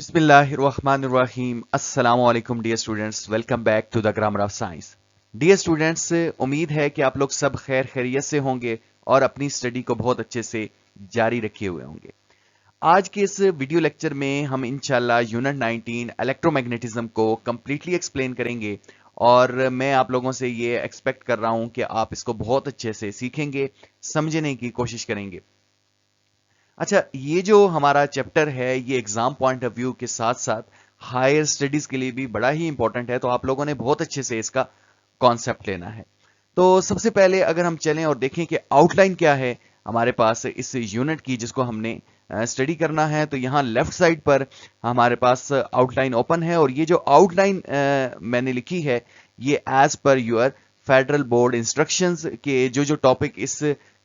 बिस्मिल्लाहिर्रहमानिर्रहीम अस्सलाम वालेकुम dear students, welcome back to the grammar of science. Dear students, उम्मीद है कि आप लोग सब खैर खैरियत से होंगे और अपनी स्टडी को बहुत अच्छे से जारी रखे हुए होंगे। आज के इस वीडियो लेक्चर में हम इंशाल्लाह यूनिट 19 इलेक्ट्रोमैग्नेटिज्म को कंप्लीटली एक्सप्लेन करेंगे और मैं आप लोगों से ये एक्सपेक्ट कर रहा हूं कि आप इसको बहुत अच्छे से सीखेंगे, समझने की कोशिश करेंगे। अच्छा, ये जो हमारा चैप्टर है ये एग्जाम पॉइंट ऑफ व्यू के साथ साथ हायर स्टडीज के लिए भी बड़ा ही इंपॉर्टेंट है, तो आप लोगों ने बहुत अच्छे से इसका कॉन्सेप्ट लेना है। तो सबसे पहले अगर हम चलें और देखें कि आउटलाइन क्या है हमारे पास इस यूनिट की जिसको हमने स्टडी करना है, तो यहाँ लेफ्ट साइड पर हमारे पास आउटलाइन ओपन है और ये जो आउटलाइन मैंने लिखी है ये as per your federal board instructions के जो टॉपिक इस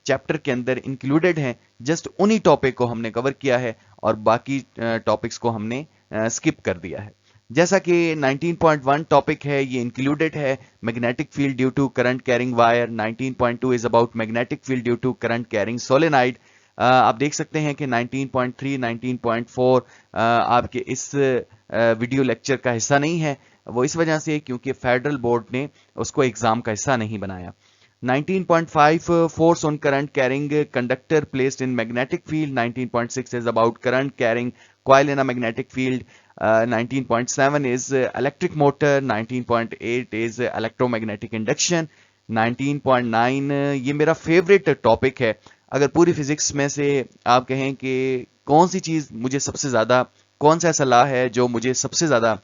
चैप्टर के अंदर इंक्लूडेड हैं, जस्ट उन्हीं टॉपिक को हमने कवर किया है और बाकी टॉपिक्स को हमने स्किप कर दिया है। जैसा कि 19.1 टॉपिक है ये इंक्लूडेड है magnetic field due to current carrying wire. 19.2 is about magnetic field due to current carrying solenoid. आप देख सकते हैं कि 19.3 19.4 आपके इस वीडियो लेक्चर का हिस्सा नहीं है, वो इस वजह से क्योंकि फेडरल बोर्ड ने उसको एग्जाम का हिस्सा नहीं बनाया। 19.5 force on current carrying conductor placed in magnetic field. 19.6 is about current carrying coil in a magnetic field. 19.7 is electric motor. 19.8 is electromagnetic induction. 19.9 ये मेरा फेवरेट टॉपिक है। अगर पूरी फिजिक्स में से आप कहें कि कौन सी चीज मुझे सबसे ज्यादा, कौन सा ऐसा लॉ है जो मुझे सबसे ज्यादा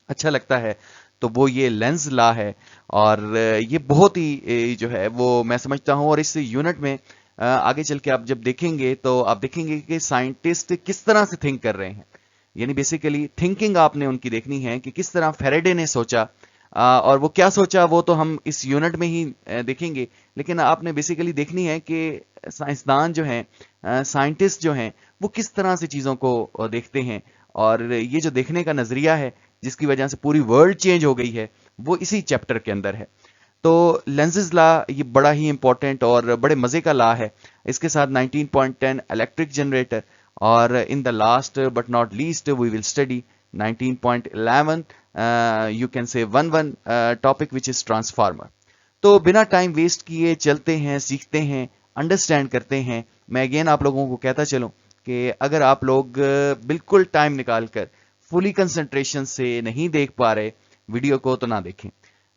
अच्छा लगता है, तो वो ये लेंस लॉ है। और ये बहुत ही जो है वो मैं समझता हूँ, और इस यूनिट में आगे चल के आप जब देखेंगे तो आप देखेंगे कि साइंटिस्ट किस तरह से थिंक कर रहे हैं। यानी बेसिकली थिंकिंग आपने उनकी देखनी है कि किस तरह फैराडे ने सोचा, और वो क्या सोचा वो तो हम इस यूनिट में ही देखेंगे, लेकिन आपने बेसिकली देखनी है कि साइंसदान जो हैं, साइंटिस्ट जो हैं, वो किस तरह से चीज़ों को देखते हैं। और ये जो देखने का नज़रिया है जिसकी वजह से पूरी वर्ल्ड चेंज हो गई है, वो इसी चैप्टर के अंदर है। तो लेंसेज लॉ ये बड़ा ही इंपॉर्टेंट और बड़े मजे का लॉ है। इसके साथ 19.10 इलेक्ट्रिक जनरेटर, और in the last but not least we will study 19.11 you can say 11 topic which is transformer. तो बिना टाइम वेस्ट किए चलते हैं, सीखते हैं, अंडरस्टैंड करते हैं। मैं अगेन आप लोगों को कहता चलूं कि अगर आप लोग बिल्कुल टाइम निकाल कर फुली कंसंट्रेशन से नहीं देख पा रहे वीडियो को, तो ना देखें।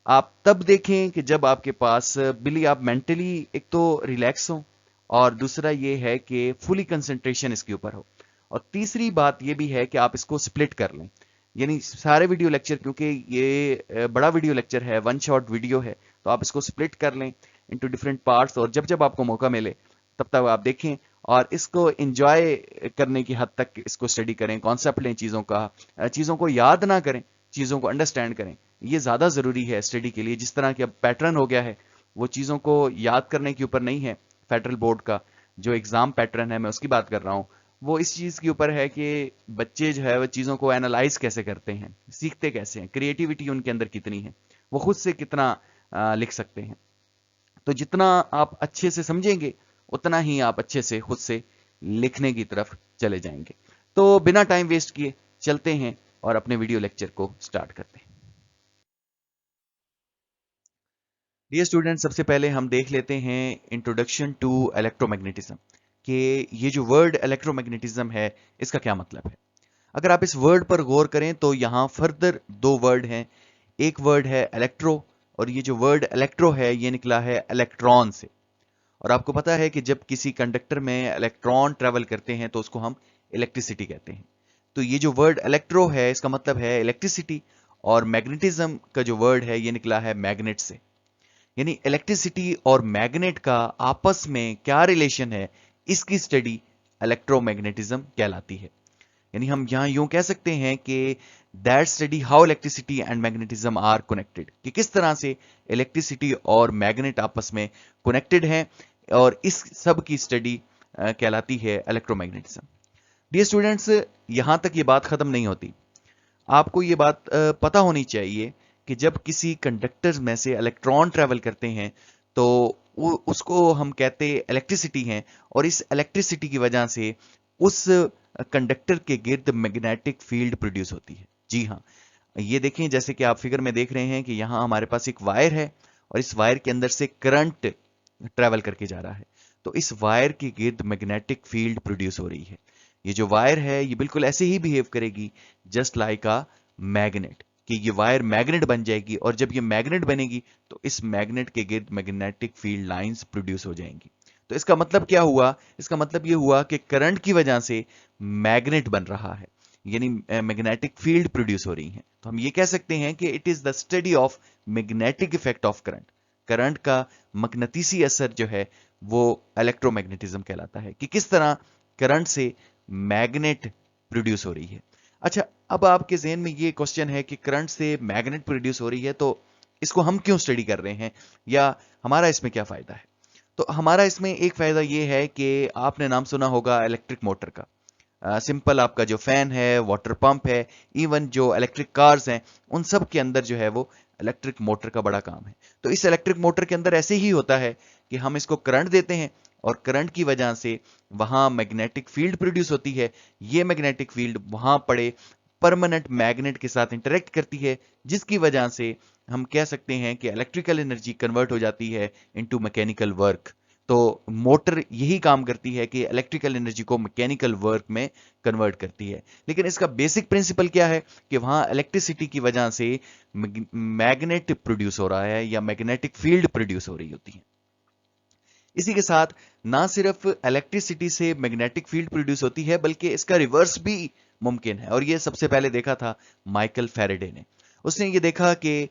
आप तब देखें कि जब आपके पास बिल्कुल आप मेंटली एक तो रिलैक्स हो, और दूसरा ये है कि फुली कंसंट्रेशन इसके ऊपर हो, और तीसरी बात ये भी है कि आप इसको स्प्लिट कर लें। यानी सारे वीडियो लेक्चर, क्योंकि ये बड़ा वीडियो लेक्चर है, वन शॉट वीडियो है, तो आप इसको स्प्लिट कर लें इनटू डिफरेंट पार्ट्स, और जब जब आपको मौका मिले तब तक आप देखें और इसको एंजॉय करने की हद तक इसको स्टडी करें, कॉन्सेप्ट लें चीज़ों का, चीज़ों को याद ना करें, चीज़ों को अंडरस्टैंड करें। ये ज़्यादा ज़रूरी है स्टडी के लिए। जिस तरह की अब पैटर्न हो गया है, वो चीज़ों को याद करने के ऊपर नहीं है। फेडरल बोर्ड का जो एग्ज़ाम पैटर्न है, मैं उसकी बात कर रहा हूँ, वो इस चीज़ के ऊपर है कि बच्चे जो है वो चीज़ों को एनालाइज कैसे करते हैं, सीखते कैसे हैं, क्रिएटिविटी उनके अंदर कितनी है, वो खुद से कितना लिख सकते हैं। तो जितना आप अच्छे से समझेंगे उतना ही आप अच्छे से खुद से लिखने की तरफ चले जाएंगे। तो बिना टाइम वेस्ट किए चलते हैं और अपने वीडियो लेक्चर को स्टार्ट करते हैं। डियर स्टूडेंट, सबसे पहले हम देख लेते हैं इंट्रोडक्शन टू इलेक्ट्रोमैग्नेटिज्म, कि ये जो वर्ड इलेक्ट्रोमैग्नेटिज्म है इसका क्या मतलब है। अगर आप इस वर्ड पर गौर करें तो यहाँ फर्दर दो वर्ड हैं। एक वर्ड है इलेक्ट्रो, और ये जो वर्ड इलेक्ट्रो है ये निकला है इलेक्ट्रॉन से। और आपको पता है कि जब किसी कंडक्टर में इलेक्ट्रॉन ट्रेवल करते हैं तो उसको हम इलेक्ट्रिसिटी कहते हैं। तो ये जो वर्ड इलेक्ट्रो है इसका मतलब है इलेक्ट्रिसिटी, और मैग्नेटिज्म का जो वर्ड है ये निकला है मैग्नेट से। यानी इलेक्ट्रिसिटी और मैग्नेट का आपस में क्या रिलेशन है, इसकी स्टडी इलेक्ट्रोमैग्नेटिज्म कहलाती है। यानी हम यहाँ यूं कह सकते हैं कि that study how electricity and magnetism are connected, कि किस तरह से इलेक्ट्रिसिटी और मैग्नेट आपस में कनेक्टेड हैं, और इस सब की स्टडी कहलाती है इलेक्ट्रोमैग्नेटिज्म। डियर स्टूडेंट्स, यहां तक ये बात खत्म नहीं होती। आपको ये बात पता होनी चाहिए कि जब किसी कंडक्टर में से इलेक्ट्रॉन ट्रेवल करते हैं तो उसको हम कहते हैं इलेक्ट्रिसिटी हैं, और इस इलेक्ट्रिसिटी की वजह से उस कंडक्टर के गिर्द मैग्नेटिक फील्ड प्रोड्यूस होती है। जी हाँ, ये देखें, जैसे कि आप फिगर में देख रहे हैं कि यहाँ हमारे पास एक वायर है और इस वायर के अंदर से करंट ट्रेवल करके जा रहा है, तो इस वायर के गिर्द मैग्नेटिक फील्ड प्रोड्यूस हो रही है। ये जो वायर है ये बिल्कुल ऐसे ही बिहेव करेगी जस्ट लाइक अ मैग्नेट, कि ये वायर मैग्नेट बन जाएगी, और जब ये मैग्नेट बनेगी तो इस मैग्नेट के गिर्द मैग्नेटिक फील्ड लाइंस प्रोड्यूस हो जाएंगी। तो इसका मतलब क्या हुआ? इसका मतलब ये हुआ कि करंट की वजह से मैग्नेट बन रहा है, यानी मैग्नेटिक फील्ड प्रोड्यूस हो रही है। तो हम ये कह सकते हैं कि it is the study of magnetic effect of current. Current का मकनातीसी असर जो है वो इलेक्ट्रोमैग्नेटिज्म कहलाता है, कि किस तरह करंट से मैग्नेट प्रोड्यूस हो रही है। अच्छा, अब आपके ज़हन में ये क्वेश्चन है कि करंट से मैग्नेट प्रोड्यूस हो रही है, तो इसको हम क्यों स्टडी कर रहे हैं, या हमारा इसमें क्या फायदा है? तो हमारा इसमें एक फायदा ये है कि आपने नाम सुना होगा इलेक्ट्रिक मोटर का। सिंपल आपका जो फैन है, वाटर पंप है, इवन जो इलेक्ट्रिक कार्स हैं, उन सब के अंदर जो है वो इलेक्ट्रिक मोटर का बड़ा काम है। तो इस इलेक्ट्रिक मोटर के अंदर ऐसे ही होता है कि हम इसको करंट देते हैं और करंट की वजह से वहां मैग्नेटिक फील्ड प्रोड्यूस होती है। ये मैग्नेटिक फील्ड वहां पड़े परमानेंट मैग्नेट के साथ इंटरेक्ट करती है, जिसकी वजह से हम कह सकते हैं कि इलेक्ट्रिकल एनर्जी कन्वर्ट हो जाती है इनटू मैकेनिकल वर्क। तो मोटर यही काम करती है कि इलेक्ट्रिकल एनर्जी को मैकेनिकल वर्क में कन्वर्ट करती है। लेकिन इसका बेसिक प्रिंसिपल क्या है कि वहां इलेक्ट्रिसिटी की वजह से मैग्नेट प्रोड्यूस हो रहा है या मैग्नेटिक फील्ड प्रोड्यूस हो रही होती है। इसी के साथ ना सिर्फ इलेक्ट्रिसिटी से मैग्नेटिक फील्ड प्रोड्यूस होती है, बल्कि इसका रिवर्स भी मुमकिन है, और ये सबसे पहले देखा था माइकल फैराडे ने। उसने ये देखा कि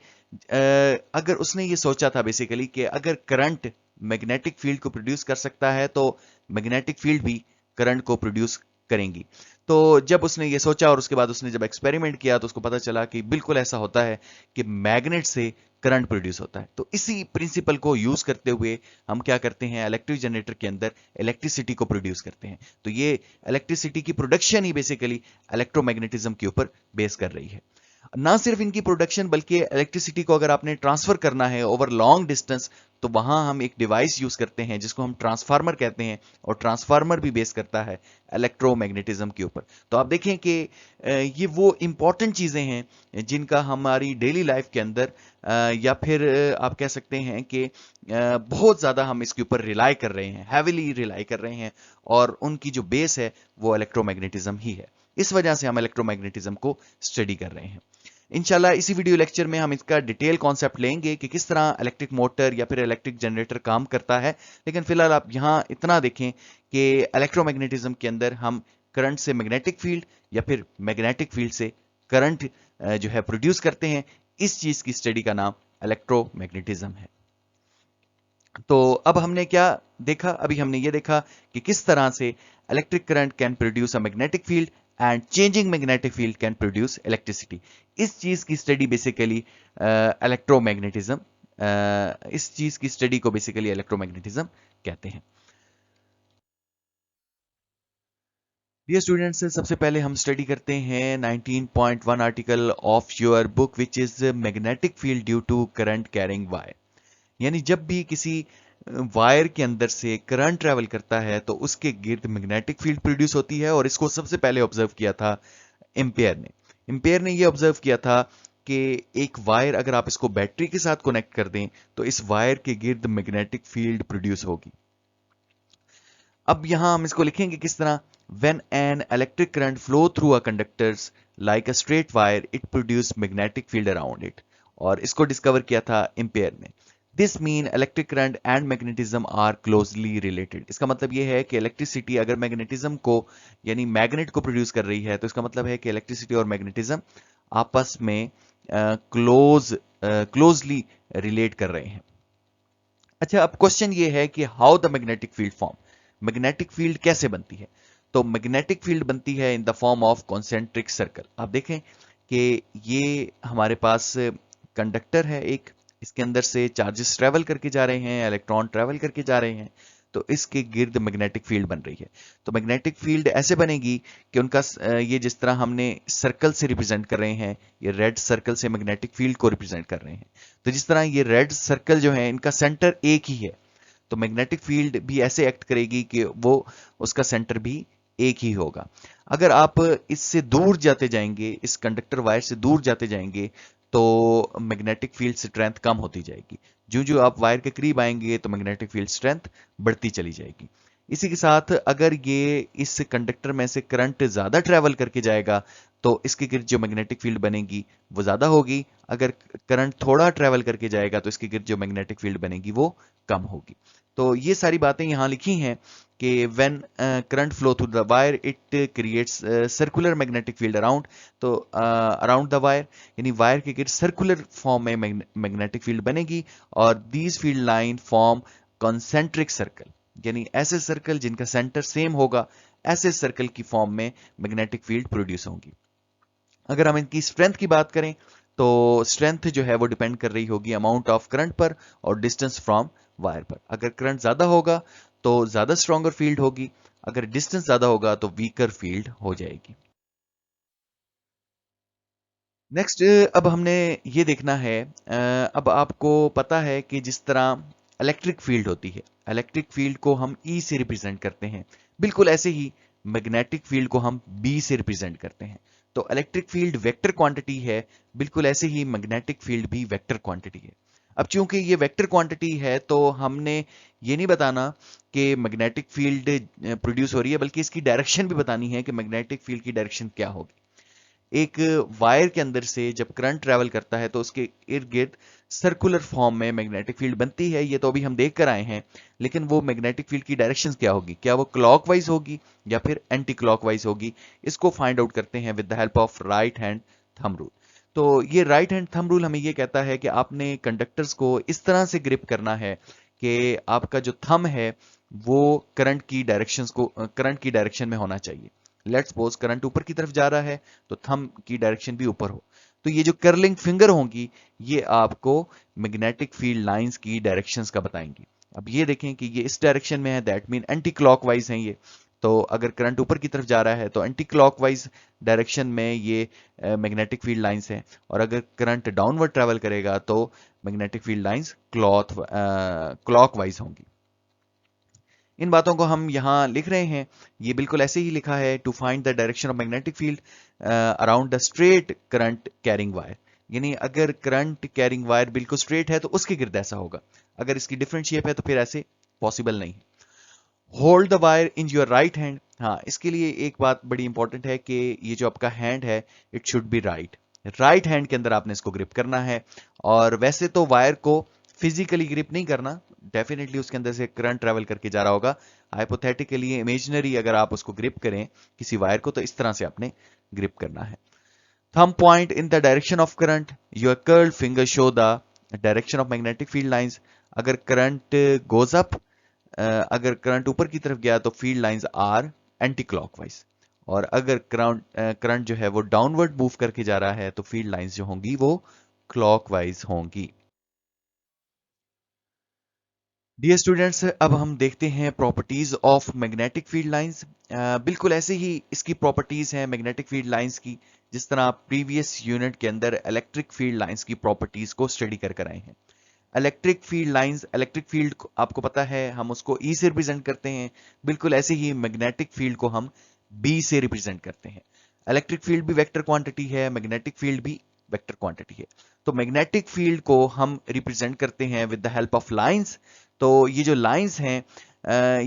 अगर उसने ये सोचा था बेसिकली कि अगर करंट मैग्नेटिक फील्ड को प्रोड्यूस कर सकता है तो मैग्नेटिक फील्ड भी करंट को प्रोड्यूस करेंगी। तो जब उसने ये सोचा और उसके बाद उसने जब एक्सपेरिमेंट किया तो उसको पता चला कि बिल्कुल ऐसा होता है कि मैग्नेट से करंट प्रोड्यूस होता है। तो इसी प्रिंसिपल को यूज करते हुए हम क्या करते हैं, इलेक्ट्रिक जनरेटर के अंदर इलेक्ट्रिसिटी को प्रोड्यूस करते हैं। तो ये इलेक्ट्रिसिटी की प्रोडक्शन ही बेसिकली इलेक्ट्रोमैग्नेटिज्म के ऊपर बेस कर रही है। ना सिर्फ इनकी प्रोडक्शन, बल्कि इलेक्ट्रिसिटी को अगर आपने ट्रांसफर करना है ओवर लॉन्ग डिस्टेंस, तो वहां हम एक डिवाइस यूज करते हैं जिसको हम ट्रांसफार्मर कहते हैं, और ट्रांसफार्मर भी बेस करता है इलेक्ट्रोमैग्नेटिज्म के ऊपर। तो आप देखें कि ये वो इंपॉर्टेंट चीजें हैं जिनका हमारी डेली लाइफ के अंदर या फिर आप कह सकते हैं कि बहुत ज्यादा हम इसके ऊपर रिलाई कर रहे हैं, हैविली रिलाई कर रहे हैं, और उनकी जो बेस है वो इलेक्ट्रोमैग्नेटिज्म ही है। इस वजह से हम इलेक्ट्रोमैग्नेटिज्म को स्टडी कर रहे हैं। इंशाल्लाह इसी वीडियो लेक्चर में हम इसका डिटेल कॉन्सेप्ट लेंगे कि किस तरह इलेक्ट्रिक मोटर या फिर इलेक्ट्रिक जनरेटर काम करता है। लेकिन फिलहाल आप यहाँ इतना देखें कि इलेक्ट्रोमैग्नेटिज्म के अंदर हम करंट से मैग्नेटिक फील्ड या फिर मैग्नेटिक फील्ड से करंट जो है प्रोड्यूस करते हैं। इस चीज की स्टडी का नाम इलेक्ट्रोमैग्नेटिज्म है। तो अब हमने क्या देखा? अभी हमने ये देखा कि किस तरह से electric current can produce a magnetic field and changing magnetic field can produce electricity. इस चीज की स्टडी बेसिकली इलेक्ट्रोमैग्नेटिज्म, इस चीज की स्टडी को बेसिकली इलेक्ट्रोमैग्नेटिज्म कहते हैं। डियर स्टूडेंट्स, सबसे पहले हम स्टडी करते हैं 19.1 article of your book which is magnetic field due to current carrying wire. यानी जब भी किसी वायर के अंदर से करंट ट्रेवल करता है तो उसके गिर्द मैग्नेटिक फील्ड प्रोड्यूस होती है, और इसको सबसे पहले ऑब्जर्व किया था एम्पियर ने। एम्पियर ने ये ऑब्जर्व किया था कि एक वायर अगर आप इसको बैटरी के साथ कनेक्ट कर दें तो इस वायर के गिर्द मैग्नेटिक फील्ड प्रोड्यूस होगी। अब यहां हम इसको लिखेंगे किस तरह, when an electric current flow through a conductors like a straight wire it produce magnetic field around it। और इसको डिस्कवर किया था एम्पियर ने। This mean electric current and magnetism are closely related. इसका मतलब यह है कि इलेक्ट्रिसिटी अगर मैग्नेटिज्म को यानी मैग्नेट को प्रोड्यूस कर रही है तो इसका मतलब है कि इलेक्ट्रिसिटी और मैग्नेटिज्म आपस में क्लोजली रिलेट कर रहे हैं। अच्छा, अब क्वेश्चन ये है कि how the magnetic field form, magnetic field कैसे बनती है? तो मैग्नेटिक फील्ड बनती है in the form of concentric circle. आप देखें कि ये हमारे पास कंडक्टर है एक, इसके अंदर से चार्जेस ट्रेवल करके जा रहे हैं, इलेक्ट्रॉन ट्रेवल करके जा रहे हैं, तो इसके गिर्द मैग्नेटिक फील्ड बन रही है। तो मैग्नेटिक फील्ड ऐसे बनेगी कि उनका ये जिस तरह हमने सर्कल से रिप्रेजेंट कर रहे हैं, ये रेड सर्कल से मैग्नेटिक फील्ड को रिप्रेजेंट कर रहे हैं, तो जिस तरह ये रेड सर्कल जो है इनका सेंटर एक ही है, तो मैग्नेटिक फील्ड भी ऐसे एक्ट करेगी कि वो उसका सेंटर भी एक ही होगा। अगर आप इससे दूर जाते जाएंगे, इस कंडक्टर वायर से दूर जाते जाएंगे, तो मैग्नेटिक फील्ड स्ट्रेंथ कम होती जाएगी। जो जो आप वायर के करीब आएंगे तो मैग्नेटिक फील्ड स्ट्रेंथ बढ़ती चली जाएगी। इसी के साथ अगर ये इस कंडक्टर में से करंट ज्यादा ट्रेवल करके जाएगा तो इसके गिर्द जो मैग्नेटिक फील्ड बनेगी वो ज्यादा होगी। अगर करंट थोड़ा ट्रेवल करके जाएगा तो इसके गिर्द जो मैग्नेटिक फील्ड बनेगी वो कम होगी। तो ये सारी बातें यहां लिखी हैं कि when current flow through the wire it creates circular magnetic field around, तो अराउंड द वायर यानी वायर के गिर्द सर्कुलर फॉर्म में मैग्नेटिक फील्ड बनेगी और these field line form concentric circle, यानी ऐसे सर्कल जिनका सेंटर सेम होगा, ऐसे सर्कल की फॉर्म में मैग्नेटिक फील्ड प्रोड्यूस होंगी। अगर हम इनकी स्ट्रेंथ की बात करें तो स्ट्रेंथ जो है वो डिपेंड कर रही होगी अमाउंट ऑफ करंट पर और डिस्टेंस फ्रॉम वायर पर। अगर करंट ज्यादा होगा तो ज्यादा स्ट्रॉन्गर फील्ड होगी, अगर डिस्टेंस ज्यादा होगा तो वीकर फील्ड हो जाएगी। नेक्स्ट अब हमने ये देखना है, अब आपको पता है कि जिस तरह इलेक्ट्रिक फील्ड होती है, इलेक्ट्रिक फील्ड को हम ई से रिप्रेजेंट करते हैं, बिल्कुल ऐसे ही मैग्नेटिक फील्ड को हम बी से रिप्रेजेंट करते हैं। तो इलेक्ट्रिक फील्ड वेक्टर क्वांटिटी है, बिल्कुल ऐसे ही मैग्नेटिक फील्ड भी वेक्टर क्वांटिटी है। अब चूंकि ये वेक्टर क्वांटिटी है तो हमने ये नहीं बताना कि मैग्नेटिक फील्ड प्रोड्यूस हो रही है, बल्कि इसकी डायरेक्शन भी बतानी है कि मैग्नेटिक फील्ड की डायरेक्शन क्या होगी। एक वायर के अंदर से जब करंट ट्रेवल करता है तो उसके इर्द गिर्द सर्कुलर फॉर्म में मैग्नेटिक फील्ड बनती है, ये तो अभी हम देख कर आए हैं। लेकिन वो मैग्नेटिक फील्ड की डायरेक्शन क्या होगी, क्या वो क्लॉकवाइज होगी या फिर एंटी क्लॉकवाइज होगी, इसको फाइंड आउट करते हैं with the help of right hand thumb rule. तो ये राइट हैंड थंब रूल हमें ये कहता है कि आपने कंडक्टर्स को इस तरह से ग्रिप करना है कि आपका जो थंब है वो करंट की डायरेक्शन में होना चाहिए। लेट्स सपोज करंट ऊपर की तरफ जा रहा है तो थंब की डायरेक्शन भी ऊपर हो। तो ये जो कर्लिंग फिंगर होंगी ये आपको मैग्नेटिक फील्ड लाइंस की डायरेक्शंस का बताएंगी। अब ये देखें कि ये इस डायरेक्शन में है, दैट मीन एंटी क्लॉकवाइज है ये। तो अगर करंट ऊपर की तरफ जा रहा है तो एंटी क्लॉकवाइज डायरेक्शन में ये मैग्नेटिक फील्ड लाइंस हैं, और अगर करंट डाउनवर्ड ट्रेवल करेगा तो मैग्नेटिक फील्ड लाइंस क्लॉकवाइज होंगी। इन बातों को हम यहां लिख रहे हैं, ये बिल्कुल ऐसे ही लिखा है, to find the direction of magnetic field around the straight current carrying wire. यानी अगर करंट कैरिंग वायर बिल्कुल स्ट्रेट है तो उसके गिर्द ऐसा होगा, अगर इसकी डिफरेंट शेप है तो फिर ऐसे पॉसिबल नहीं। Hold the wire in your right hand. हाँ, इसके लिए एक बात बड़ी इंपॉर्टेंट है कि ये जो आपका हैंड है it should B right, right hand के अंदर आपने इसको ग्रिप करना है। और वैसे तो वायर को फिजिकली ग्रिप नहीं करना, डेफिनेटली उसके अंदर से करंट ट्रेवल करके जा रहा होगा। हाइपोथेटिकली इमेजिनरी अगर आप उसको ग्रिप करें किसी वायर को तो इस तरह से आपने ग्रिप करना है। Thumb point in the direction of current, your curled finger show the direction of magnetic field lines. अगर करंट गोज अप, अगर करंट ऊपर की तरफ गया तो field lines are anticlockwise, और अगर करंट जो है वो डाउनवर्ड मूव करके जा रहा है तो फील्ड लाइंस जो होंगी वो क्लॉकवाइज होंगी। डियर स्टूडेंट्स, अब हम देखते हैं properties of magnetic field lines. बिल्कुल ऐसे ही इसकी प्रॉपर्टीज हैं मैग्नेटिक फील्ड लाइंस की, जिस तरह आप प्रीवियस यूनिट के अंदर इलेक्ट्रिक फील्ड लाइंस की प्रॉपर्टीज को स्टडी कर आए हैं। Electric field lines, electric field आपको पता है हम उसको ई से रिप्रेजेंट करते हैं, बिल्कुल ऐसे ही मैग्नेटिक फील्ड को हम बी से रिप्रेजेंट करते हैं। इलेक्ट्रिक फील्ड भी वेक्टर क्वांटिटी है, मैग्नेटिक फील्ड भी वेक्टर क्वांटिटी है। तो मैग्नेटिक फील्ड को हम रिप्रेजेंट करते हैं with the help of lines. तो ये जो लाइंस हैं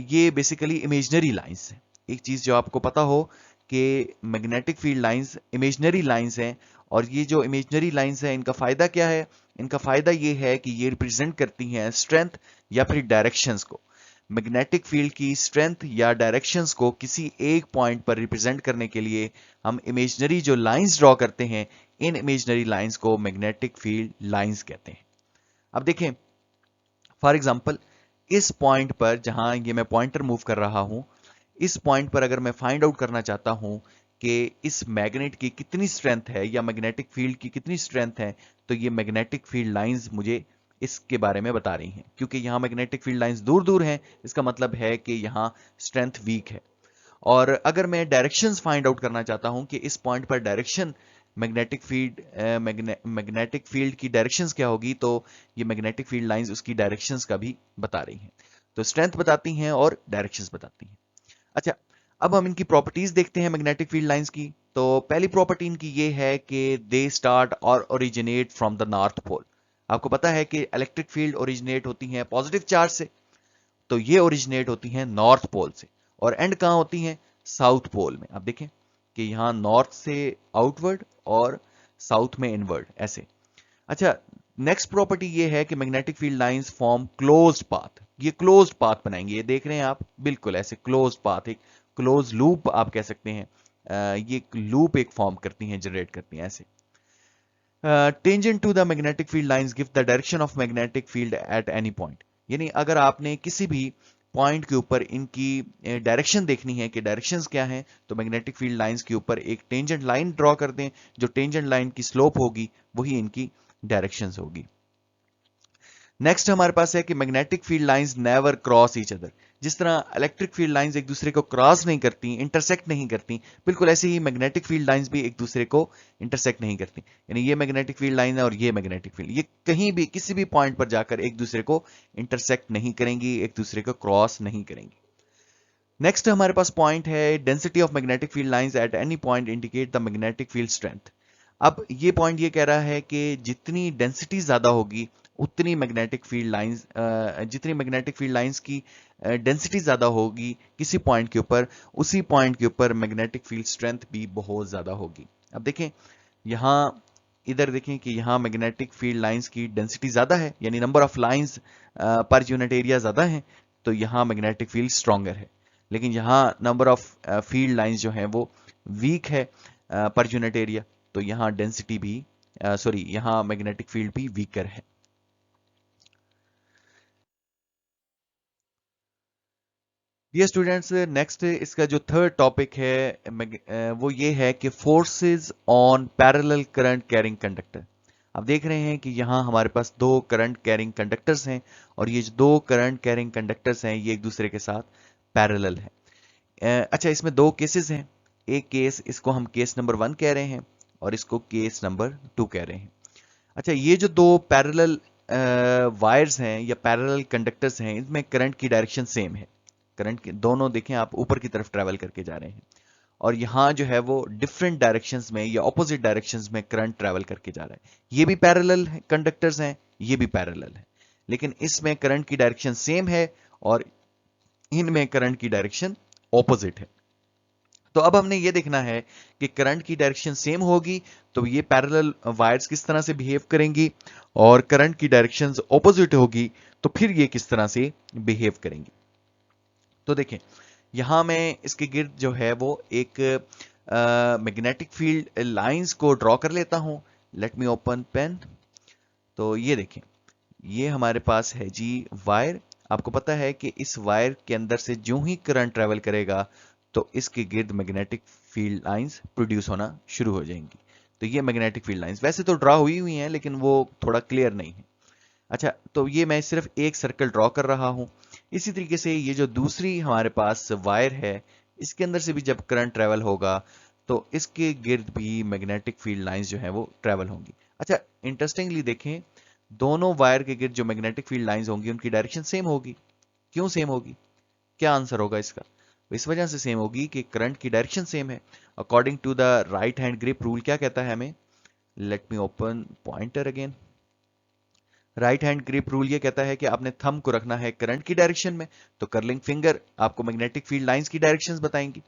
ये बेसिकली इमेजनरी लाइंस हैं। एक चीज जो आपको पता हो कि magnetic field lines imaginary lines हैं, और ये जो इमेजनरी लाइंस हैं इनका फायदा क्या है, इनका फायदा ये है कि ये रिप्रेजेंट करती हैं स्ट्रेंथ या फिर डायरेक्शंस को। मैग्नेटिक फील्ड की स्ट्रेंथ या डायरेक्शंस को किसी एक पॉइंट पर रिप्रेजेंट करने के लिए हम इमेजनरी जो लाइंस ड्रॉ करते हैं, इन इमेजनरी लाइंस को मैग्नेटिक फील्ड लाइंस कहते हैं। अब देखें फॉर एग्जांपल इस पॉइंट पर जहां ये मैं पॉइंटर मूव कर रहा हूं, इस पॉइंट पर अगर मैं फाइंड आउट करना चाहता हूं कि इस मैग्नेट की कितनी स्ट्रेंथ है या मैग्नेटिक फील्ड की कितनी स्ट्रेंथ है, तो ये मैग्नेटिक फील्ड लाइंस मुझे इसके बारे में बता रही हैं। क्योंकि यहां मैग्नेटिक फील्ड लाइंस दूर दूर हैं, इसका मतलब है कि यहां स्ट्रेंथ वीक है। और अगर मैं डायरेक्शंस फाइंड आउट करना चाहता हूं कि इस पॉइंट पर डायरेक्शन मैग्नेटिक फील्ड की डायरेक्शंस क्या होगी, तो ये मैग्नेटिक फील्ड लाइंस उसकी डायरेक्शंस का भी बता रही हैं। तो स्ट्रेंथ बताती हैं और डायरेक्शंस बताती हैं। अच्छा, अब हम इनकी प्रॉपर्टीज देखते हैं मैग्नेटिक फील्ड लाइंस की। तो पहली प्रॉपर्टी इनकी ये है कि दे स्टार्ट और originate from the north pole. आपको पता है कि इलेक्ट्रिक फील्ड ओरिजिनेट होती हैं पॉजिटिव चार्ज से, तो ये ओरिजिनेट होती हैं नॉर्थ पोल से, और एंड कहां होती हैं? साउथ पोल में। आप देखें कि यहां नॉर्थ से आउटवर्ड और साउथ में इनवर्ड ऐसे। अच्छा, नेक्स्ट प्रॉपर्टी ये है कि magnetic field lines form closed path. ये क्लोज्ड पाथ बनाएंगे, ये देख रहे हैं आप, बिल्कुल ऐसे क्लोज्ड पाथ, एक क्लोज लूप आप कह सकते हैं। ये लूप एक फॉर्म करती हैं, जनरेट करती हैं ऐसे। Tangent to the magnetic field lines give the direction of magnetic field at any point. यानी अगर आपने किसी भी पॉइंट के ऊपर इनकी डायरेक्शन देखनी है कि डायरेक्शंस क्या हैं, तो मैग्नेटिक फील्ड लाइंस के ऊपर एक टेंजेंट लाइन ड्रॉ कर दें। जो टेंजेंट लाइन की स्लोप होगी वही इनकी डायरेक्शंस होगी। नेक्स्ट हमारे पास है कि magnetic field lines never cross each other. जिस तरह इलेक्ट्रिक फील्ड लाइंस एक दूसरे को क्रॉस नहीं करती, इंटरसेक्ट नहीं करती, बिल्कुल ऐसे ही मैग्नेटिक फील्ड लाइंस भी एक दूसरे को इंटरसेक्ट नहीं करती। यानी ये मैग्नेटिक फील्ड लाइन है और ये मैग्नेटिक फील्ड, ये कहीं भी किसी भी पॉइंट पर जाकर एक दूसरे को इंटरसेक्ट नहीं करेंगी, एक दूसरे को क्रॉस नहीं करेंगी। नेक्स्ट हमारे पास पॉइंट है density of magnetic field lines eight any point indicate the magnetic field strength. अब ये पॉइंट ये कह रहा है कि जितनी डेंसिटी ज्यादा होगी उतनी मैग्नेटिक फील्ड लाइंस, जितनी मैग्नेटिक फील्ड लाइंस की डेंसिटी ज्यादा होगी किसी पॉइंट के ऊपर, उसी पॉइंट के ऊपर मैग्नेटिक फील्ड स्ट्रेंथ भी बहुत ज्यादा होगी। अब देखें यहां, इधर देखें कि यहां मैग्नेटिक फील्ड लाइंस की डेंसिटी ज्यादा है, यानी number of lines per unit area ज्यादा है, तो यहां मैग्नेटिक फील्ड स्ट्रॉन्गर है। लेकिन यहाँ नंबर ऑफ फील्ड लाइंस जो हैं वो वीक है पर यूनिट एरिया, तो यहाँ डेंसिटी भी यहाँ मैग्नेटिक फील्ड भी वीकर है। ये स्टूडेंट्स, नेक्स्ट इसका जो थर्ड टॉपिक है वो ये है कि forces on parallel current carrying conductor. आप देख रहे हैं कि यहाँ हमारे पास दो करंट कैरिंग कंडक्टर्स हैं, और ये जो दो करंट कैरिंग कंडक्टर्स हैं ये एक दूसरे के साथ पैरेलल है। अच्छा, इसमें दो केसेस हैं। एक केस, इसको हम केस नंबर 1 कह रहे हैं, और इसको केस नंबर 2 कह रहे हैं। अच्छा, ये जो दो पैरेलल वायर्स हैं या पैरेलल कंडक्टर्स हैं, इनमें करंट की डायरेक्शन सेम है। करंट के दोनों देखें आप ऊपर की तरफ ट्रेवल करके जा रहे हैं, और यहाँ जो है वो डिफरेंट डायरेक्शंस में या ऑपोजिट डायरेक्शंस में करंट ट्रेवल करके जा रहा है। ये भी पैरेलल कंडक्टर्स हैं, ये भी पैरेलल है, लेकिन इसमें करंट की डायरेक्शन सेम है और इनमें करंट की डायरेक्शन ऑपोजिट है। तो अब हमने ये देखना है कि करंट की डायरेक्शन सेम होगी तो ये पैरेलल वायर्स किस तरह से बिहेव करेंगी, और करंट की डायरेक्शन ऑपोजिट होगी तो फिर ये किस तरह से बिहेव करेंगी। तो देखें यहां मैं इसके गिर्द जो है वो एक मैग्नेटिक फील्ड लाइंस को ड्रॉ कर लेता हूं। Let me open pen. तो ये देखें, ये हमारे पास है जी वायर। आपको पता है कि इस वायर के अंदर से जो ही करंट ट्रेवल करेगा तो इसके गिर्द मैग्नेटिक फील्ड लाइंस प्रोड्यूस होना शुरू हो जाएंगी। तो ये मैग्नेटिक फील्ड लाइंस वैसे तो ड्रॉ हुई हुई हैं, लेकिन वो थोड़ा क्लियर नहीं है। अच्छा, तो ये मैं सिर्फ एक सर्कल ड्रॉ कर रहा हूं। इसी तरीके से ये जो दूसरी हमारे पास वायर है, इसके अंदर से भी जब करंट ट्रेवल होगा तो इसके गिर्द भी मैग्नेटिक फील्ड लाइंस जो है वो ट्रेवल होंगी। अच्छा, इंटरेस्टिंगली देखें, दोनों वायर के गिर्द जो मैग्नेटिक फील्ड लाइंस होंगी उनकी डायरेक्शन सेम होगी। क्यों सेम होगी? क्या आंसर होगा इसका? इस वजह से सेम होगी कि करंट की डायरेक्शन सेम है। According to the right hand grip rule क्या कहता है हमें? Let me open pointer again. Right hand grip rule ये कहता है कि आपने थंब को रखना है करंट की डायरेक्शन में, तो कर्लिंग फिंगर आपको मैग्नेटिक फील्ड लाइंस की डायरेक्शंस बताएंगी।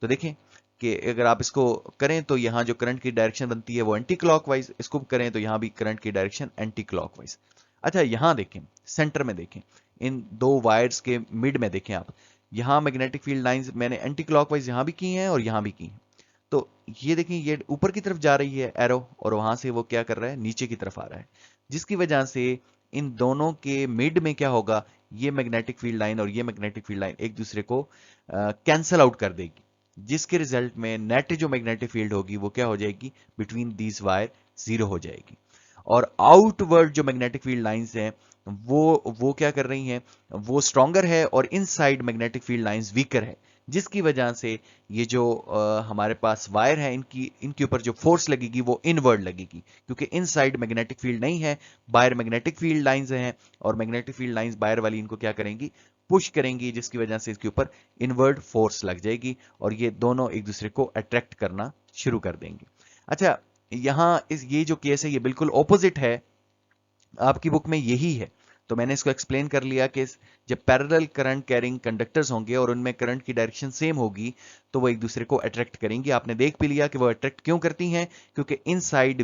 तो देखें कि अगर आप इसको करें तो यहाँ जो करंट की डायरेक्शन बनती है वो एंटी क्लॉकवाइज, इसको करें तो यहाँ भी करंट की डायरेक्शन एंटी क्लॉकवाइज। अच्छा, यहाँ देखें, सेंटर में देखें, इन दो वायर्स के मिड में देखें आप, यहाँ मैग्नेटिक फील्ड लाइंस मैंने एंटी क्लॉकवाइज यहाँ भी की हैं और यहाँ भी की हैं। तो ये देखें, ये ऊपर की तरफ जा रही है एरो, और वहां से वो क्या कर रहा है, नीचे की तरफ आ रहा है, जिसकी वजह से इन दोनों के मिड में क्या होगा, ये मैग्नेटिक फील्ड लाइन और ये मैग्नेटिक फील्ड लाइन एक दूसरे को कैंसल आउट कर देगी, जिसके रिजल्ट में नेट जो मैग्नेटिक फील्ड होगी वो क्या हो जाएगी, बिटवीन दीज वायर जीरो हो जाएगी। और आउटवर्ड जो मैग्नेटिक फील्ड लाइंस हैं वो क्या कर रही हैं, वो स्ट्रॉन्गर है, और inside magnetic field lines weaker है, जिसकी वजह से ये जो हमारे पास वायर है इनके ऊपर जो फोर्स लगेगी वो इनवर्ड लगेगी, क्योंकि इनसाइड मैग्नेटिक फील्ड नहीं है, बाहर मैग्नेटिक फील्ड लाइंस हैं, और मैग्नेटिक फील्ड लाइंस बाहर वाली इनको क्या करेंगी, पुश करेंगी, जिसकी वजह से इसके ऊपर इनवर्ड फोर्स लग जाएगी और ये दोनों एक दूसरे को अट्रैक्ट करना शुरू कर देंगे। अच्छा, यहाँ ये जो केस है ये बिल्कुल ऑपोजिट है, आपकी बुक में यही है, तो मैंने इसको एक्सप्लेन कर लिया कि जब पैरेलल करंट कैरिंग कंडक्टर्स होंगे और उनमें करंट की डायरेक्शन सेम होगी तो वो एक दूसरे को अट्रैक्ट करेंगी। आपने देख भी लिया कि वो अट्रैक्ट क्यों करती हैं, क्योंकि इनसाइड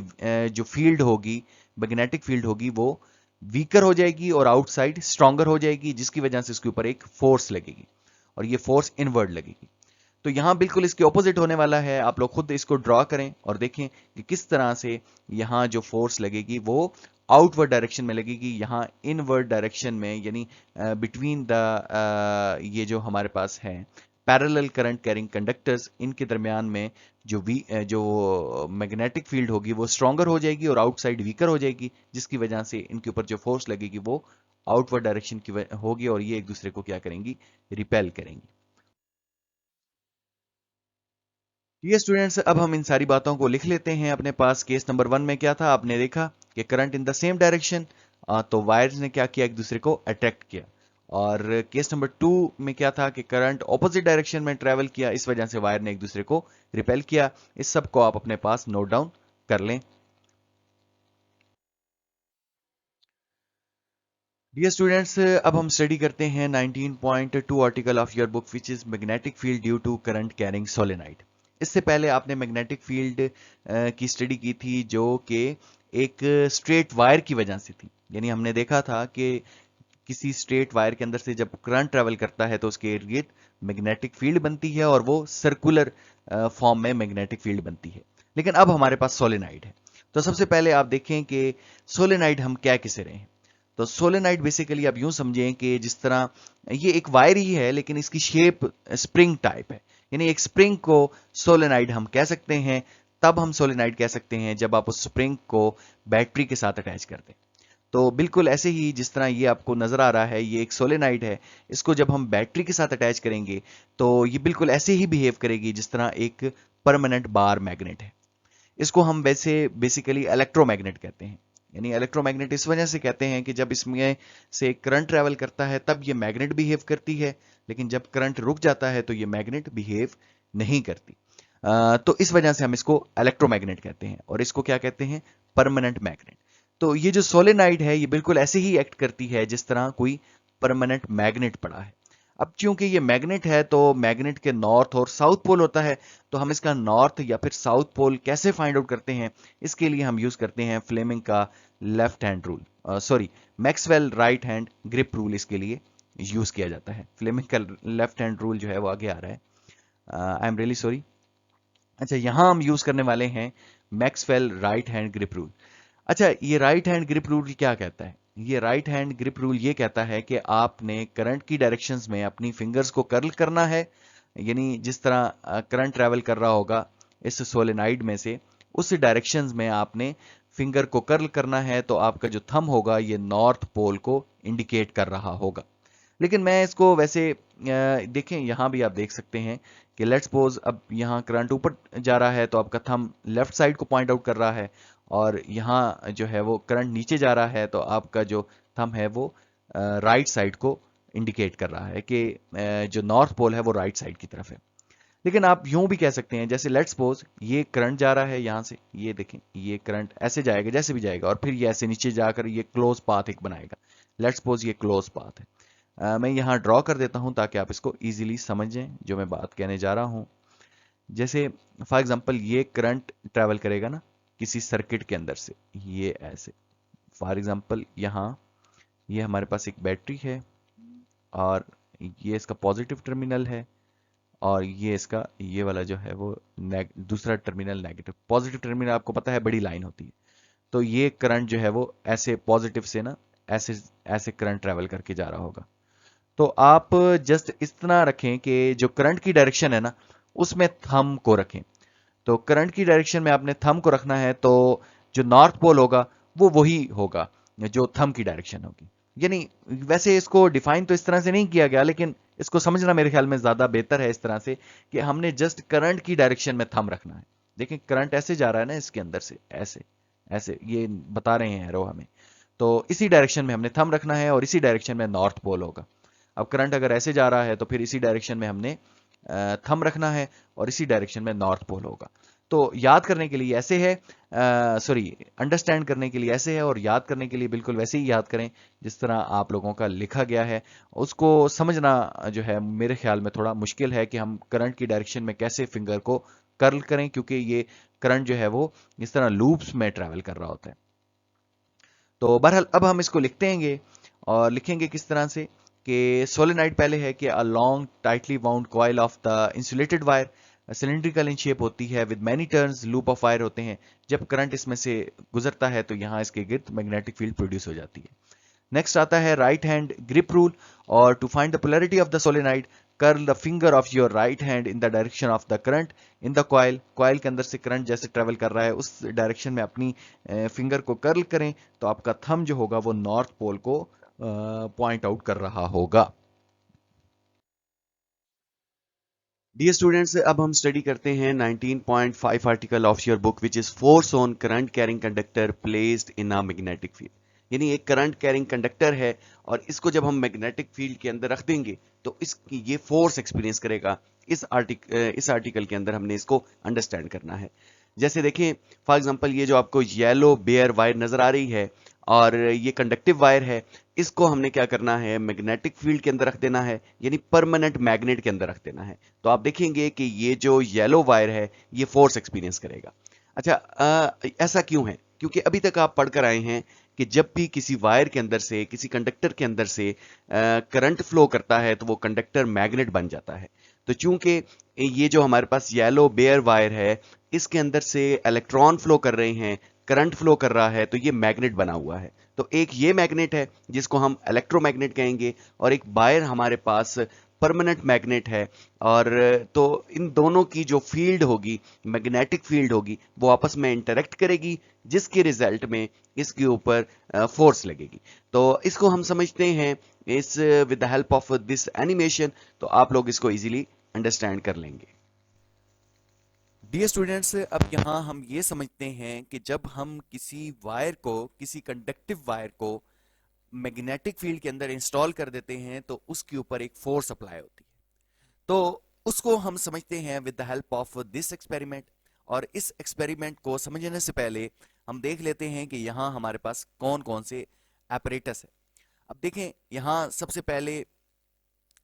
जो फील्ड होगी, मैग्नेटिक फील्ड होगी, वो वीकर हो जाएगी और आउटसाइड स्ट्रॉन्गर हो जाएगी, जिसकी वजह से उसके ऊपर एक फोर्स लगेगी और ये फोर्स इनवर्ड लगेगी। तो यहां बिल्कुल इसके ऑपोजिट होने वाला है। आप लोग खुद इसको ड्रॉ करें और देखें कि किस तरह से यहां जो फोर्स लगेगी वो आउटवर्ड डायरेक्शन में लगेगी, यहाँ इनवर्ड डायरेक्शन में, यानी बिटवीन द ये जो हमारे पास है पैरेलल करंट कैरिंग कंडक्टर्स, इनके दरमियान में जो मैग्नेटिक फील्ड होगी वो स्ट्रॉन्गर हो जाएगी और आउटसाइड वीकर हो जाएगी, जिसकी वजह से इनके ऊपर जो फोर्स लगेगी वो आउटवर्ड डायरेक्शन की होगी और ये एक दूसरे को क्या करेंगी, रिपेल करेंगी। ये स्टूडेंट्स, अब हम इन सारी बातों को लिख लेते हैं अपने पास। केस नंबर 1 में क्या था, आपने देखा कि current in the same direction, तो वायर्स ने क्या किया, एक दूसरे को अट्रैक्ट किया। और केस नंबर 2 में क्या था कि करंट ऑपोजिट डायरेक्शन में ट्रेवल किया, इस वजह से वायर ने एक दूसरे को रिपेल किया। इस सब को आप अपने पास नोट डाउन कर लें। डियर स्टूडेंट्स, अब हम स्टडी करते हैं 19.2 article of your book, which is magnetic field due to current carrying solenoid. इससे पहले आपने मैग्नेटिक फील्ड की स्टडी की थी जो कि एक स्ट्रेट वायर की वजह से थी, यानी हमने देखा था कि किसी स्ट्रेट वायर के अंदर से जब करंट ट्रेवल करता है तो उसके इर्द गिर्द मैग्नेटिक फील्ड बनती है और वो सर्कुलर फॉर्म में मैग्नेटिक फील्ड बनती है। लेकिन अब हमारे पास सोलेनाइड है, तो सबसे पहले आप देखें कि सोलेनाइड हम क्या किसे रहे हैं। तो सोलेनाइड बेसिकली आप यूं समझें कि जिस तरह ये एक वायर ही है लेकिन इसकी शेप स्प्रिंग टाइप है, यानी एक स्प्रिंग को सोलेनाइड हम कह सकते हैं। तब हम सोलेनाइड कह सकते हैं जब आप उस स्प्रिंग को बैटरी के साथ अटैच कर दें। तो बिल्कुल ऐसे ही जिस तरह ये आपको नजर आ रहा है, ये एक सोलेनाइड है, इसको जब हम बैटरी के साथ अटैच करेंगे तो ये बिल्कुल ऐसे ही बिहेव करेगी जिस तरह एक परमानेंट बार मैग्नेट है। इसको हम वैसे बेसिकली इलेक्ट्रोमैग्नेट कहते हैं, यानी इलेक्ट्रोमैग्नेट इस वजह से कहते हैं कि जब इसमें से करंट ट्रेवल करता है तब ये मैग्नेट बिहेव करती है, लेकिन जब करंट रुक जाता है तो ये मैग्नेट बिहेव नहीं करती। तो इस वजह से हम इसको इलेक्ट्रोमैग्नेट कहते हैं और इसको क्या कहते हैं, परमानेंट मैग्नेट। तो ये जो सोलेनाइड है ये बिल्कुल ऐसे ही एक्ट करती है जिस तरह कोई परमानेंट मैग्नेट पड़ा है। अब चूंकि ये मैग्नेट है तो मैग्नेट के नॉर्थ और साउथ पोल होता है, तो हम इसका नॉर्थ या फिर साउथ पोल कैसे फाइंड आउट करते हैं, इसके लिए हम यूज करते हैं फ्लेमिंग का left hand rule, sorry Maxwell right hand grip rule इसके लिए यूज किया जाता है। फ्लेमिंग का लेफ्ट हैंड रूल जो है वो आगे आ रहा है, आई एम रियली सॉरी। अच्छा, यहां हम यूज करने वाले हैं Maxwell right hand grip rule. अच्छा, ये राइट हैंड ग्रिप रूल क्या कहता है, ये राइट हैंड ग्रिप रूल ये कहता है कि आपने करंट की डायरेक्शंस में अपनी फिंगर्स को कर्ल करना है, यानी जिस तरह करंट ट्रैवल कर रहा होगा इस सोलेनाइड में से, उस डायरेक्शंस में आपने फिंगर को कर्ल करना है, तो आपका जो थंब होगा ये नॉर्थ पोल को इंडिकेट कर रहा होगा। लेकिन मैं इसको वैसे देखें, यहां भी आप देख सकते हैं कि लेट्स सपोज अब यहाँ करंट ऊपर जा रहा है तो आपका थंब लेफ्ट साइड को पॉइंट आउट कर रहा है, और यहाँ जो है वो करंट नीचे जा रहा है तो आपका जो थंब है वो राइट साइड को इंडिकेट कर रहा है कि जो नॉर्थ पोल है वो राइट साइड की तरफ है। लेकिन आप यूं भी कह सकते हैं, जैसे लेट्स सपोज ये करंट जा रहा है यहाँ से, ये देखें ये करंट ऐसे जाएगा जैसे भी जाएगा और फिर ये ऐसे नीचे जाकर ये क्लोज पाथ एक बनाएगा। लेट्स सपोज ये क्लोज पाथ है। मैं यहाँ ड्रॉ कर देता हूं ताकि आप इसको इजीली समझें जो मैं बात कहने जा रहा हूं। जैसे फॉर एग्जांपल ये करंट ट्रैवल करेगा ना किसी सर्किट के अंदर से, ये ऐसे फॉर एग्जांपल यहाँ ये हमारे पास एक बैटरी है और ये इसका पॉजिटिव टर्मिनल है और ये इसका ये वाला जो है वो दूसरा टर्मिनल नेगेटिव। पॉजिटिव टर्मिनल आपको पता है बड़ी लाइन होती है, तो ये करंट जो है वो ऐसे पॉजिटिव से ना ऐसे ऐसे करंट ट्रैवल करके जा रहा होगा। तो आप जस्ट इतना रखें कि जो करंट की डायरेक्शन है ना उसमें थंब को रखें। तो करंट की डायरेक्शन में आपने थंब को रखना है, तो जो नॉर्थ पोल होगा वो वही होगा जो थंब की डायरेक्शन होगी। यानी वैसे इसको डिफाइन तो इस तरह से नहीं किया गया, लेकिन इसको समझना मेरे ख्याल में ज्यादा बेहतर है इस तरह से कि हमने जस्ट करंट की डायरेक्शन में थंब रखना है। देखिए करंट ऐसे जा रहा है ना इसके अंदर से, ऐसे ऐसे ये बता रहे हैं एरो हमें, तो इसी डायरेक्शन में हमने थंब रखना है और इसी डायरेक्शन में नॉर्थ पोल होगा। اب کرنٹ اگر ایسے جا رہا ہے تو پھر اسی ڈائریکشن میں ہم نے تھم رکھنا ہے اور اسی ڈائریکشن میں نارتھ پول ہوگا. تو یاد کرنے کے لیے ایسے ہے، انڈرسٹینڈ کرنے کے لیے ایسے ہے، اور یاد کرنے کے لیے بالکل ویسے ہی یاد کریں جس طرح آپ لوگوں کا لکھا گیا ہے. اس کو سمجھنا جو ہے میرے خیال میں تھوڑا مشکل ہے کہ ہم کرنٹ کی ڈائریکشن میں کیسے فنگر کو کرل کریں، کیونکہ یہ کرنٹ جو ہے وہ اس طرح لوپس میں ٹریول کر رہا ہوتا ہے. تو بہرحال اب ہم اس کو لکھتے ہیں اور لکھیں گے کس طرح سے کہ سولینائڈ پہلے ہے کہ a long tightly wound coil of the insulated wire cylindrical in shape ہوتی ہے with many turns loop of wire ہوتے ہیں. جب کرنٹ اس میں سے گزرتا ہے تو یہاں اس کے گرد میگنیٹک فیلڈ پروڈیوس ہو جاتی ہے. نیکسٹ آتا ہے رائٹ ہینڈ گرپ رول، اور to find the polarity of the solenoid curl the finger of your right hand in the direction of the current in the coil. Coil کے اندر سے current جیسے travel کر رہا ہے اس ڈائریکشن میں اپنی فنگر کو کرل کریں تو آپ کا تھم جو ہوگا وہ نارتھ پول کو پوائنٹ آؤٹ کر رہا ہوگا. ڈیئر اسٹوڈینٹس، اب ہم اسٹڈی کرتے ہیں 19.5 article of your book which is force on current carrying conductor placed in a magnetic field. یعنی ایک کرنٹ کیرنگ کنڈکٹر ہے اور اس کو جب ہم میگنیٹک فیلڈ کے اندر رکھ دیں گے تو اس کی یہ فورس ایکسپیرینس کرے گا. اس آرٹیکل کے اندر ہم نے اس کو انڈرسٹینڈ کرنا ہے. جیسے دیکھیں فار ایگزامپل یہ جو آپ کو یلو بیئر وائر نظر آ رہی ہے اور یہ کنڈکٹیو وائر ہے، اس کو ہم نے کیا کرنا ہے میگنیٹک فیلڈ کے اندر رکھ دینا ہے، یعنی پرماننٹ میگنیٹ کے اندر رکھ دینا ہے. تو آپ دیکھیں گے کہ یہ جو یلو وائر ہے یہ فورس ایکسپیرینس کرے گا. اچھا ایسا کیوں ہے؟ کیونکہ ابھی تک آپ پڑھ کر آئے ہیں کہ جب بھی کسی وائر کے اندر سے کسی کنڈکٹر کے اندر سے کرنٹ فلو کرتا ہے تو وہ کنڈکٹر میگنیٹ بن جاتا ہے. تو چونکہ یہ جو ہمارے پاس یلو بیئر وائر ہے اس کے اندر سے الیکٹران فلو کر رہے ہیں، کرنٹ فلو کر رہا ہے، تو یہ میگنیٹ بنا ہوا ہے. تو ایک یہ میگنیٹ ہے جس کو ہم الیکٹرو میگنیٹ کہیں گے، اور ایک بائر ہمارے پاس پرماننٹ میگنیٹ ہے. اور تو ان دونوں کی جو فیلڈ ہوگی میگنیٹک فیلڈ ہوگی وہ آپس میں انٹریکٹ کرے گی، جس کے ریزلٹ میں اس کے اوپر فورس لگے گی. تو اس کو ہم سمجھتے ہیں اس with the help of this animation, تو آپ لوگ اس کو ایزیلی انڈرسٹینڈ کر لیں گے. ڈیئر اسٹوڈینٹس، اب یہاں ہم یہ سمجھتے ہیں کہ جب ہم کسی وائر کو، کسی کنڈکٹیو وائر کو میگنیٹک فیلڈ کے اندر انسٹال کر دیتے ہیں تو اس کے اوپر ایک فورس اپلائی ہوتی ہے. تو اس کو ہم سمجھتے ہیں with the help of this experiment. اور اس ایکسپیریمنٹ کو سمجھنے سے پہلے ہم دیکھ لیتے ہیں کہ یہاں ہمارے پاس کون کون سے ایپریٹس ہے. اب دیکھیں یہاں سب سے پہلے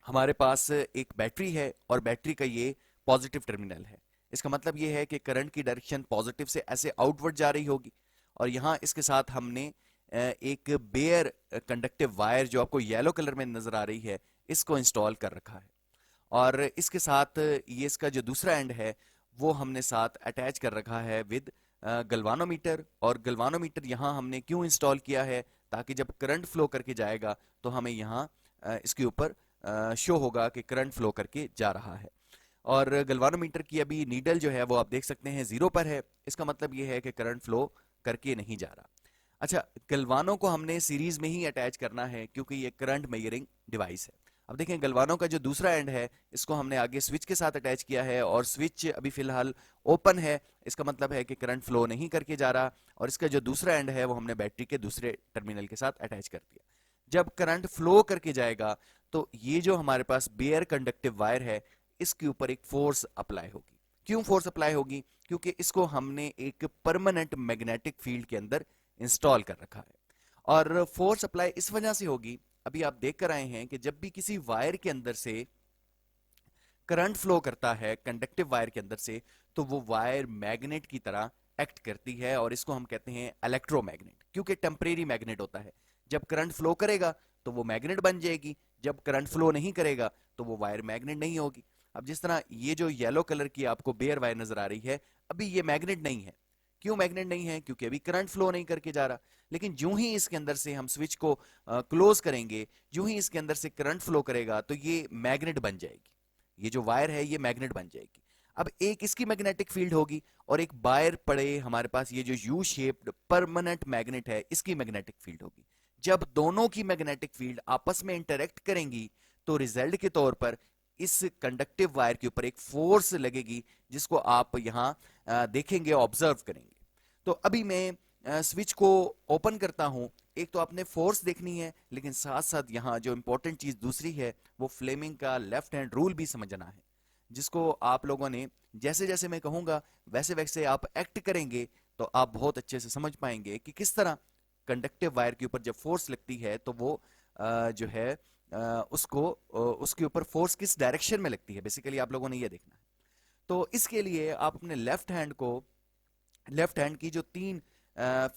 ہمارے پاس ایک بیٹری ہے اور بیٹری کا یہ پازیٹیو ٹرمینل ہے. اس کا مطلب یہ ہے کہ کرنٹ کی ڈائریکشن پازیٹیو سے ایسے آؤٹ ورڈ جا رہی ہوگی. اور یہاں اس کے ساتھ ہم نے ایک بیئر کنڈکٹیو وائر جو آپ کو یلو کلر میں نظر آ رہی ہے اس کو انسٹال کر رکھا ہے. اور اس کے ساتھ یہ اس کا جو دوسرا اینڈ ہے وہ ہم نے ساتھ اٹیچ کر رکھا ہے ود گلوانومیٹر. اور گلوانومیٹر یہاں ہم نے کیوں انسٹال کیا ہے؟ تاکہ جب کرنٹ فلو کر کے جائے گا تو ہمیں یہاں اس کے اوپر شو ہوگا کہ کرنٹ فلو کر کے جا رہا ہے. اور گلوانومیٹر کی ابھی نیڈل جو ہے وہ آپ دیکھ سکتے ہیں 0 پر ہے. اس کا مطلب یہ ہے کہ کرنٹ فلو کر کے نہیں جا رہا. اچھا گلوانوں کو ہم نے سیریز میں ہی اٹیچ کرنا ہے کیونکہ یہ کرنٹ میئرنگ ڈیوائس ہے. اب دیکھیں گلوانوں کا جو دوسرا اینڈ ہے اس کو ہم نے آگے سوئچ کے ساتھ اٹیچ کیا ہے اور سوئچ ابھی فی الحال اوپن ہے. اس کا مطلب ہے کہ کرنٹ فلو نہیں کر کے جا رہا. اور اس کا جو دوسرا اینڈ ہے وہ ہم نے بیٹری کے دوسرے ٹرمینل کے ساتھ اٹیچ کر دیا. جب کرنٹ فلو کر کے جائے گا تو یہ جو ہمارے پاس بیئر کنڈکٹیو وائر ہے اس کے اوپر ایک فورس اپلائی ہوگی. کیوں فورس اپلائی ہوگی؟ کیونکہ اس کو ہم نے ایک پرماننٹ میگنیٹک فیلڈ کے اندر انسٹال کر رکھا ہے. اور فورس اپلائی اس وجہ سے ہوگی، ابھی آپ دیکھ کر آئے ہیں کہ جب بھی کسی وائر کے اندر سے کرنٹ فلو کرتا ہے کنڈکٹیو وائر کے اندر سے تو وہ وائر میگنیٹ کی طرح ایکٹ کرتی ہے اور اس کو ہم کہتے ہیں الیکٹرو میگنیٹ، کیونکہ ٹیمپریری میگنیٹ ہوتا ہے. جب کرنٹ فلو کرے گا تو وہ میگنیٹ بن جائے گی، جب کرنٹ فلو نہیں کرے گا تو وہ وائر میگنیٹ نہیں ہوگی. اب جس طرح یہ جو یلو کلر کی آپ کو بیئر وائر نظر آ رہی ہے ابھی یہ میگنیٹ نہیں ہے. کیوں میگنیٹ نہیں ہے؟ کیونکہ ابھی کرنٹ فلو نہیں کر کے جا رہا. لیکن جو ہی اس کے اندر سے ہم سوئچ کو کلوز کریں گے، جو ہی اس کے اندر سے کرنٹ فلو کرے گا تو یہ میگنیٹ بن جائے گی. یہ جو وائر ہے یہ میگنیٹ بن جائے گی. اب ایک اس کی میگنیٹک فیلڈ ہوگی اور ایک بائر پڑے ہمارے پاس یہ جو یو شیپڈ پرماننٹ میگنیٹ ہے اس کی میگنیٹک فیلڈ ہوگی. جب دونوں کی میگنیٹک فیلڈ آپس میں انٹریکٹ کریں گی تو ریزلٹ کے طور پر اس کنڈکٹیو وائر کے اوپر ایک فورس لگے گی جس کو آپ یہاں دیکھیں گے، آبزرو کریں گے. تو ابھی میں स्विच को ओपन करता हूं, एक तो आपने फोर्स देखनी है, लेकिन साथ साथ यहां जो इंपॉर्टेंट चीज दूसरी है वो फ्लेमिंग का लेफ्ट हैंड रूल भी समझना है, जिसको आप लोगों ने जैसे जैसे मैं कहूंगा वैसे वैसे आप एक्ट करेंगे तो आप बहुत अच्छे से समझ पाएंगे कि किस तरह कंडक्टिव वायर के ऊपर जब फोर्स लगती है तो वो जो है उसके ऊपर फोर्स किस डायरेक्शन में लगती है, बेसिकली आप लोगों ने ये देखना है। तो इसके लिए आप अपने लेफ्ट हैंड की जो तीन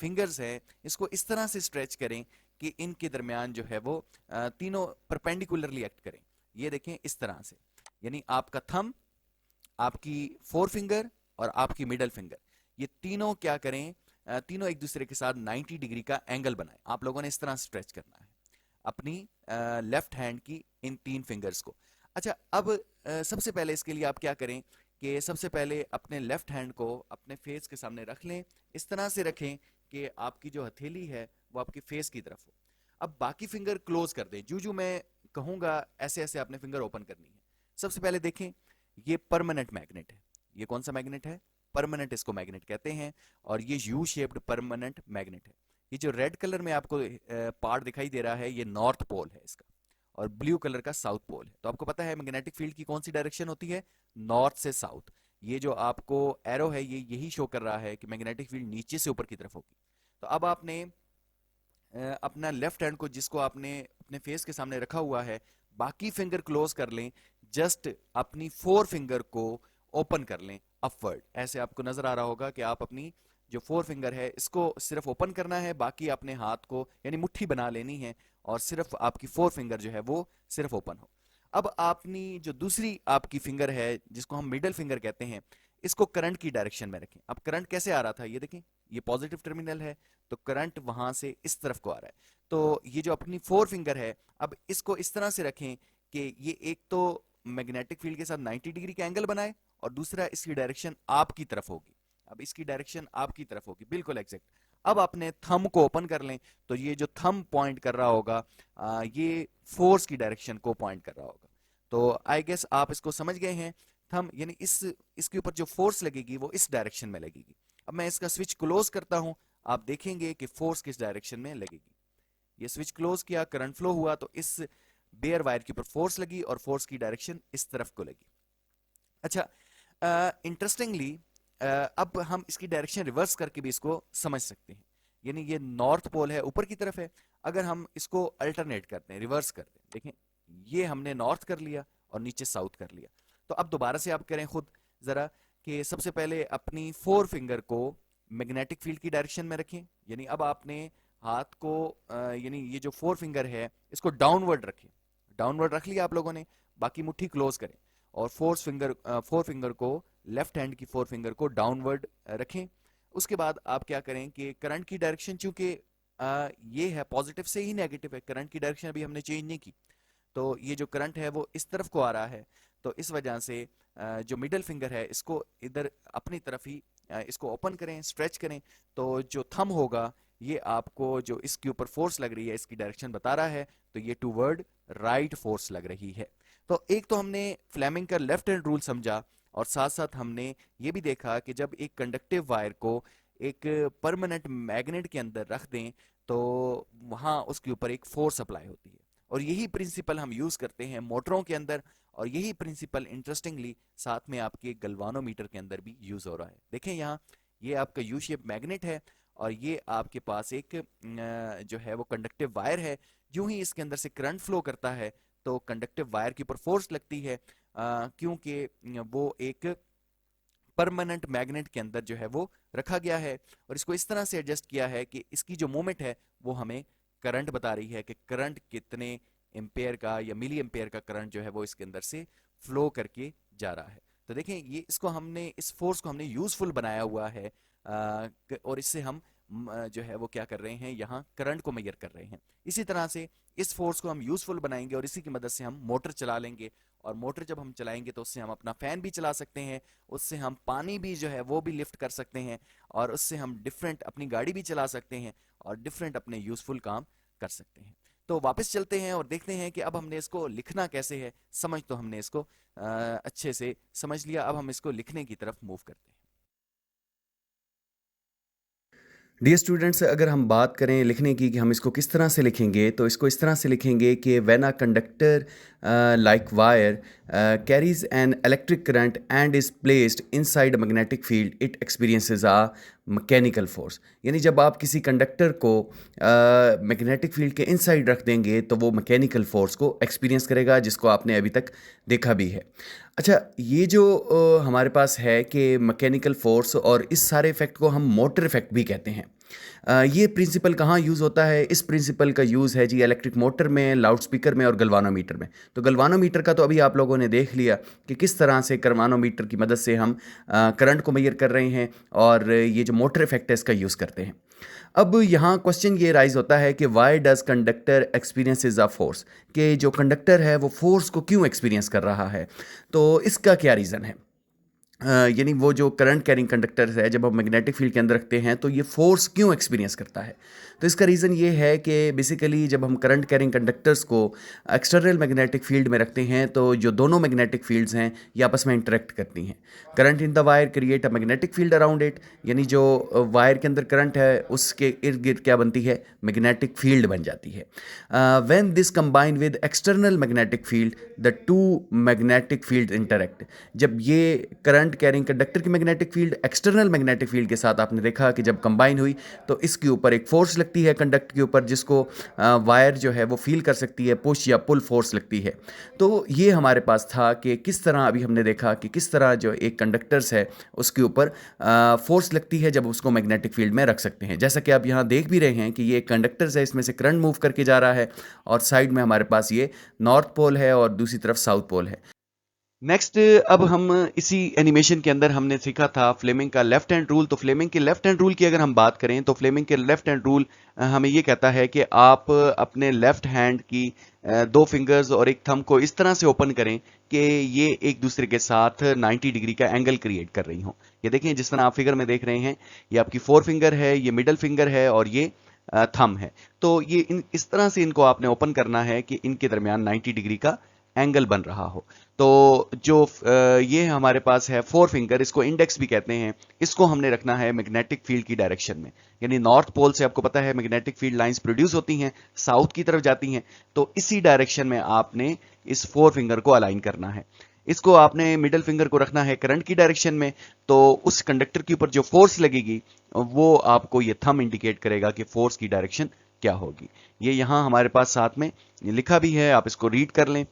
फिंगर्स है इसको इस तरह से स्ट्रेच करें कि इनके दरमियान जो है वो तीनों परपेंडिकुलरली एक्ट करें। ये देखें इस तरह से, यानी आपका थंब, आपकी फोर फिंगर और आपकी मिडल फिंगर, ये तीनों क्या करें, तीनों एक दूसरे के साथ 90 डिग्री का एंगल बनाएं। आप लोगों ने इस तरह स्ट्रेच करना है अपनी लेफ्ट हैंड की इन तीन फिंगर्स को। अच्छा, अब सबसे पहले इसके लिए आप क्या करें कि सबसे पहले अपने लेफ्ट हैंड को अपने फेस के सामने रख लें, इस तरह से रखें कि आपकी जो हथेली है वो आपके फेस की तरफ हो। अब बाकी फिंगर क्लोज कर दें, जो जो मैं कहूंगा ऐसे ऐसे आपने फिंगर ओपन करनी है। सबसे पहले देखें, ये परमानेंट मैग्नेट है। ये कौन सा मैग्नेट है? परमानेंट इसको मैग्नेट कहते हैं, और ये यू शेप्ड परमानेंट मैग्नेट है। ये जो रेड कलर में आपको पार्ट दिखाई दे रहा है ये नॉर्थ पोल है इसका, और ब्लू कलर का साउथ पोल है। तो आपको पता है मैग्नेटिक फील्ड की कौन सी डायरेक्शन होती है? नॉर्थ से साउथ। ये जो आपको एरो है ये यही शो कर रहा है कि मैग्नेटिक फील्ड नीचे से ऊपर की तरफ होगी। तो अब आपने अपना लेफ्ट हैंड को, जिसको आपने अपने फेस के सामने रखा हुआ है, बाकी फिंगर क्लोज कर लें, जस्ट अपनी फोर फिंगर को ओपन कर लें अपवर्ड। ऐसे आपको नजर आ रहा होगा कि आप अपनी जो फोर फिंगर है इसको सिर्फ ओपन करना है, बाकी अपने हाथ को यानी मुट्ठी बना लेनी है और सिर्फ आपकी फोर फिंगर जो है वो सिर्फ ओपन हो। अब अपनी जो दूसरी आपकी फिंगर है जिसको हम मिडल फिंगर कहते हैं, इसको करंट की डायरेक्शन में रखें। अब करंट कैसे आ रहा था ये देखें, ये पॉजिटिव टर्मिनल है तो करंट वहां से इस तरफ को आ रहा है। तो ये जो अपनी फोर फिंगर है, अब इसको इस तरह से रखें कि ये एक तो मैग्नेटिक फील्ड के साथ 90 डिग्री का एंगल बनाए और दूसरा इसकी डायरेक्शन आपकी तरफ होगी। अब इसकी डायरेक्शन आपकी तरफ होगी बिल्कुल एग्जैक्ट। अब अपने थंब को ओपन कर लें तो ये जो थंब पॉइंट कर रहा होगा ये फोर्स की डायरेक्शन को पॉइंट कर रहा होगा। तो आई गेस आप इसको समझ गए हैं। थंब यानी इसके ऊपर जो फोर्स लगेगी वो इस डायरेक्शन में लगेगी। अब मैं इसका स्विच क्लोज करता हूं, आप देखेंगे कि फोर्स किस डायरेक्शन में लगेगी। ये स्विच क्लोज किया, करंट फ्लो हुआ तो इस बेयर वायर के ऊपर फोर्स लगी और फोर्स की डायरेक्शन इस तरफ को लगी। अच्छा, इंटरेस्टिंगली अब हम इसकी डायरेक्शन रिवर्स करके भी इसको समझ सकते हैं। यानी ये नॉर्थ पोल है, ऊपर की तरफ है, अगर हम इसको अल्टरनेट करते हैं, रिवर्स करते हैं, देखें ये हमने नॉर्थ कर लिया और नीचे साउथ कर लिया। तो अब दोबारा से आप करें खुद जरा कि सबसे पहले अपनी फोर फिंगर को मैग्नेटिक फील्ड की डायरेक्शन में रखें, यानी अब आपने हाथ को यानी ये जो फोर फिंगर है इसको डाउनवर्ड रखें। डाउनवर्ड रख लिया आप लोगों ने, बाकी मुट्ठी क्लोज करें और फोर फिंगर को, लेफ्ट हैंड की फोर फिंगर को डाउनवर्ड रखें। उसके बाद आप क्या करें कि करंट की डायरेक्शन चूंकि ये है पॉजिटिव से ही नेगेटिव है, करंट की डायरेक्शन अभी हमने चेंज नहीं की, तो ये जो करंट है वो इस तरफ को आ रहा है। तो इस वजह से जो मिडल फिंगर है इसको इधर अपनी तरफ ही इसको ओपन करें, स्ट्रेच करें, तो जो थंब होगा ये आपको जो इसके ऊपर फोर्स लग रही है इसकी डायरेक्शन बता रहा है, तो ये टूवर्ड राइट फोर्स लग रही है। तो एक तो हमने फ्लेमिंग का लेफ्ट हैंड रूल समझा, और साथ साथ हमने ये भी देखा कि जब एक कंडक्टिव वायर को एक परमानेंट मैग्नेट के अंदर रख दें तो वहां उसके ऊपर एक फोर्स अप्लाई होती है, और यही प्रिंसिपल हम यूज करते हैं मोटरों के अंदर, और यही प्रिंसिपल इंटरेस्टिंगली साथ में आपके गल्वानोमीटर के अंदर भी यूज हो रहा है। देखें यहाँ ये आपका यू शेप मैग्नेट है और ये आपके पास एक जो है वो कंडक्टिव वायर है। यूं ही इसके अंदर से करंट फ्लो करता है तो कंडक्टिव वायर के ऊपर फोर्स लगती है, क्योंकि वो एक परमानेंट मैग्नेट के अंदर जो है वो रखा गया है, और इसको इस तरह से एडजस्ट किया है कि इसकी जो मूवमेंट है वो हमें करंट बता रही है कि करंट कितने एम्पेयर का या मिली एम्पेयर का करंट जो है वो इसके अंदर से फ्लो करके जा रहा है। तो देखें ये इसको हमने, इस फोर्स को हमने यूजफुल बनाया हुआ है, और इससे हम जो है वो क्या कर रहे हैं, यहाँ करंट को मेजर कर रहे हैं। इसी तरह से इस फोर्स को हम यूजफुल बनाएंगे और इसी की मदद से हम मोटर चला लेंगे, और मोटर जब हम चलाएंगे तो उससे हम अपना फैन भी चला सकते हैं, उससे हम पानी भी जो है वो भी लिफ्ट कर सकते हैं, और उससे हम डिफरेंट अपनी गाड़ी भी चला सकते हैं और डिफरेंट अपने यूजफुल काम कर सकते हैं। तो वापस चलते हैं और देखते हैं कि अब हमने इसको लिखना कैसे है। समझ तो हमने इसको अच्छे से समझ लिया, अब हम इसको लिखने की तरफ मूव करते हैं। डियर स्टूडेंट्स, अगर हम बात करें लिखने की कि हम इसको किस तरह से लिखेंगे, तो इसको इस तरह से लिखेंगे कि when a conductor like wire carries an electric current and is placed inside a magnetic field it experiences a mechanical force. यानी जब आप किसी कंडक्टर को मैग्नेटिक फील्ड के इनसाइड रख देंगे तो वो मैकेनिकल फोर्स को एक्सपीरियंस करेगा, जिसको आपने अभी तक देखा भी है। अच्छा, ये जो हमारे पास है कि मैकेनिकल फोर्स, और इस सारे इफेक्ट को हम मोटर इफेक्ट भी कहते हैं। ये प्रिंसिपल कहाँ यूज़ होता है? इस प्रिंसिपल का यूज़ है जी इलेक्ट्रिक मोटर में, लाउड स्पीकर में और गल्वानोमीटर में। तो गल्वानोमीटर का तो अभी आप लोगों ने देख लिया कि किस तरह से गल्वानोमीटर की मदद से हम करंट को मेजर कर रहे हैं, और ये जो मोटर इफेक्ट है इसका यूज़ करते हैं। अब यहाँ क्वेश्चन ये राइज होता है कि why does conductor experiences a force, कि जो कंडक्टर है वो फोर्स को क्यों एक्सपीरियंस कर रहा है, तो इसका क्या रीज़न है? यानी वो जो करंट कैरिंग कंडक्टर है, जब हम मैग्नेटिक फील्ड के अंदर रखते हैं तो ये फोर्स क्यों एक्सपीरियंस करता है? तो इसका रीज़न ये है कि बेसिकली जब हम करंट कैरिंग कंडक्टर्स को एक्सटर्नल मैग्नेटिक फील्ड में रखते हैं तो जो दोनों मैग्नेटिक फील्ड्स हैं ये आपस में इंटरेक्ट करती हैं। Current in the wire create a magnetic field around it, यानी जो वायर के अंदर करंट है उसके इर्द गिर्द क्या बनती है? मैग्नेटिक फील्ड बन जाती है। When this combine with external magnetic field the two magnetic field interact. जब ये करंट कैरिंग कंडक्टर की magnetic field external magnetic field के साथ आपने देखा कि जब कंबाइन हुई तो इसके ऊपर एक फोर्स लगती है कंडक्ट के ऊपर, जिसको वायर जो है वो फील कर सकती है, पुश या पुल फोर्स लगती है। तो ये हमारे पास था कि किस तरह अभी हमने देखा कि किस तरह जो एक कंडक्टर्स है उसके ऊपर फोर्स लगती है जब उसको मैग्नेटिक फील्ड में रख सकते हैं। जैसा कि आप यहाँ देख भी रहे हैं कि ये कंडक्टर्स है, इसमें से करंट मूव करके जा रहा है, और साइड में हमारे पास ये नॉर्थ पोल है और दूसरी तरफ साउथ पोल है। नेक्स्ट, अब हम इसी एनिमेशन के अंदर हमने सीखा था फ्लेमिंग का लेफ्ट हैंड रूल। तो फ्लेमिंग के लेफ्ट हैंड रूल की अगर हम बात करें तो फ्लेमिंग के लेफ्ट हैंड रूल हमें ये कहता है कि आप अपने लेफ्ट हैंड की दो फिंगर्स और एक थंब को इस तरह से ओपन करें कि ये एक दूसरे के साथ 90 डिग्री का एंगल क्रिएट कर रही हो। ये देखें, जिस तरह आप फिगर में देख रहे हैं, ये आपकी फोर फिंगर है, ये मिडल फिंगर है और ये थंब है। तो ये इस तरह से इनको आपने ओपन करना है कि इनके दरमियान 90 डिग्री का एंगल बन रहा हो। तो जो ये हमारे पास है फोर फिंगर, इसको इंडेक्स भी कहते हैं, इसको हमने रखना है मैग्नेटिक फील्ड की डायरेक्शन में। यानी नॉर्थ पोल से आपको पता है मैग्नेटिक फील्ड लाइंस प्रोड्यूस होती हैं, साउथ की तरफ जाती हैं, तो इसी डायरेक्शन में आपने इस फोर फिंगर को अलाइन करना है। इसको आपने मिडिल फिंगर को रखना है करंट की डायरेक्शन में, तो उस कंडक्टर के ऊपर जो फोर्स लगेगी वो आपको ये थंब इंडिकेट करेगा कि फोर्स की डायरेक्शन क्या होगी। ये यहां हमारे पास साथ में लिखा भी है, आप इसको रीड कर लें।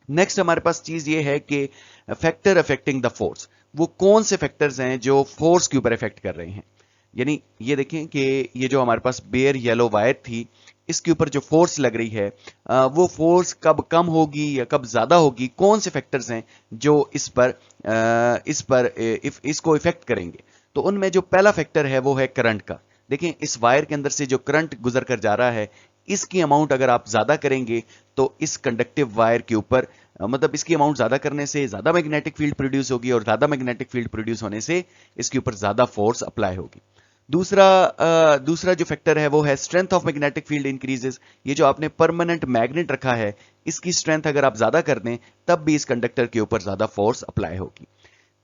नेक्स्ट हमारे पास चीज ये है कि फैक्टर अफेक्टिंग द फोर्स, वो कौन से फैक्टर्स हैं जो फोर्स के ऊपर इफेक्ट कर रहे हैं। यानी ये देखें कि ये जो हमारे पास बेयर येलो वायर थी, इसके ऊपर जो फोर्स लग रही है वो फोर्स कब कम होगी या कब ज्यादा होगी, कौन से फैक्टर्स हैं जो इसको इफेक्ट करेंगे। तो उनमें जो पहला फैक्टर है वो है करंट का। देखें, इस वायर के अंदर से जो करंट गुजर कर जा रहा है, इसकी अमाउंट अगर आप ज्यादा करेंगे तो इस कंडक्टिव वायर के ऊपर मतलब इसकी अमाउंट ज्यादा करने से ज्यादा मैग्नेटिक फील्ड प्रोड्यूस होगी, और ज्यादा मैग्नेटिक फील्ड प्रोड्यूस होने से इसके ऊपर ज्यादा फोर्स अप्लाई होगी। दूसरा जो फैक्टर है वो है strength of magnetic field increases. ये जो आपने परमानेंट मैग्नेट रखा है, इसकी स्ट्रेंथ अगर आप ज्यादा कर दें तब भी इस कंडक्टर के ऊपर ज्यादा फोर्स अप्लाई होगी।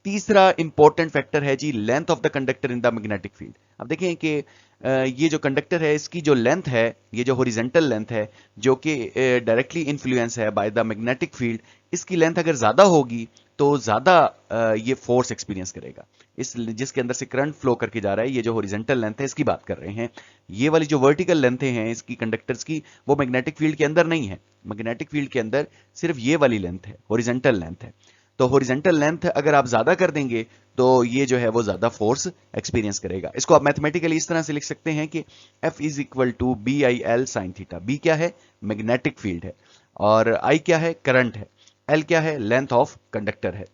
तीसरा इंपॉर्टेंट फैक्टर है जी length of the conductor in the magnetic field. अब देखें कि ये जो कंडक्टर है इसकी जो लेंथ है, ये जो हॉरिजॉन्टल लेंथ है जो कि डायरेक्टली इन्फ्लुएंस है बाय द मैग्नेटिक फील्ड, इसकी लेंथ अगर ज्यादा होगी तो ज्यादा ये फोर्स एक्सपीरियंस करेगा। इस जिसके अंदर से करंट फ्लो करके जा रहा है, ये जो हॉरिजॉन्टल लेंथ है इसकी बात कर रहे हैं। ये वाली जो वर्टिकल लेंथ हैं इसकी कंडक्टर्स की, वो मैग्नेटिक फील्ड के अंदर नहीं है। मैग्नेटिक फील्ड के अंदर सिर्फ ये वाली लेंथ है, हॉरिजॉन्टल लेंथ है। तो हॉरिजॉन्टल लेंथ अगर आप ज्यादा कर देंगे तो ये जो है वो ज्यादा फोर्स एक्सपीरियंस करेगा। इसको आप मैथमेटिकली इस तरह से लिख सकते हैं कि F is equal to BIL sine theta. B क्या है? मैग्नेटिक फील्ड है, और I क्या है? करंट है, L क्या है? लेंथ ऑफ कंडक्टर है।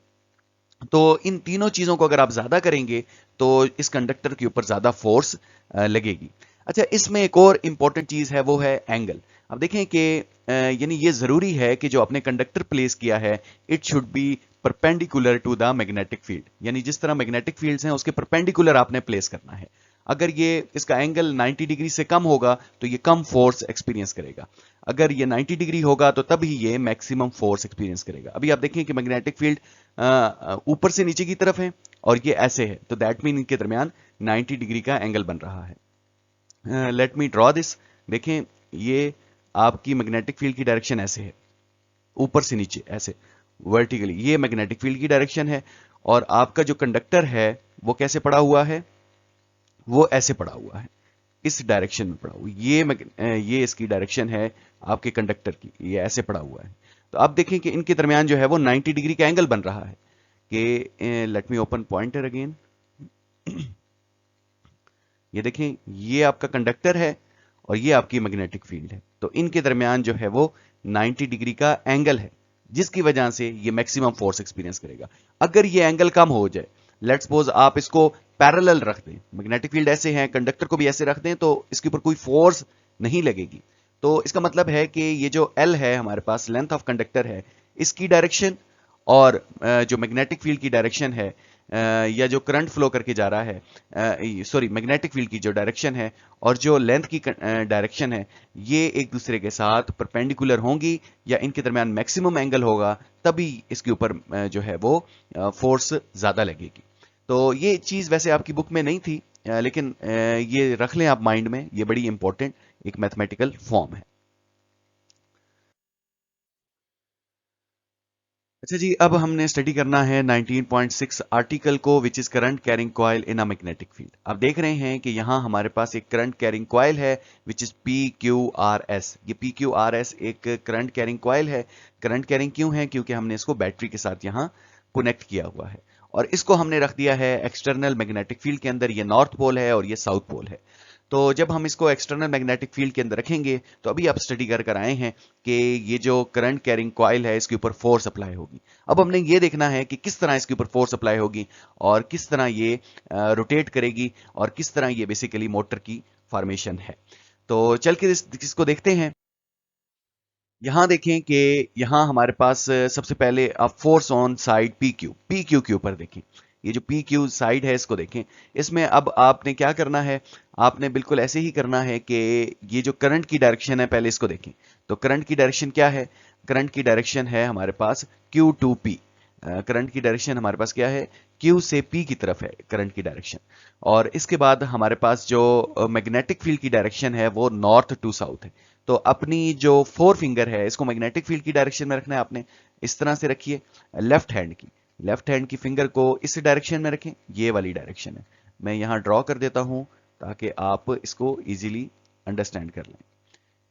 तो इन तीनों चीजों को अगर आप ज्यादा करेंगे तो इस कंडक्टर के ऊपर ज्यादा फोर्स लगेगी। अच्छा, इसमें एक और इंपॉर्टेंट चीज है वो है एंगल। अब देखें कि यानी ये जरूरी है कि जो आपने कंडक्टर प्लेस किया है it should be perpendicular to the magnetic field. यानी जिस तरह मैग्नेटिक फील्ड्स हैं उसके परपेंडिकुलर आपने प्लेस करना है। अगर ये इसका एंगल 90 डिग्री से कम होगा तो ये कम फोर्स एक्सपीरियंस करेगा, अगर ये 90 डिग्री होगा तो तभी ये मैक्सिमम फोर्स एक्सपीरियंस करेगा। अभी आप देखें कि मैग्नेटिक फील्ड ऊपर से नीचे की तरफ है और ये ऐसे है, तो दैट मीन इनके दरमियान 90 डिग्री का एंगल बन रहा है। Let me draw this. देखें, ये आपकी मैग्नेटिक फील्ड की डायरेक्शन ऐसे है, ऊपर से नीचे ऐसे वर्टिकली, ये मैग्नेटिक फील्ड की डायरेक्शन है। और आपका जो कंडक्टर है वो कैसे पड़ा हुआ है, वो ऐसे पड़ा हुआ है, इस डायरेक्शन में पड़ा हुआ। ये इसकी डायरेक्शन है आपके कंडक्टर की, ये ऐसे पड़ा हुआ है। तो आप देखें कि इनके दरमियान जो है वो 90 डिग्री का एंगल बन रहा है। कि late me open pointer again. ये देखें, ये आपका कंडक्टर है और ये आपकी मैग्नेटिक फील्ड है। तो इनके दरमियान जो है वो 90 डिग्री का एंगल है, जिसकी वजह से ये मैक्सिमम फोर्स एक्सपीरियंस करेगा। अगर ये एंगल कम हो जाए, लेट्स सपोज आप इसको पैरेलल रख दें, मैग्नेटिक फील्ड ऐसे है, कंडक्टर को भी ऐसे रख दें, तो इसके ऊपर कोई फोर्स नहीं लगेगी। तो इसका मतलब है कि ये जो L है हमारे पास, लेंथ ऑफ कंडक्टर है, इसकी डायरेक्शन और जो मैग्नेटिक फील्ड की डायरेक्शन है, या जो करंट फ्लो करके जा रहा है, सॉरी, मैग्नेटिक फील्ड की जो डायरेक्शन है और जो लेंथ की डायरेक्शन है, ये एक दूसरे के साथ परपेंडिकुलर होंगी या इनके दरमियान मैक्सिमम एंगल होगा, तभी इसके ऊपर जो है वो फोर्स ज्यादा लगेगी। तो ये चीज वैसे आपकी बुक में नहीं थी, लेकिन ये रख लें आप माइंड में, ये बड़ी इंपॉर्टेंट एक मैथमेटिकल फॉर्म है। अच्छा जी, अब हमने स्टडी करना है 19.6 आर्टिकल को, which is current carrying coil in a magnetic field. आप देख रहे हैं कि यहां हमारे पास एक करंट कैरिंग कॉइल है, विच इज PQRS। ये PQRS एक करंट कैरिंग कॉइल है। करंट कैरिंग क्यों है? क्योंकि हमने इसको बैटरी के साथ यहां कनेक्ट किया हुआ है और इसको हमने रख दिया है एक्सटर्नल मैग्नेटिक फील्ड के अंदर। ये नॉर्थ पोल है और ये साउथ पोल है। तो जब हम इसको एक्सटर्नल मैग्नेटिक फील्ड के अंदर रखेंगे, तो अभी आप स्टडी कर कर आए हैं कि ये जो करंट कैरिंग कॉइल है, इसके ऊपर फोर्स अप्लाई होगी। अब हमने ये देखना है कि किस तरह इसके ऊपर फोर्स अप्लाई होगी और किस तरह ये रोटेट करेगी और किस तरह ये बेसिकली मोटर की फॉर्मेशन है। तो चल के इसको देखते हैं। यहां देखें कि यहां हमारे पास सबसे पहले आप फोर्स ऑन साइड PQ के ऊपर देखें। ये जो PQ साइड है, इसको देखें। इसमें अब आपने क्या करना है, आपने बिल्कुल ऐसे ही करना है कि ये जो करंट की डायरेक्शन है, पहले इसको देखें। तो करंट की डायरेक्शन क्या है? करंट की डायरेक्शन है हमारे पास Q to P। करंट की डायरेक्शन हमारे पास क्या है? Q से P की तरफ है करंट की डायरेक्शन। और इसके बाद हमारे पास जो मैग्नेटिक फील्ड की डायरेक्शन है वो नॉर्थ टू साउथ है। तो अपनी जो फोर फिंगर है, इसको मैग्नेटिक फील्ड की डायरेक्शन में रखना है आपने। इस तरह से रखिए। लेफ्ट हैंड की फिंगर को इस डायरेक्शन में रखें, ये वाली डायरेक्शन है। मैं यहां ड्रॉ कर देता हूं ताकि आप इसको इजीली अंडरस्टैंड कर लें।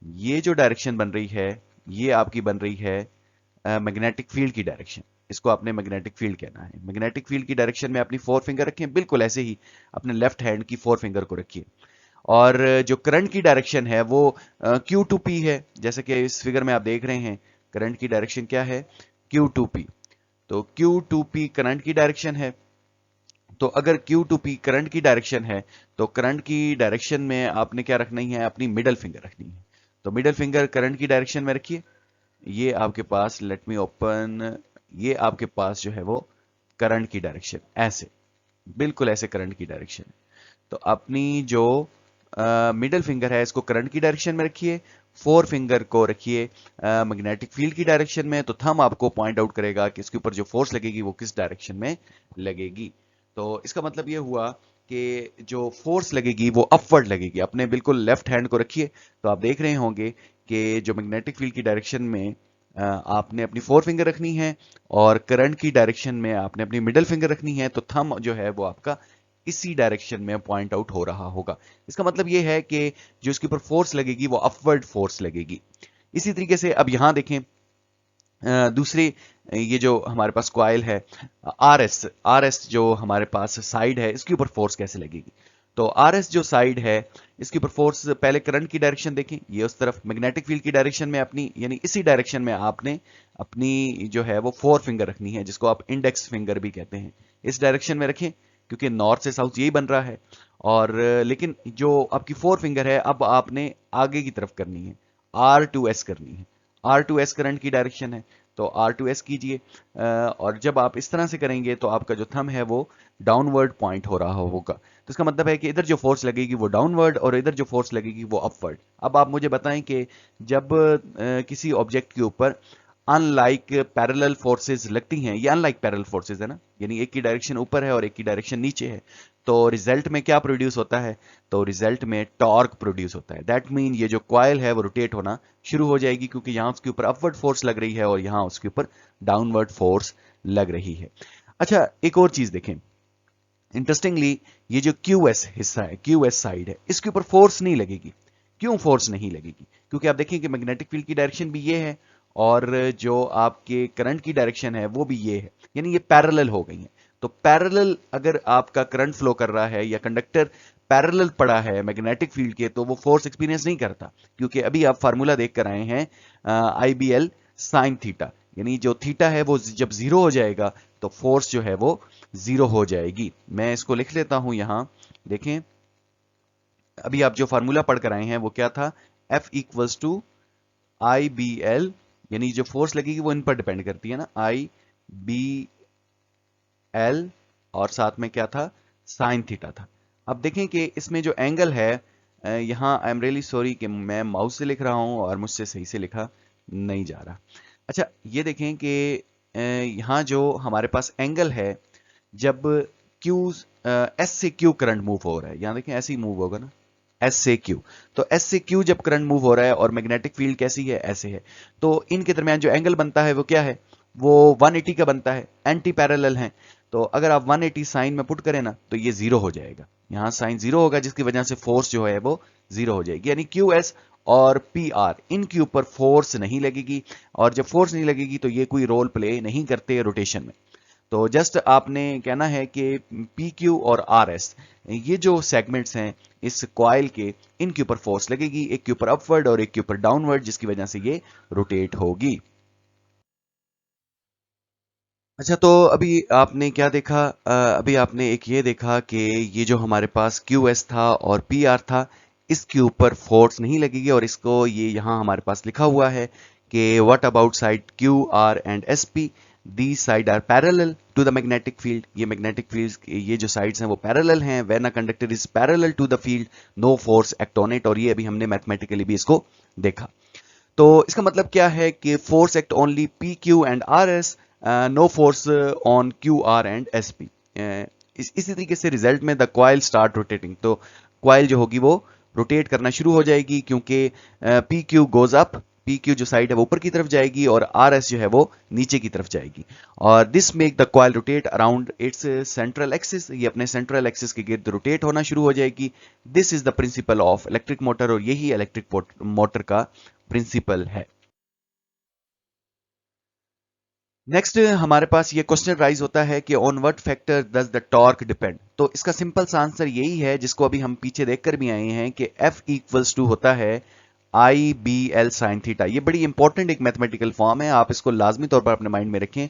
ये जो डायरेक्शन बन रही है, ये आपकी बन रही है मैग्नेटिक फील्ड की डायरेक्शन। इसको आपने मैग्नेटिक फील्ड कहना है। मैग्नेटिक फील्ड की डायरेक्शन में अपनी फोर फिंगर रखें, बिल्कुल ऐसे ही अपने लेफ्ट हैंड की फोर फिंगर को रखिए। और जो करंट की डायरेक्शन है वो Q to P है। जैसे कि इस फिगर में आप देख रहे हैं, करंट की डायरेक्शन क्या है? Q to P। तो Q to P करंट की डायरेक्शन है। तो अगर Q to P करंट की डायरेक्शन है, तो करंट की डायरेक्शन में आपने क्या रखनी है? अपनी मिडल फिंगर रखनी है। तो मिडल फिंगर करंट की डायरेक्शन में रखिए। ये आपके पास, लेट मी ओपन, ये आपके पास जो है वो करंट की डायरेक्शन ऐसे, बिल्कुल ऐसे करंट की डायरेक्शन है। तो अपनी जो मिडल फिंगर है, इसको करंट की डायरेक्शन में रखिए। फोर फिंगर को रखिए मैग्नेटिक फील्ड की डायरेक्शन में। तो थंब आपको पॉइंट आउट करेगा कि इसके ऊपर जो फोर्स लगेगी वो किस डायरेक्शन में लगेगी। तो इसका मतलब ये हुआ कि जो फोर्स लगेगी वो अपवर्ड लगेगी। अपने बिल्कुल लेफ्ट हैंड को रखिए। तो आप देख रहे होंगे कि जो मैग्नेटिक फील्ड की डायरेक्शन में आपने अपनी फोर फिंगर रखनी है और करंट की डायरेक्शन में आपने अपनी मिडल फिंगर रखनी है। तो थंब जो है वो आपका इसी डायरेक्शन में पॉइंट आउट हो रहा होगा। इसका मतलब ये है कि जो इसके ऊपर फोर्स लगेगी वो अपवर्ड फोर्स लगेगी। इसी तरीके से अब यहां देखें, दूसरी ये जो हमारे पास कॉइल है RS जो हमारे पास साइड है, इसके ऊपर फोर्स कैसे लगेगी? तो RS जो साइड है, इसके ऊपर फोर्स, पहले करंट की डायरेक्शन देखें, ये उस तरफ मैग्नेटिक फील्ड की डायरेक्शन में अपनी, यानी इसी डायरेक्शन में आपने अपनी जो है वो फोर फिंगर रखनी है, जिसको आप इंडेक्स फिंगर भी कहते हैं। इस डायरेक्शन में रखें क्योंकि नॉर्थ से साउथ यही बन रहा है। और लेकिन जो आपकी फोर फिंगर है, अब आपने आगे की तरफ करनी है, R2S करनी है। R2S करंट की डायरेक्शन है, तो R2S कीजिए। और जब आप इस तरह से करेंगे तो आपका जो थंब है वो डाउनवर्ड पॉइंट हो रहा होगा। तो इसका मतलब है कि इधर जो फोर्स लगेगी वो डाउनवर्ड और इधर जो फोर्स लगेगी वो अपवर्ड। अब आप मुझे बताएं कि जब किसी ऑब्जेक्ट के ऊपर अनलाइक पैरेलल फोर्सेस लगती हैं, ये अनलाइक पैरेलल फोर्सेस है ना, यानी एक की डायरेक्शन ऊपर है और एक की डायरेक्शन नीचे है, तो रिजल्ट में क्या प्रोड्यूस होता है, तो रिजल्ट में टॉर्क प्रोड्यूस होता है। दैट मीन ये जो कॉइल है वो रोटेट होना शुरू हो जाएगी, क्योंकि यहां उसके ऊपर अपवर्ड फोर्स लग रही है और यहां उसके ऊपर डाउनवर्ड फोर्स लग रही है। अच्छा, एक और चीज देखें, इंटरेस्टिंगली ये जो QS हिस्सा है, QS साइड है, इसके ऊपर फोर्स नहीं लगेगी। क्यों फोर्स नहीं लगेगी? क्योंकि आप देखें कि मैग्नेटिक फील्ड की डायरेक्शन भी ये है और जो आपके करंट की डायरेक्शन है वो भी ये है, यानी ये पैरेलल हो गई है। तो पैरेलल अगर आपका करंट फ्लो कर रहा है या कंडक्टर पैरेलल पड़ा है मैग्नेटिक फील्ड के, तो वो फोर्स एक्सपीरियंस नहीं करता, क्योंकि अभी आप फार्मूला देख कर आए हैं IBL साइन थीटा, यानी जो थीटा है वो जब जीरो हो जाएगा तो फोर्स जो है वो जीरो हो जाएगी। मैं इसको लिख लेता हूं यहां, देखें अभी आप जो फार्मूला पढ़ कर आए हैं वो क्या था, F इक्वल्स टू IBL, यानी जो फोर्स लगेगी वो इन पर डिपेंड करती है ना, IBL, और साथ में क्या था, साइन थीटा था। अब देखें कि इसमें जो एंगल है, यहां आई एम रियली सॉरी कि मैं माउस से लिख रहा हूं और मुझसे सही से लिखा नहीं जा रहा। अच्छा, ये देखें कि यहां जो हमारे पास एंगल है, जब Q S से Q करंट मूव हो रहा है, यहां देखें ऐसे ही मूव होगा ना, S से Q, तो S से Q जब करंट मूव हो रहा है और मैग्नेटिक फील्ड कैसी है, ऐसे है, तो इनके दरमियान जो एंगल बनता है वो क्या है, वो 180 का बनता है, एंटी पैरेलल है। तो अगर आप 180 साइन में पुट करें ना तो ये जीरो हो जाएगा, यहां साइन जीरो होगा, जिसकी वजह से फोर्स जो है वो जीरो हो जाएगी, यानी QS और PR इनके ऊपर फोर्स नहीं लगेगी, और जब फोर्स नहीं लगेगी तो ये कोई रोल प्ले नहीं करते रोटेशन में। तो जस्ट आपने कहना है कि PQ और RS ये जो सेगमेंट्स हैं इस कॉइल के, इनके ऊपर फोर्स लगेगी, एक के ऊपर अपवर्ड और एक के ऊपर डाउनवर्ड, जिसकी वजह से ये रोटेट होगी। अच्छा, तो अभी आपने क्या देखा, अभी आपने एक ये देखा कि ये जो हमारे पास QS था और PR था, इसके ऊपर फोर्स नहीं लगेगी, और इसको ये यहाँ हमारे पास लिखा हुआ है कि what about side QR and SP, these side are parallel to the magnetic field। ये मैग्नेटिक फील्ड, ये जो साइड्स हैं वो पैरेलल हैं, when a conductor is parallel to the field no force act on it, और ये अभी हमने मैथमेटिकली भी इसको देखा। तो इसका मतलब क्या है कि force act only PQ and RS, no force on QR and SP। इसी तरीके से रिजल्ट में द कॉइल स्टार्ट रोटेटिंग, तो कॉइल जो होगी वो रोटेट करना शुरू हो जाएगी, क्योंकि PQ गोज अप, PQ जो साइड है वो ऊपर की तरफ जाएगी और RS जो है वो नीचे की तरफ जाएगी, और this make the coil rotate around its central axis, ये अपने सेंट्रल एक्सिस के गिर्द रोटेट होना शुरू हो जाएगी। This is the principle of electric motor, और यही इलेक्ट्रिक मोटर का प्रिंसिपल है। नेक्स्ट हमारे पास ये क्वेश्चन राइज होता है कि on what factor does the torque depend. तो इसका सिंपल सा आंसर यही है, जिसको अभी हम पीछे देखकर भी आए हैं, कि F इक्वल्स टू होता है IBL साइन थीटा। ये बड़ी इंपॉर्टेंट एक मैथमेटिकल फॉर्म है, आप इसको लाजमी तौर पर अपने माइंड में रखें।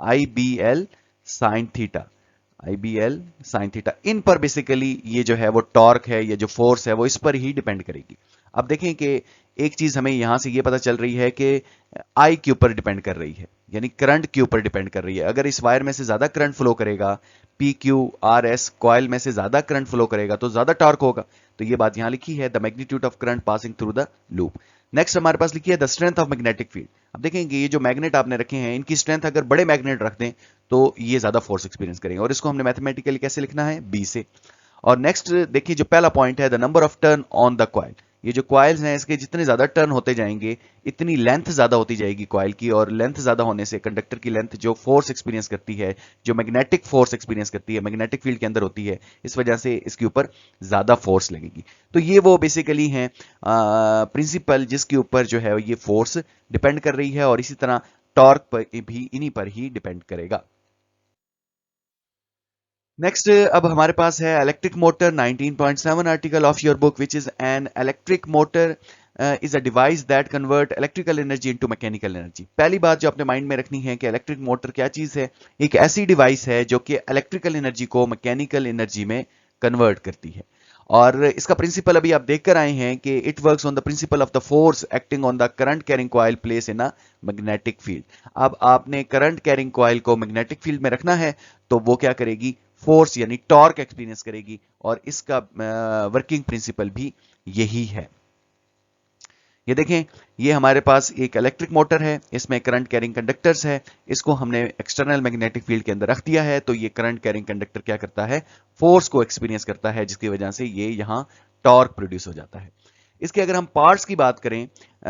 IBL sine theta, IBL sine theta, इन पर बेसिकली ये जो है वो टॉर्क है, ये जो फोर्स है वो इस पर ही डिपेंड करेगी। अब देखें कि एक चीज हमें यहां से ये पता चल रही है कि I के ऊपर डिपेंड कर रही है, यानी करंट के ऊपर डिपेंड कर रही है। अगर इस वायर में से ज्यादा करंट फ्लो करेगा, PQRS कॉइल में से ज्यादा करंट फ्लो करेगा, तो ज्यादा टॉर्क होगा। तो ये बात यहां लिखी है, the magnitude of current passing through the loop. Next हमारे पास लिखी है the strength of magnetic field. अब देखेंगे ये जो मैग्नेट आपने रखे हैं, इनकी स्ट्रेंथ अगर बड़े मैग्नेट रख दें तो ये ज्यादा फोर्स एक्सपीरियंस करेंगे, और इसको हमने मैथमेटिकली कैसे लिखना है, B से। और नेक्स्ट देखिए जो पहला पॉइंट है, the number of turn on the coil. ये जो कॉइल्स हैं इसके जितने ज्यादा टर्न होते जाएंगे, इतनी लेंथ ज्यादा होती जाएगी कॉइल की, और लेंथ ज्यादा होने से कंडक्टर की लेंथ जो फोर्स एक्सपीरियंस करती है, जो मैग्नेटिक फोर्स एक्सपीरियंस करती है, मैग्नेटिक फील्ड के अंदर होती है, इस वजह से इसके ऊपर ज्यादा फोर्स लगेगी। तो ये वो बेसिकली है प्रिंसिपल जिसके ऊपर जो है ये फोर्स डिपेंड कर रही है, और इसी तरह टॉर्क पर भी इन्हीं पर ही डिपेंड करेगा। नेक्स्ट अब हमारे पास है electric motor 19.7 article of your book, which is an electric motor is a device that convert electrical energy into mechanical energy. पहली बात जो आपने माइंड में रखनी है कि इलेक्ट्रिक मोटर क्या चीज है, एक ऐसी डिवाइस है जो कि इलेक्ट्रिकल एनर्जी को मैकेनिकल एनर्जी में कन्वर्ट करती है। और इसका प्रिंसिपल अभी आप देखकर आए हैं कि it works on the principle of the force acting on the current carrying coil place in a magnetic field. अब आपने करंट कैरिंग कॉइल को मैग्नेटिक फील्ड में रखना है, तो वो क्या करेगी, फोर्स यानी टॉर्क एक्सपीरियंस करेगी, और इसका वर्किंग प्रिंसिपल भी यही है। ये देखें, ये हमारे पास एक इलेक्ट्रिक मोटर है, इसमें करंट कैरिंग कंडक्टर्स है, इसको हमने एक्सटर्नल मैग्नेटिक फील्ड के अंदर रख दिया है। तो ये करंट कैरिंग कंडक्टर क्या करता है, फोर्स को एक्सपीरियंस करता है, जिसकी वजह से ये यहां टॉर्क प्रोड्यूस हो जाता है। इसके अगर हम पार्ट्स की बात करें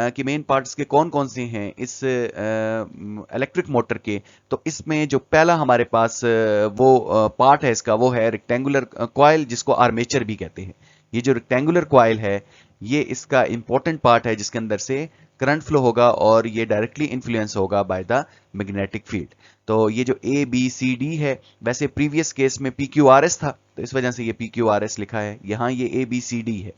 कि मेन पार्ट्स के कौन कौन से हैं इस इलेक्ट्रिक मोटर के, तो इसमें जो पहला हमारे पास वो पार्ट है इसका, वो है रेक्टेंगुलर कॉइल, जिसको आर्मेचर भी कहते हैं। ये जो रेक्टेंगुलर कॉइल है, ये इसका इंपॉर्टेंट पार्ट है, जिसके अंदर से करंट फ्लो होगा और ये डायरेक्टली इन्फ्लुएंस होगा बाय द मैग्नेटिक फील्ड। तो ये जो ए बी सी डी है, वैसे प्रीवियस केस में पी क्यू आर एस था, तो इस वजह से ये पी क्यू आर एस लिखा है, यहां ये ए बी सी डी है।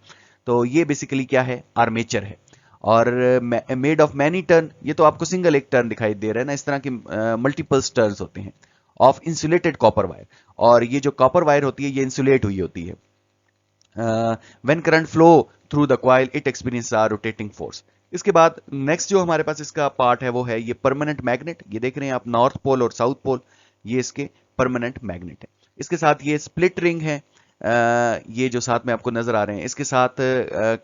तो ये बेसिकली क्या है, आर्मेचर है। और मेड ऑफ मैनी टर्न, ये तो आपको सिंगल एक टर्न दिखाई दे रहा है ना, इस तरह के मल्टीपल टर्न्स होते हैं ऑफ इंसुलेटेड कॉपर वायर। और ये जो कॉपर वायर होती है, ये इंसुलेट हुई होती है। When current flow through the coil it experience are rotating force. इसके बाद नेक्स्ट जो हमारे पास इसका पार्ट है, वो है ये परमानेंट मैग्नेट। ये देख रहे हैं आप, नॉर्थ पोल और साउथ पोल, ये इसके परमानेंट मैग्नेट है। इसके साथ ये स्प्लिट रिंग है, ये जो साथ में आपको नजर आ रहे हैं, इसके साथ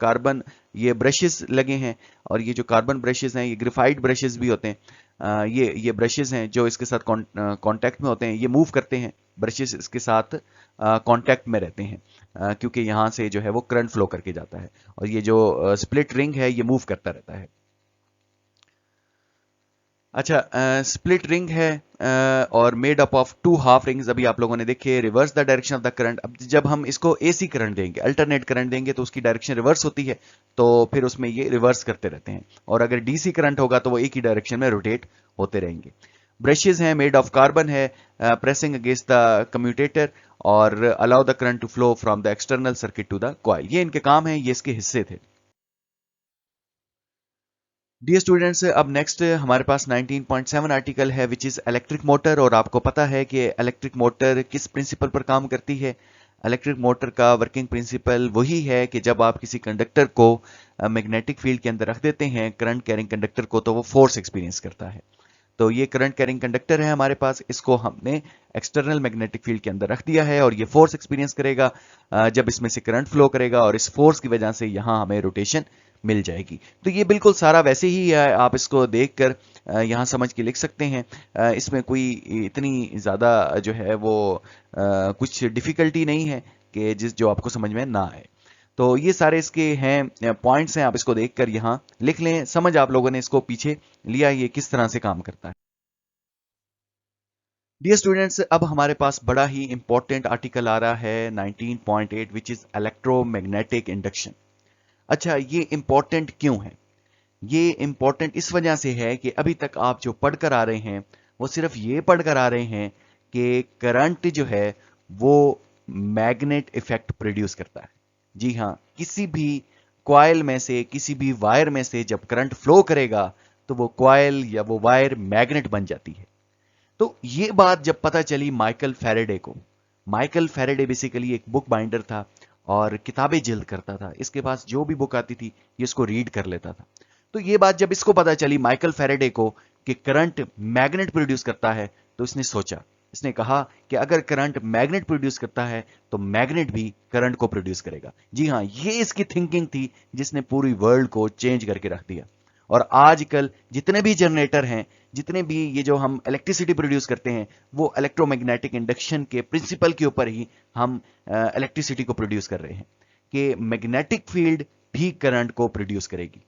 कार्बन ये ब्रशेस लगे हैं, और ये जो कार्बन ब्रशेस हैं, ये ग्रेफाइट ब्रशेस भी होते हैं। ये ब्रशेस हैं जो इसके साथ कांटेक्ट में होते हैं, ये मूव करते हैं, ब्रशेस इसके साथ कांटेक्ट में रहते हैं, क्योंकि यहां से जो है वो करंट फ्लो करके जाता है। और ये जो स्प्लिट रिंग है, ये मूव करता रहता है। अच्छा, स्प्लिट रिंग है और made up of two half rings. अभी आप लोगों ने देखे, reverse the direction of the current. अब जब हम इसको एसी करंट देंगे, अल्टरनेट करंट देंगे, तो उसकी डायरेक्शन रिवर्स होती है, तो फिर उसमें ये रिवर्स करते रहते हैं। और अगर डीसी करंट होगा तो वो एक ही डायरेक्शन में रोटेट होते रहेंगे। ब्रशेज हैं, मेड ऑफ कार्बन है, प्रेसिंग अगेंस्ट द कम्यूटेटर और allow the current to flow from the external circuit to the coil. ये इनके काम है, ये इसके हिस्से थे। डियर स्टूडेंट्स, अब नेक्स्ट हमारे पास 19.7 आर्टिकल है, विच इज इलेक्ट्रिक मोटर। और आपको पता है कि इलेक्ट्रिक मोटर किस प्रिंसिपल पर काम करती है। इलेक्ट्रिक मोटर का वर्किंग प्रिंसिपल वही है कि जब आप किसी कंडक्टर को मैग्नेटिक फील्ड के अंदर रख देते हैं, करंट कैरिंग कंडक्टर को, तो वो फोर्स एक्सपीरियंस करता है। तो ये करंट कैरिंग कंडक्टर है हमारे पास, इसको हमने एक्सटर्नल मैग्नेटिक फील्ड के अंदर रख दिया है, और ये फोर्स एक्सपीरियंस करेगा जब इसमें से करंट फ्लो करेगा, और इस फोर्स की वजह से यहां हमें रोटेशन मिल जाएगी। तो ये बिल्कुल सारा वैसे ही है, आप इसको देखकर यहां समझ के लिख सकते हैं। इसमें कोई इतनी ज्यादा जो है वो कुछ डिफिकल्टी नहीं है कि जो आपको समझ में ना आए। तो ये सारे इसके हैं पॉइंट्स हैं, आप इसको देखकर यहां लिख लें, समझ आप लोगों ने इसको पीछे लिया ये किस तरह से काम करता है। डियर स्टूडेंट्स, अब हमारे पास बड़ा ही इंपॉर्टेंट आर्टिकल आ रहा है 19.8, विच इज इलेक्ट्रोमैग्नेटिक इंडक्शन। अच्छा, ये इंपॉर्टेंट क्यों है? ये इंपॉर्टेंट इस वजह से है कि अभी तक आप जो पढ़कर आ रहे हैं, वो सिर्फ ये पढ़कर आ रहे हैं कि करंट जो है वो मैग्नेट इफेक्ट प्रोड्यूस करता है। जी हां, किसी भी कॉइल में से, किसी भी वायर में से जब करंट फ्लो करेगा, तो वो कॉइल या वो वायर मैग्नेट बन जाती है। तो ये बात जब पता चली माइकल फैराडे को, माइकल फैराडे बेसिकली एक बुक बाइंडर था और किताबें जल्द करता था, इसके पास जो भी बुक आती थी ये इसको रीड कर लेता था। तो ये बात जब इसको पता चली माइकल फैराडे को कि करंट मैग्नेट प्रोड्यूस करता है, तो इसने सोचा, इसने कहा कि अगर करंट मैग्नेट प्रोड्यूस करता है तो मैग्नेट भी करंट को प्रोड्यूस करेगा। जी हां, ये इसकी थिंकिंग थी जिसने पूरी वर्ल्ड को चेंज करके रख दिया। और आजकल जितने भी जनरेटर हैं, जितने भी ये जो हम इलेक्ट्रिसिटी प्रोड्यूस करते हैं, वो इलेक्ट्रोमैग्नेटिक इंडक्शन के प्रिंसिपल के ऊपर ही हम इलेक्ट्रिसिटी को प्रोड्यूस कर रहे हैं, कि मैग्नेटिक फील्ड भी करंट को प्रोड्यूस करेगी।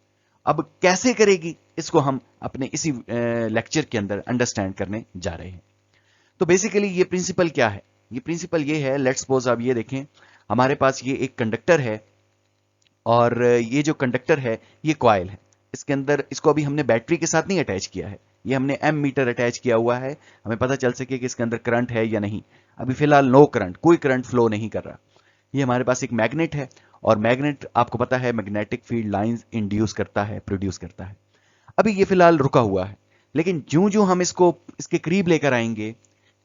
अब कैसे करेगी, इसको हम अपने इसी लेक्चर के अंदर अंडरस्टैंड करने जा रहे हैं। तो बेसिकली ये प्रिंसिपल क्या है? ये प्रिंसिपल ये है, लेट्स सपोज आप ये देखें, हमारे पास ये एक कंडक्टर है, और ये जो कंडक्टर है ये कॉइल है। इसके अंदर, इसको अभी हमने बैटरी के साथ नहीं अटैच किया है, ये हमने एम मीटर अटैच किया हुआ है, हमें पता चल सके कि इसके अंदर करंट है या नहीं। अभी फिलहाल नो करंट, कोई करंट फ्लो नहीं कर रहा। ये हमारे पास एक मैग्नेट है, और मैग्नेट आपको पता है मैग्नेटिक फील्ड लाइंस इंड्यूस करता है, प्रोड्यूस करता है। अभी ये फिलहाल रुका हुआ है, लेकिन ज्यों ज्यों हम इसको इसके करीब लेकर आएंगे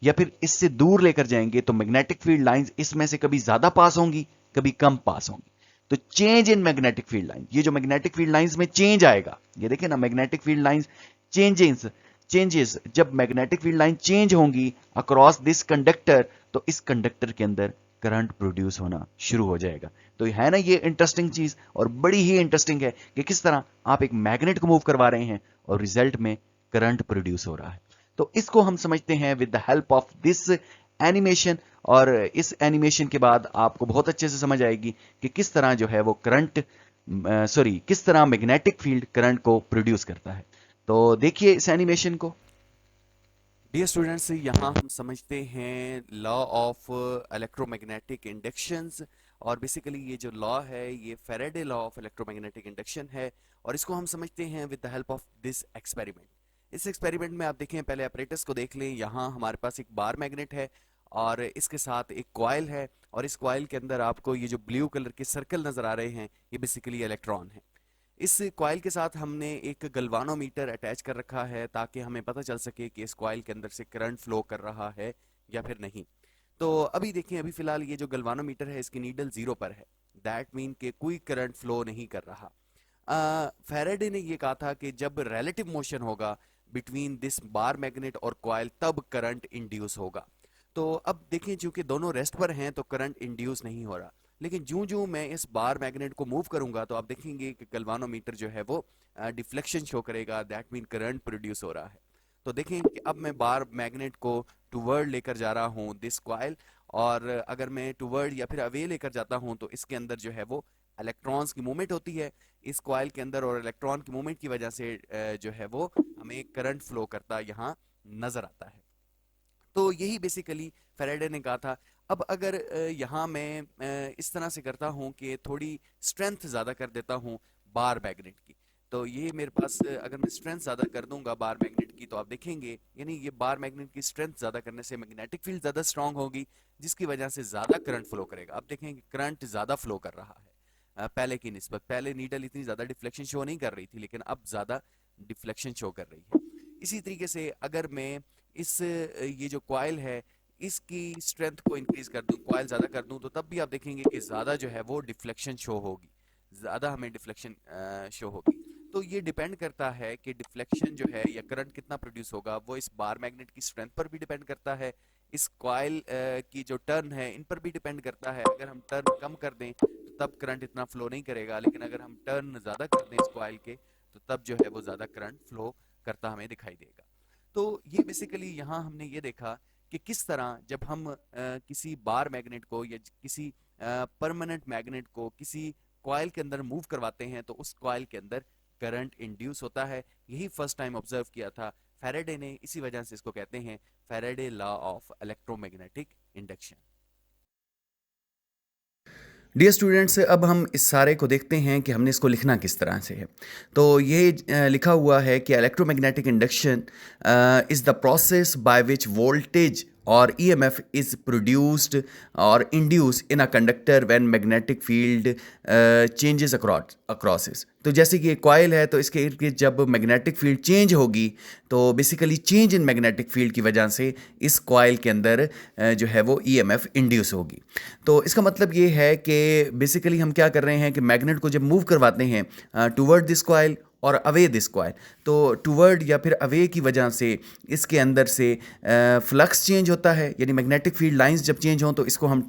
या फिर इससे दूर लेकर जाएंगे, तो मैग्नेटिक फील्ड लाइंस इसमें से कभी ज्यादा पास होंगी, कभी कम पास होंगी। तो change in magnetic field line, ये जो मैग्नेटिक फील्ड लाइंस में चेंज आएगा, ये देखिए ना, मैग्नेटिक फील्ड लाइंस चेंजेस, जब मैग्नेटिक फील्ड लाइन चेंज होंगी अक्रॉस दिस कंडक्टर, तो इस कंडक्टर के अंदर کرنٹ پروڈیوس ہونا شروع ہو جائے گا. تو ہے نا یہ انٹرسٹنگ چیز, اور بڑی ہی انٹرسٹنگ ہے کہ کس طرح آپ ایک میگنیٹ کو موو کروا رہے ہیں اور ریزلٹ میں کرنٹ پروڈیوس ہو رہا ہے. تو اس کو ہم سمجھتے ہیں with the help of this animation, اور اس اینیمیشن کے بعد آپ کو بہت اچھے سے سمجھ آئے گی کہ کس طرح جو ہے وہ کس طرح میگنیٹک فیلڈ کرنٹ کو پروڈیوس کرتا ہے. تو دیکھیے اس اینیمیشن کو. ڈیئر اسٹوڈینٹس, یہاں ہم سمجھتے ہیں law of electromagnetic inductions, اور بیسیکلی یہ جو لا ہے یہ Faraday law of electromagnetic induction ہے, اور اس کو ہم سمجھتے ہیں with the help of this experiment. اس ایکسپیریمنٹ میں آپ دیکھیں, پہلے اپریٹس کو دیکھ لیں. یہاں ہمارے پاس ایک بار میگنیٹ ہے اور اس کے ساتھ ایک کوائل ہے, اور اس کوائل کے اندر آپ کو یہ جو بلیو کلر کے سرکل نظر آ رہے ہیں یہ بیسیکلی الیکٹران ہیں. اس کوائل کے ساتھ ہم نے ایک گلوانو میٹر اٹیچ کر رکھا ہے تاکہ ہمیں پتہ چل سکے کہ اس کوائل کے اندر سے کرنٹ فلو کر رہا ہے یا پھر نہیں. تو ابھی دیکھیں, ابھی فی الحال یہ جو گلوانو میٹر ہے اس کی نیڈل 0 پر ہے, دیٹ مین کہ کوئی کرنٹ فلو نہیں کر رہا. فیراڈے نے یہ کہا تھا کہ جب ریلیٹو موشن ہوگا بٹوین دس بار میگنیٹ اور کوائل تب کرنٹ انڈیوس ہوگا. تو اب دیکھیں, چونکہ دونوں ریسٹ پر ہیں تو کرنٹ انڈیوس نہیں ہو رہا, لیکن جوں میں اس بار میگنیٹ کو موو کروں گا تو آپ دیکھیں گے کہ گلوانو میٹر جو ہے وہ ڈیفلیکشن شو کرے گا, دیٹ مین کرنٹ پروڈیوس ہو رہا ہے. تو دیکھیں کہ اب میں بار میگنیٹ کو ٹو ورڈ لے کر جا رہا ہوں دس کوائل, اور اگر میں ٹو ورڈ یا پھر اوے لے کر جاتا ہوں تو اس کے اندر جو ہے وہ الیکٹرانز کی موومنٹ ہوتی ہے اس کوائل کے اندر, اور الیکٹران کی موومنٹ کی وجہ سے جو ہے وہ ہمیں کرنٹ فلو کرتا یہاں نظر آتا ہے. تو یہی بیسیکلی فیراڈے نے کہا تھا. اب اگر یہاں میں اس طرح سے کرتا ہوں کہ تھوڑی اسٹرینتھ زیادہ کر دیتا ہوں بار میگنیٹ کی, تو یہ میرے پاس اگر میں اسٹرینتھ زیادہ کر دوں گا بار میگنیٹ کی تو آپ دیکھیں گے, یعنی یہ بار میگنیٹ کی اسٹرینتھ زیادہ کرنے سے میگنیٹک فیلڈ زیادہ اسٹرانگ ہوگی جس کی وجہ سے زیادہ کرنٹ فلو کرے گا. آپ دیکھیں کہ کرنٹ زیادہ فلو کر رہا ہے پہلے کی نسبت. پہلے نیڈل اتنی زیادہ ڈیفلیکشن شو نہیں کر رہی تھی, لیکن اب زیادہ ڈیفلیکشن شو کر رہی ہے. اسی طریقے سے اگر میں یہ جو کوائل ہے اس کی اسٹرینتھ کو انکریز کر دوں, کوائل زیادہ کر دوں, تو تب بھی آپ دیکھیں گے کہ زیادہ جو ہے وہ ڈیفلیکشن شو ہوگی, زیادہ ہمیں ڈیفلیکشن شو ہوگی. تو یہ ڈیپینڈ کرتا ہے کہ ڈیفلیکشن جو ہے یا کرنٹ کتنا پروڈیوس ہوگا, وہ اس بار میگنیٹ کی اسٹرینتھ پر بھی ڈیپینڈ کرتا ہے, اس کوائل کی جو ٹرن ہے ان پر بھی ڈیپینڈ کرتا ہے. اگر ہم ٹرن کم کر دیں تو تب کرنٹ اتنا فلو نہیں کرے گا, لیکن اگر ہم ٹرن زیادہ کر دیں اس کوائل کے تو تب جو ہے وہ زیادہ کرنٹ فلو کرتا ہمیں دکھائی دے گا. تو یہ بیسیکلی یہاں ہم نے یہ دیکھا کہ کس طرح جب ہم کسی بار میگنیٹ کو یا کسی پرماننٹ میگنیٹ کو کسی کوائل کے اندر موو کرواتے ہیں تو اس کوائل کے اندر کرنٹ انڈیوس ہوتا ہے. یہی فرسٹ ٹائم آبزرو کیا تھا فیراڈے نے, اسی وجہ سے اس کو کہتے ہیں Faraday law of electromagnetic induction. Dear students, اب ہم اس سارے کو دیکھتے ہیں کہ ہم نے اس کو لکھنا کس طرح سے ہے. تو یہ لکھا ہوا ہے کہ electromagnetic induction is the process by which voltage or E M F is produced or induced in a conductor when magnetic field changes across. تو جیسے کہ ایک کوائل ہے تو اس کے ارد گرد جب میگنیٹک فیلڈ چینج ہوگی تو basically change in magnetic field کی وجہ سے اس کوائل کے اندر جو ہے وہ ای ایم ایف انڈیوس ہوگی. تو اس کا مطلب یہ ہے کہ بیسیکلی ہم کیا کر رہے ہیں کہ میگنیٹ کو جب موو کرواتے ہیں ٹوورڈ دس کوائل اور اوے دس کوائل, تو ٹوورڈ یا پھر اوے کی وجہ سے اس کے اندر سے فلکس چینج ہوتا ہے, یعنی میگنیٹک فیلڈ لائنز جب چینج ہوں تو اس کو ہم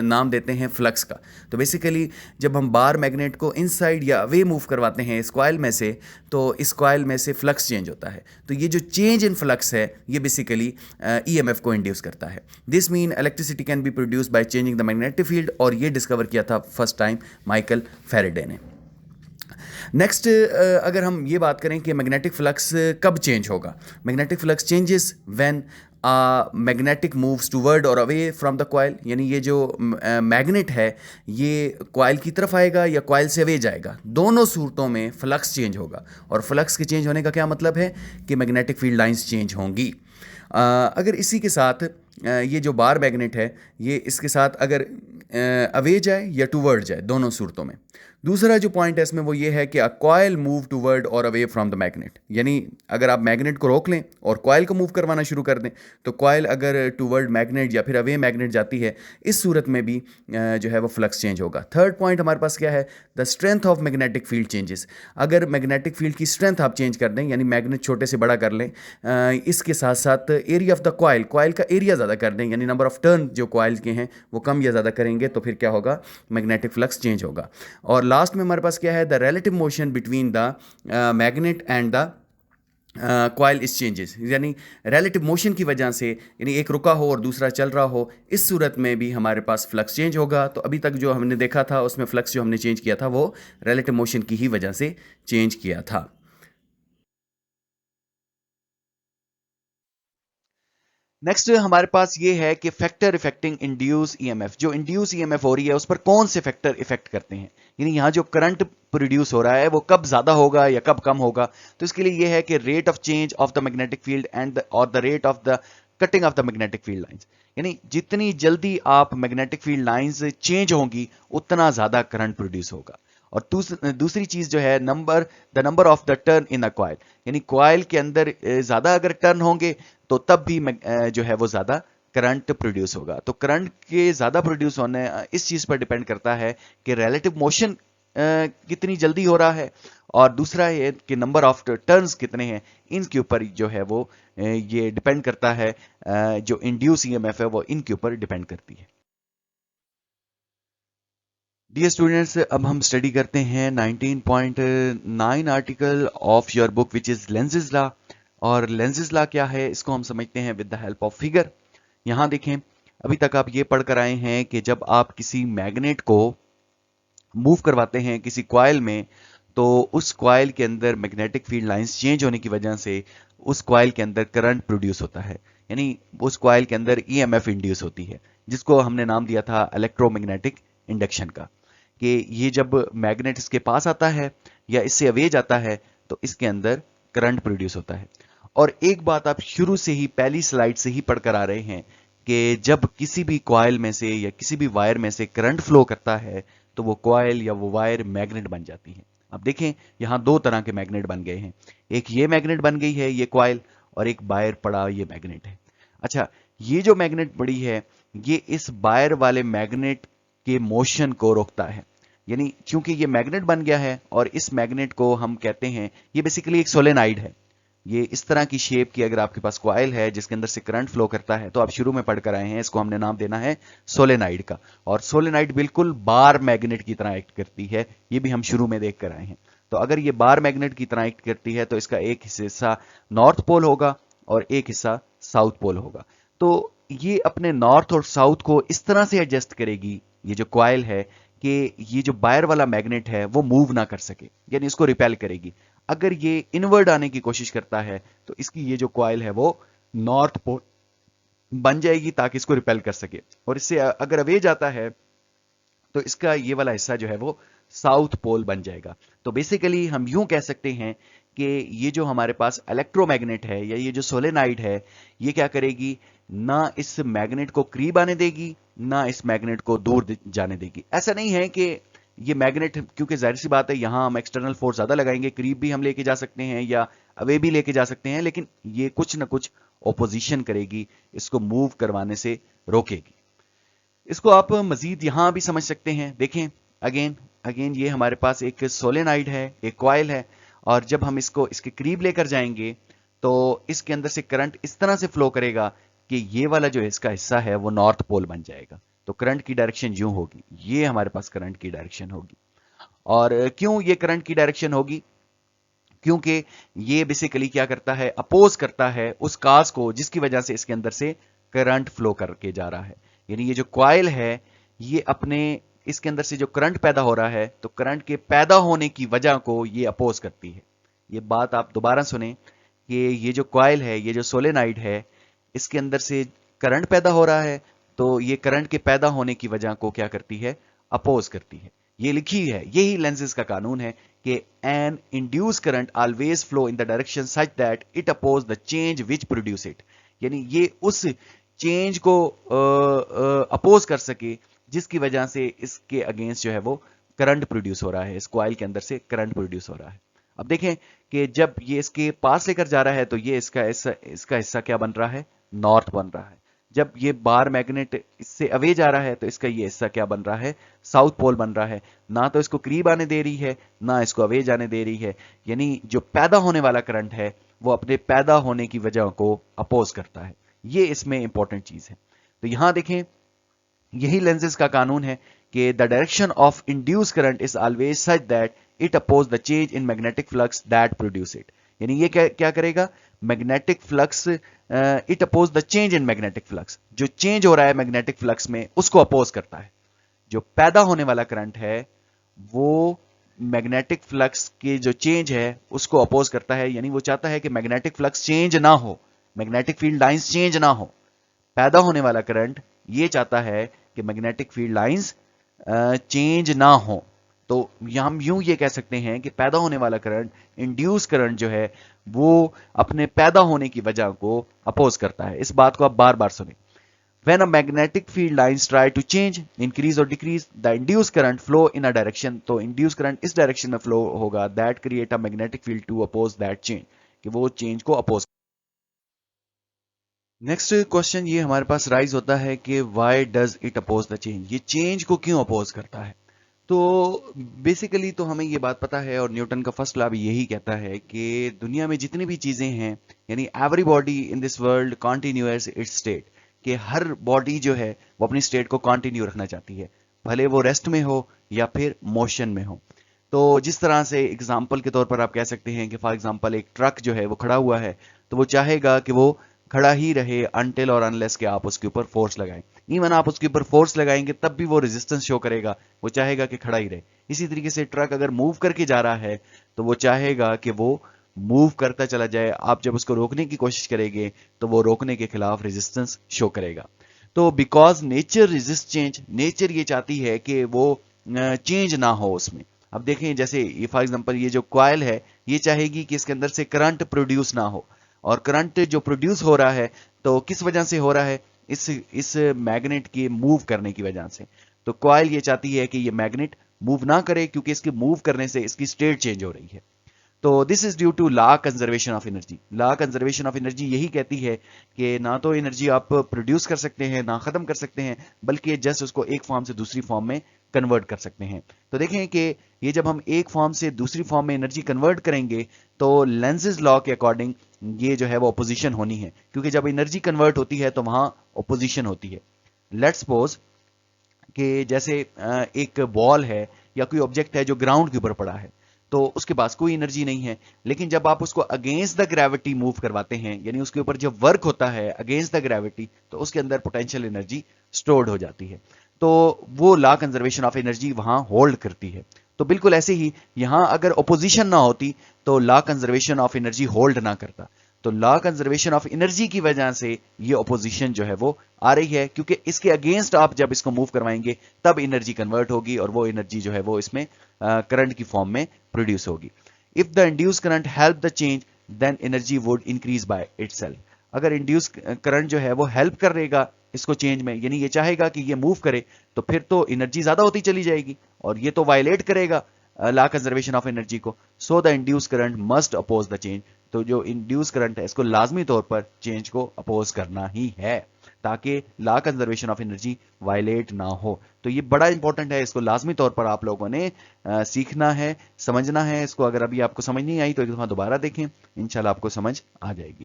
نام دیتے ہیں فلکس کا. تو بیسیکلی جب ہم بار میگنیٹ کو ان سائڈ یا اوے موو کرواتے ہیں اس کوائل میں سے تو اس کوائل میں سے فلکس چینج ہوتا ہے. تو یہ جو چینج ان فلکس ہے یہ بیسیکلی ای ایم ایف کو انڈیوس کرتا ہے. This mean electricity can be produce by changing the magnetic field, اور یہ ڈسکور کیا تھا فرسٹ ٹائم مائیکل فیراڈے نے. نیکسٹ اگر ہم یہ بات کریں کہ میگنیٹک فلکس کب چینج ہوگا, magnetic flux changes when magnetic moves toward or away from the coil, یعنی یہ جو میگنیٹ ہے یہ کوائل کی طرف آئے گا یا کوائل سے اوے جائے گا, دونوں صورتوں میں فلکس چینج ہوگا. اور فلکس کے چینج ہونے کا کیا مطلب ہے کہ میگنیٹک فیلڈ لائنز چینج ہوں گی. اگر اسی کے ساتھ یہ جو بار میگنیٹ ہے یہ اس کے ساتھ اگر اوے جائے یا ٹوورڈ جائے دونوں صورتوں میں, दूसरा जो पॉइंट है इसमें वो ये है कि अ कॉइल मूव टूवर्ड और अवे फ्रॉम द मैग्नेट, यानी अगर आप मैग्नेट को रोक लें और कॉइल को मूव करवाना शुरू कर दें तो कॉइल अगर टूवर्ड मैग्नेट या फिर अवे मैग्नेट जाती है, इस सूरत में भी जो है वो फ्लक्स चेंज होगा। थर्ड पॉइंट हमारे पास क्या है, the strength of magnetic field changes. अगर मैग्नेटिक फील्ड की स्ट्रेंथ आप चेंज कर दें, यानी मैग्नेट छोटे से बड़ा कर लें, इसके साथ साथ area of the coil, coil का एरिया ज़्यादा कर दें, यानी नंबर ऑफ टर्न जो कॉइल के हैं वो कम या ज़्यादा करेंगे, तो फिर क्या होगा, मैग्नेटिक फ्लक्स चेंज होगा। और लास्ट में हमारे पास क्या है, the relative motion between the magnet and the coil is changes, यानी रिलेटिव मोशन की वजह से, यानी एक रुका हो और दूसरा चल रहा हो, इस सूरत में भी हमारे पास फ्लक्स चेंज होगा। तो अभी तक जो हमने देखा था उसमें फ्लक्स जो हमने चेंज किया था वो रिलेटिव मोशन की ही वजह से चेंज किया था। नेक्स्ट हमारे पास ये है कि फैक्टर इफेक्टिंग इंड्यूस ईएमएफ। जो इंड्यूस ईएमएफ हो रही है उस पर कौन से फैक्टर इफेक्ट करते हैं, यानी यहाँ जो करंट प्रोड्यूस हो रहा है वो कब ज्यादा होगा या कब कम होगा। तो इसके लिए ये है कि rate of change of the magnetic field and और the rate of the cutting of the magnetic field lines, यानी जितनी जल्दी आप मैग्नेटिक फील्ड लाइंस चेंज होंगी उतना ज्यादा करंट प्रोड्यूस होगा। और दूसरी चीज जो है the number of the turn in a coil, यानी कॉइल के अंदर ज्यादा अगर टर्न होंगे तो तब भी जो है वो ज्यादा करंट प्रोड्यूस होगा। तो करंट के ज्यादा प्रोड्यूस होने इस चीज पर डिपेंड करता है कि रिलेटिव मोशन कितनी जल्दी हो रहा है, और दूसरा है कि नंबर ऑफ टर्न्स कितने हैं, इनके ऊपर जो है वो ये डिपेंड करता है। जो इंड्यूस ईएमएफ है वो इनके ऊपर डिपेंड करती है। डियर स्टूडेंट्स, अब हम स्टडी करते हैं 19.9 article of your book which is Lenz's law. और लेंजेस लॉ क्या है इसको हम समझते हैं with the help of figure. यहां देखें, अभी तक आप ये पढ़ कर आए हैं कि जब आप किसी मैग्नेट को मूव करवाते हैं किसी कॉइल में, तो उस कॉइल के अंदर मैग्नेटिक फील्ड लाइंस चेंज होने की वजह से उस कॉइल के अंदर करंट प्रोड्यूस होता है, यानी उस कॉइल के अंदर ईएमएफ इंड्यूस होती है, जिसको हमने नाम दिया था इलेक्ट्रोमैग्नेटिक इंडक्शन का। कि ये जब मैग्नेट इसके पास आता है या इससे अवे जाता है तो इसके अंदर करंट प्रोड्यूस होता है। और एक बात आप शुरू से ही पहली स्लाइड से ही पढ़कर आ रहे हैं कि जब किसी भी कॉइल में से या किसी भी वायर में से करंट फ्लो करता है तो वो कॉइल या वो वायर मैग्नेट बन जाती है। अब देखें, यहां दो तरह के मैग्नेट बन गए हैं, एक ये मैग्नेट बन गई है ये कॉइल, और एक बायर पड़ा ये मैग्नेट है। अच्छा, ये जो मैग्नेट पड़ी है ये इस बायर वाले मैग्नेट के मोशन को रोकता है, यानी क्योंकि ये मैग्नेट बन गया है और इस मैग्नेट को हम कहते हैं, ये बेसिकली एक सोलेनाइड है। ये इस तरह की शेप की अगर आपके पास कॉइल है जिसके अंदर से करंट फ्लो करता है, तो आप शुरू में पढ़कर आए हैं, इसको हमने नाम देना है सोलेनाइड का। और सोलेनाइड बिल्कुल बार मैग्नेट की तरह एक्ट करती है, ये भी हम शुरू में देख कर आए हैं। तो अगर ये बार मैग्नेट की तरह एक्ट करती है तो इसका एक हिस्सा नॉर्थ पोल होगा और एक हिस्सा साउथ पोल होगा। तो ये अपने नॉर्थ और साउथ को इस तरह से एडजस्ट करेगी ये जो कॉइल है कि ये जो बायर वाला मैग्नेट है वो मूव ना कर सके, यानी इसको रिपेल करेगी। अगर ये इनवर्ड आने की कोशिश करता है तो इसकी ये जो कॉइल है वो नॉर्थ पोल बन जाएगी ताकि इसको रिपेल कर सके, और इससे अगर अवे जाता है तो इसका ये वाला हिस्सा जो है वो साउथ पोल बन जाएगा। तो बेसिकली हम यूं कह सकते हैं कि ये जो हमारे पास इलेक्ट्रोमैग्नेट है या ये जो सोलेनाइड है, ये क्या करेगी, ना इस मैग्नेट को करीब आने देगी ना इस मैग्नेट को दूर जाने देगी। ऐसा नहीं है कि ये मैग्नेट, क्योंकि जाहिर सी बात है यहां हम एक्सटर्नल फोर्स ज्यादा लगाएंगे, करीब भी हम लेके जा सकते हैं या अवे भी लेके जा सकते हैं, लेकिन ये कुछ ना कुछ ओपोजिशन करेगी, इसको मूव करवाने से रोकेगी। इसको आप मजीद यहां भी समझ सकते हैं। देखें, अगेन अगेन ये हमारे पास एक सोलेनाइड है, एक कॉइल है, और जब हम इसको इसके करीब लेकर जाएंगे तो इसके अंदर से करंट इस तरह से फ्लो करेगा कि ये वाला जो इसका हिस्सा है वो नॉर्थ पोल बन जाएगा। तो करंट की डायरेक्शन यूं होगी, ये हमारे पास करंट की डायरेक्शन होगी। और क्यों ये करंट की डायरेक्शन होगी, क्योंकि ये बेसिकली क्या करता है, अपोज करता है उस काज को जिसकी वजह से इसके अंदर से करंट फ्लो करके जा रहा है। यानी ये जो कॉइल है ये अपने इसके अंदर से जो करंट पैदा हो रहा है तो करंट के पैदा होने की वजह को ये अपोज करती है। ये बात आप दोबारा सुने कि ये जो कॉइल है, ये जो सोलेनाइड है, इसके अंदर से करंट पैदा हो रहा है तो ये करंट के पैदा होने की वजह को क्या करती है, अपोज करती है। ये लिखी है, यही लेंजेस का कानून है कि an induce current always flow in the direction such that it oppose the change which produce it, यानी ये उस चेंज को अपोज कर सके जिसकी वजह से इसके अगेंस्ट जो है वो करंट प्रोड्यूस हो रहा है, इस कॉइल के अंदर से करंट प्रोड्यूस हो रहा है। अब देखें कि जब ये इसके पास लेकर जा रहा है तो ये इसका हिस्सा क्या बन रहा है, नॉर्थ बन रहा है। जब ये बार मैग्नेट इससे अवे जा रहा है तो इसका ये हिस्सा क्या बन रहा है, साउथ पोल बन रहा है। ना तो इसको करीब आने दे रही है, ना इसको अवे जाने दे रही है। यानी जो पैदा होने वाला करंट है वो अपने पैदा होने की वजह को अपोज करता है। ये इसमें इंपॉर्टेंट चीज है। तो यहां देखें, यही लेंसेज का कानून है कि the direction of induce current is always such that it oppose the change in magnetic flux that produce it. यानी ये क्या करेगा, magnetic flux, it oppose the change in magnetic flux, जो चेंज हो रहा है मैग्नेटिक फ्लक्स में उसको अपोज करता है। जो पैदा होने वाला करंट है वो मैग्नेटिक फ्लक्स के जो चेंज है उसको अपोज करता है। यानी वो चाहता है कि मैग्नेटिक फ्लक्स चेंज ना हो, मैग्नेटिक फील्ड लाइंस चेंज ना हो। पैदा होने वाला करंट ये चाहता है कि मैग्नेटिक फील्ड लाइंस चेंज ना हो। तो हम यूं ये कह सकते हैं कि पैदा होने वाला करंट, इंड्यूस करंट जो है वो अपने पैदा होने की वजह को अपोज करता है। इस बात को आप बार बार सुने। When a magnetic field lines try to change, increase or decrease, the induced current flow in a direction, तो induced current इस direction में flow होगा, that create a magnetic field to oppose that change, कि वो change को oppose। Next question ये हमारे पास rise होता है कि why does it oppose the change, ये change को क्यों oppose करता है। तो बेसिकली तो हमें ये बात पता है और न्यूटन का फर्स्ट लॉ भी यही कहता है कि दुनिया में जितनी भी चीजें हैं, यानी every body in this world continuous it's state, कि हर बॉडी जो है वो अपनी स्टेट को कंटिन्यू रखना चाहती है, भले वो रेस्ट में हो या फिर मोशन में हो। तो जिस तरह से एग्जांपल के तौर पर आप कह सकते हैं कि फॉर एग्जांपल एक ट्रक जो है वो खड़ा हुआ है, तो वो चाहेगा कि वो खड़ा ही रहे अनटिल और अनलेस के आप उसके ऊपर फोर्स लगाएं। इवन आप उसके ऊपर फोर्स लगाएंगे तब भी वो रेजिस्टेंस शो करेगा, वो चाहेगा कि खड़ा ही रहे। इसी तरीके से ट्रक अगर मूव करके जा रहा है तो वो चाहेगा कि वो मूव करता चला जाए। आप जब उसको रोकने की कोशिश करेंगे तो वो रोकने के खिलाफ रेजिस्टेंस शो करेगा। तो because nature resist change, nature ये चाहती है कि वो चेंज ना हो उसमें। अब देखें, जैसे ये फॉर एग्जांपल ये जो कॉइल है ये चाहेगी कि इसके अंदर से करंट प्रोड्यूस ना हो, और करंट जो प्रोड्यूस हो रहा है तो किस वजह से हो रहा है, इस मैग्नेट के मूव करने की वजह से। तो कॉइल ये चाहती है कि ये मैग्नेट मूव ना करे, क्योंकि इसके मूव करने से इसकी स्टेट चेंज हो रही है। तो this is due to law conservation of energy. Law conservation of energy यही कहती है कि ना तो एनर्जी आप प्रोड्यूस कर सकते हैं ना खत्म कर सकते हैं, बल्कि जस्ट उसको एक फॉर्म से दूसरी फॉर्म में कन्वर्ट कर सकते हैं। तो देखें कि ये जब हम एक फॉर्म से दूसरी फॉर्म में एनर्जी कन्वर्ट करेंगे तो लेंज़ेस लॉ के अकॉर्डिंग ये जो है वो अपोजिशन होनी है, क्योंकि जब एनर्जी कन्वर्ट होती है तो वहां अपोजिशन होती है। लेट्स सपोज कि जैसे एक बॉल है या कोई ऑब्जेक्ट है जो ग्राउंड के ऊपर पड़ा है, तो उसके पास कोई एनर्जी नहीं है, लेकिन जब आप उसको अगेंस्ट द ग्रेविटी मूव करवाते हैं, यानी उसके ऊपर जब वर्क होता है अगेंस्ट द ग्रेविटी, तो उसके अंदर पोटेंशियल एनर्जी स्टोर्ड हो जाती है। तो वो लॉ कंजर्वेशन ऑफ एनर्जी वहां होल्ड करती है। तो बिल्कुल ऐसे ही यहां अगर ऑपोजिशन ना होती तो law conservation of energy hold ना करता। तो लॉ कंजर्वेशन ऑफ एनर्जी की वजह से ये ऑपोजिशन जो है वो आ रही है, क्योंकि इसके अगेंस्ट आप जब इसको मूव करवाएंगे तब एनर्जी कन्वर्ट होगी और वो एनर्जी जो है वो इसमें करंट की फॉर्म में प्रोड्यूस होगी। If the induce current help the change then energy would increase by itself. अगर इंड्यूस करंट जो है वो हेल्प करेगा इसको चेंज में, यानी ये चाहेगा कि ये मूव करे, तो फिर तो एनर्जी ज्यादा होती चली जाएगी और ये तो वायलेट करेगा लॉ कंजर्वेशन ऑफ एनर्जी को। So the induce current must oppose the change. तो जो इंड्यूस करंट है इसको लाजमी तौर पर चेंज को अपोज करना ही है, ताकि law conservation of energy violate ना हो। तो ये बड़ा इंपॉर्टेंट है, इसको लाजमी तौर पर आप लोगों ने सीखना है, समझना है। इसको अगर अभी आपको समझ नहीं आई तो एक दफा दोबारा देखें, इंशाल्लाह आपको समझ आ जाएगी।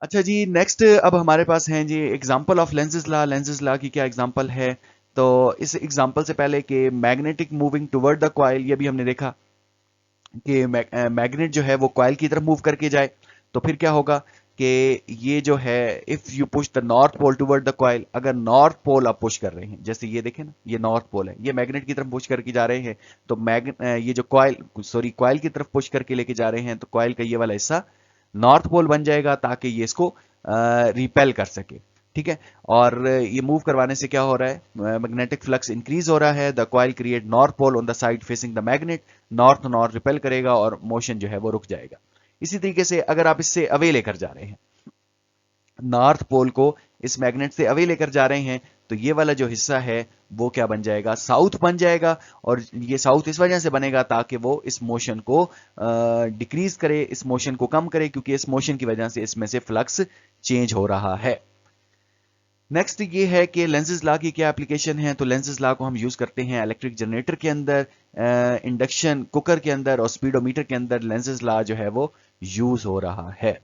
अच्छा जी, नेक्स्ट अब हमारे पास है जी example of Lenz's law. Lenz's law की क्या एग्जांपल है, तो इस एग्जांपल से पहले कि magnetic moving toward the coil, ये भी हमने देखा कि मैग्नेट जो है वो कॉइल की तरफ मूव करके जाए, तो फिर क्या होगा कि ये जो है if you push the north pole toward the coil, अगर नॉर्थ पोल आप पुश कर रहे हैं, जैसे ये देखें ना, ये नॉर्थ पोल है, ये मैग्नेट की तरफ पुश करके जा रहे हैं, तो ये जो कॉइल की तरफ पुश करके लेके जा रहे हैं, तो कॉइल का ये वाला हिस्सा नॉर्थ पोल बन जाएगा ताकि ये इसको रिपेल कर सके। ठीक है, और ये मूव करवाने से क्या हो रहा है, मैग्नेटिक फ्लक्स इंक्रीज हो रहा है। The coil create north pole on the side facing the magnet, north north repel करेगा और मोशन जो है वो रुक जाएगा। इसी तरीके से अगर आप इससे अवे लेकर जा रहे हैं, नॉर्थ पोल को इस मैग्नेट से अवे लेकर जा रहे हैं, तो ये वाला जो हिस्सा है वो क्या बन जाएगा, साउथ बन जाएगा। और ये साउथ इस वजह से बनेगा ताकि वो इस मोशन को डिक्रीज करे, इस मोशन को कम करे, क्योंकि इस मोशन की वजह से इसमें से फ्लक्स चेंज हो रहा है। नेक्स्ट ये है कि लेंसेज लॉ की क्या एप्लीकेशन है। तो लेंसेज लॉ को हम यूज करते हैं इलेक्ट्रिक जनरेटर के अंदर, इंडक्शन कुकर के अंदर और स्पीडोमीटर के अंदर लेंसेज लॉ जो है वो यूज हो रहा है।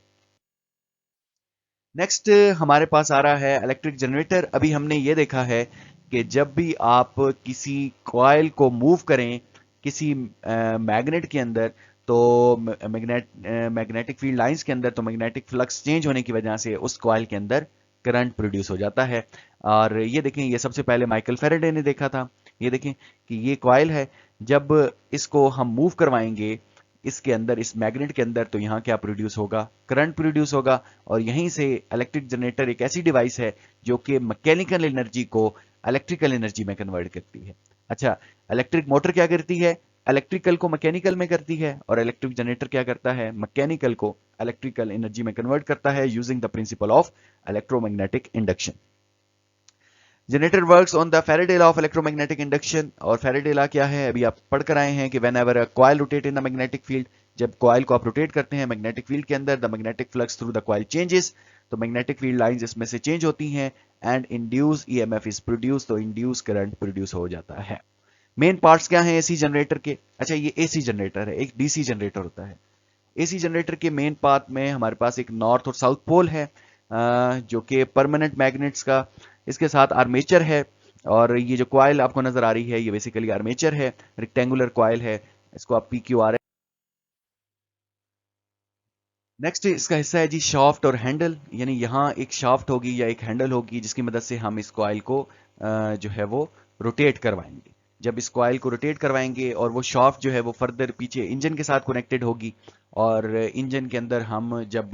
नेक्स्ट हमारे पास आ रहा है इलेक्ट्रिक जनरेटर। अभी हमने ये देखा है कि जब भी आप किसी कॉइल को मूव करें किसी मैग्नेट के अंदर, तो मैग्नेटिक फील्ड लाइंस के अंदर, तो मैग्नेटिक फ्लक्स चेंज होने की वजह से उस कॉइल के अंदर करंट प्रोड्यूस हो जाता है। और ये देखें, ये सबसे पहले माइकल फैराडे ने देखा था। ये देखें कि ये कॉइल है, जब इसको हम मूव करवाएंगे इसके अंदर, इस मैग्नेट के अंदर, तो यहाँ क्या प्रोड्यूस होगा, करंट प्रोड्यूस होगा। और यहीं से इलेक्ट्रिक जनरेटर एक ऐसी डिवाइस है जो कि मैकेनिकल एनर्जी को इलेक्ट्रिकल एनर्जी में कन्वर्ट करती है। अच्छा, इलेक्ट्रिक मोटर क्या करती है, इलेक्ट्रिकल को मैकेनिकल में करती है, और इलेक्ट्रिक जनरेटर क्या करता है, मैकेनिकल को इलेक्ट्रिकल एनर्जी में कन्वर्ट करता है using the principle of electromagnetic induction. Generator works on the Faraday law of electromagnetic induction. और फैराडे लॉ क्या है, अभी आप पढ़ कर आए हैं कि when ever a coil rotate in the magnetic field, जब कॉइल को आप रोटेट करते हैं मैग्नेटिक फील्ड के अंदर, the magnetic flux through the coil changes, तो मैग्नेटिक फील्ड लाइंस इसमें से चेंज होती हैं, and induce EMF is produce, तो इंड्यूस करंट प्रोड्यूस हो जाता है। मेन पार्ट्स क्या हैं एसी जनरेटर के। अच्छा, ये एसी जनरेटर है, एक डीसी जनरेटर होता है। एसी जनरेटर के मेन पार्ट में हमारे पास एक नॉर्थ और साउथ पोल है, जो कि परमानेंट मैग्नेट्स का, इसके साथ आर्मेचर है। और ये जो कॉइल आपको नजर आ रही है ये बेसिकली आर्मेचर है, रेक्टेंगुलर कॉइल है, इसको आप पीक्यूआर। नेक्स्ट इसका हिस्सा है जी शाफ्ट और हैंडल, यानी यहाँ एक शाफ्ट होगी या एक हैंडल होगी जिसकी मदद से हम इस कॉइल को जो है वो रोटेट करवाएंगे। जब इस कॉइल को रोटेट करवाएंगे और वो शाफ्ट जो है वो फर्दर पीछे इंजन के साथ कनेक्टेड होगी, और इंजन के अंदर हम जब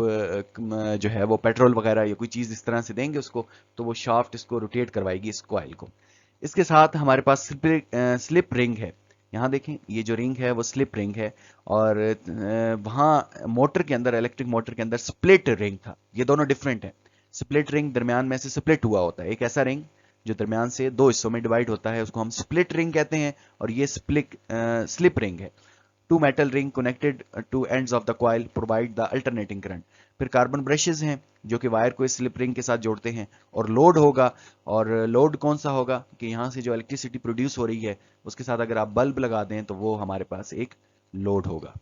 जो है वो पेट्रोल वगैरह या कोई चीज़ इस तरह से देंगे उसको, तो वो शाफ्ट इसको रोटेट करवाएगी इस कॉइल को। इसके साथ हमारे पास स्लिप रिंग है। यहाँ देखें, ये जो रिंग है वो स्लिप रिंग है। और वहाँ मोटर के अंदर, इलेक्ट्रिक मोटर के अंदर स्प्लिट रिंग था। ये दोनों डिफरेंट है। स्प्लिट रिंग दरमियान में से स्प्लिट हुआ होता है, एक ऐसा रिंग जो दरमियान से दो हिस्सों में डिवाइड होता है, उसको हम स्प्लिट रिंग कहते हैं। और ये स्लिप रिंग है। Two metal ring connected to ends of the coil provide the alternating current. फिर कार्बन ब्रशेज हैं जो कि वायर को इस स्लिप रिंग के साथ जोड़ते हैं। और लोड होगा, और लोड कौन सा होगा कि यहाँ से जो इलेक्ट्रिसिटी प्रोड्यूस हो रही है उसके साथ अगर आप बल्ब लगा दें तो वो हमारे पास एक लोड होगा।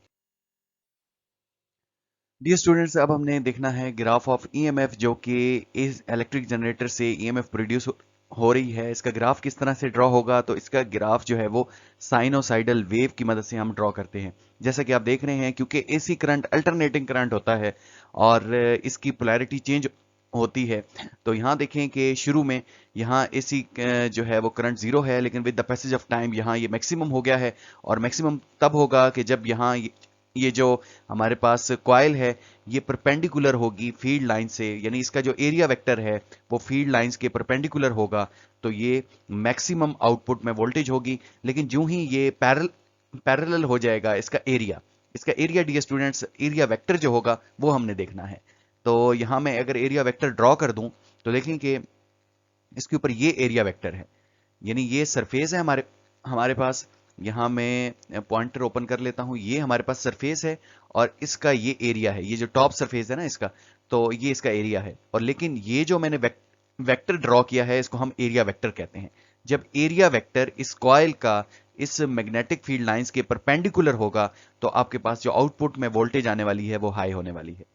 डियर स्टूडेंट्स, अब हमने देखना है ग्राफ ऑफ ईएमएफ, जो कि इस इलेक्ट्रिक जनरेटर से ईएमएफ प्रोड्यूस हो रही है। इसका ग्राफ किस तरह से ड्रॉ होगा, तो इसका ग्राफ जो है वो साइनोसाइडल वेव की मदद से हम ड्रॉ करते हैं। जैसा कि आप देख रहे हैं, क्योंकि एसी करंट अल्टरनेटिंग करंट होता है और इसकी पोलैरिटी चेंज होती है, तो यहाँ देखें कि शुरू में यहाँ एसी जो है वो करंट जीरो है, लेकिन with the passage of time यहाँ ये मैक्सिमम हो गया है। और मैक्सिमम तब होगा कि जब यहाँ ये जो हमारे पास कॉइल है ये परपेंडिकुलर होगी फील्ड लाइन से, यानी इसका जो एरिया वेक्टर है वो फील्ड लाइंस के परपेंडिकुलर होगा, तो ये मैक्सिमम आउटपुट में वोल्टेज होगी। लेकिन जो ही ये पैरेलल हो जाएगा इसका area dear students, area vector जो होगा वो हमने देखना है। तो यहां मैं अगर एरिया वेक्टर ड्रॉ कर दूं तो देखें कि इसके ऊपर ये एरिया वेक्टर है, यानी ये सरफेस है हमारे पास। यहां मैं पॉइंटर ओपन कर लेता हूं, ये हमारे पास सरफेस है और इसका ये एरिया है, ये जो टॉप सरफेस है ना इसका, तो ये इसका एरिया है। और लेकिन ये जो मैंने वेक्टर ड्रॉ किया है इसको हम एरिया वेक्टर कहते हैं। जब एरिया वेक्टर इस कॉइल का इस मैग्नेटिक फील्ड लाइंस के परपेंडिकुलर होगा तो आपके पास जो आउटपुट में वोल्टेज आने वाली है वो हाई होने वाली है।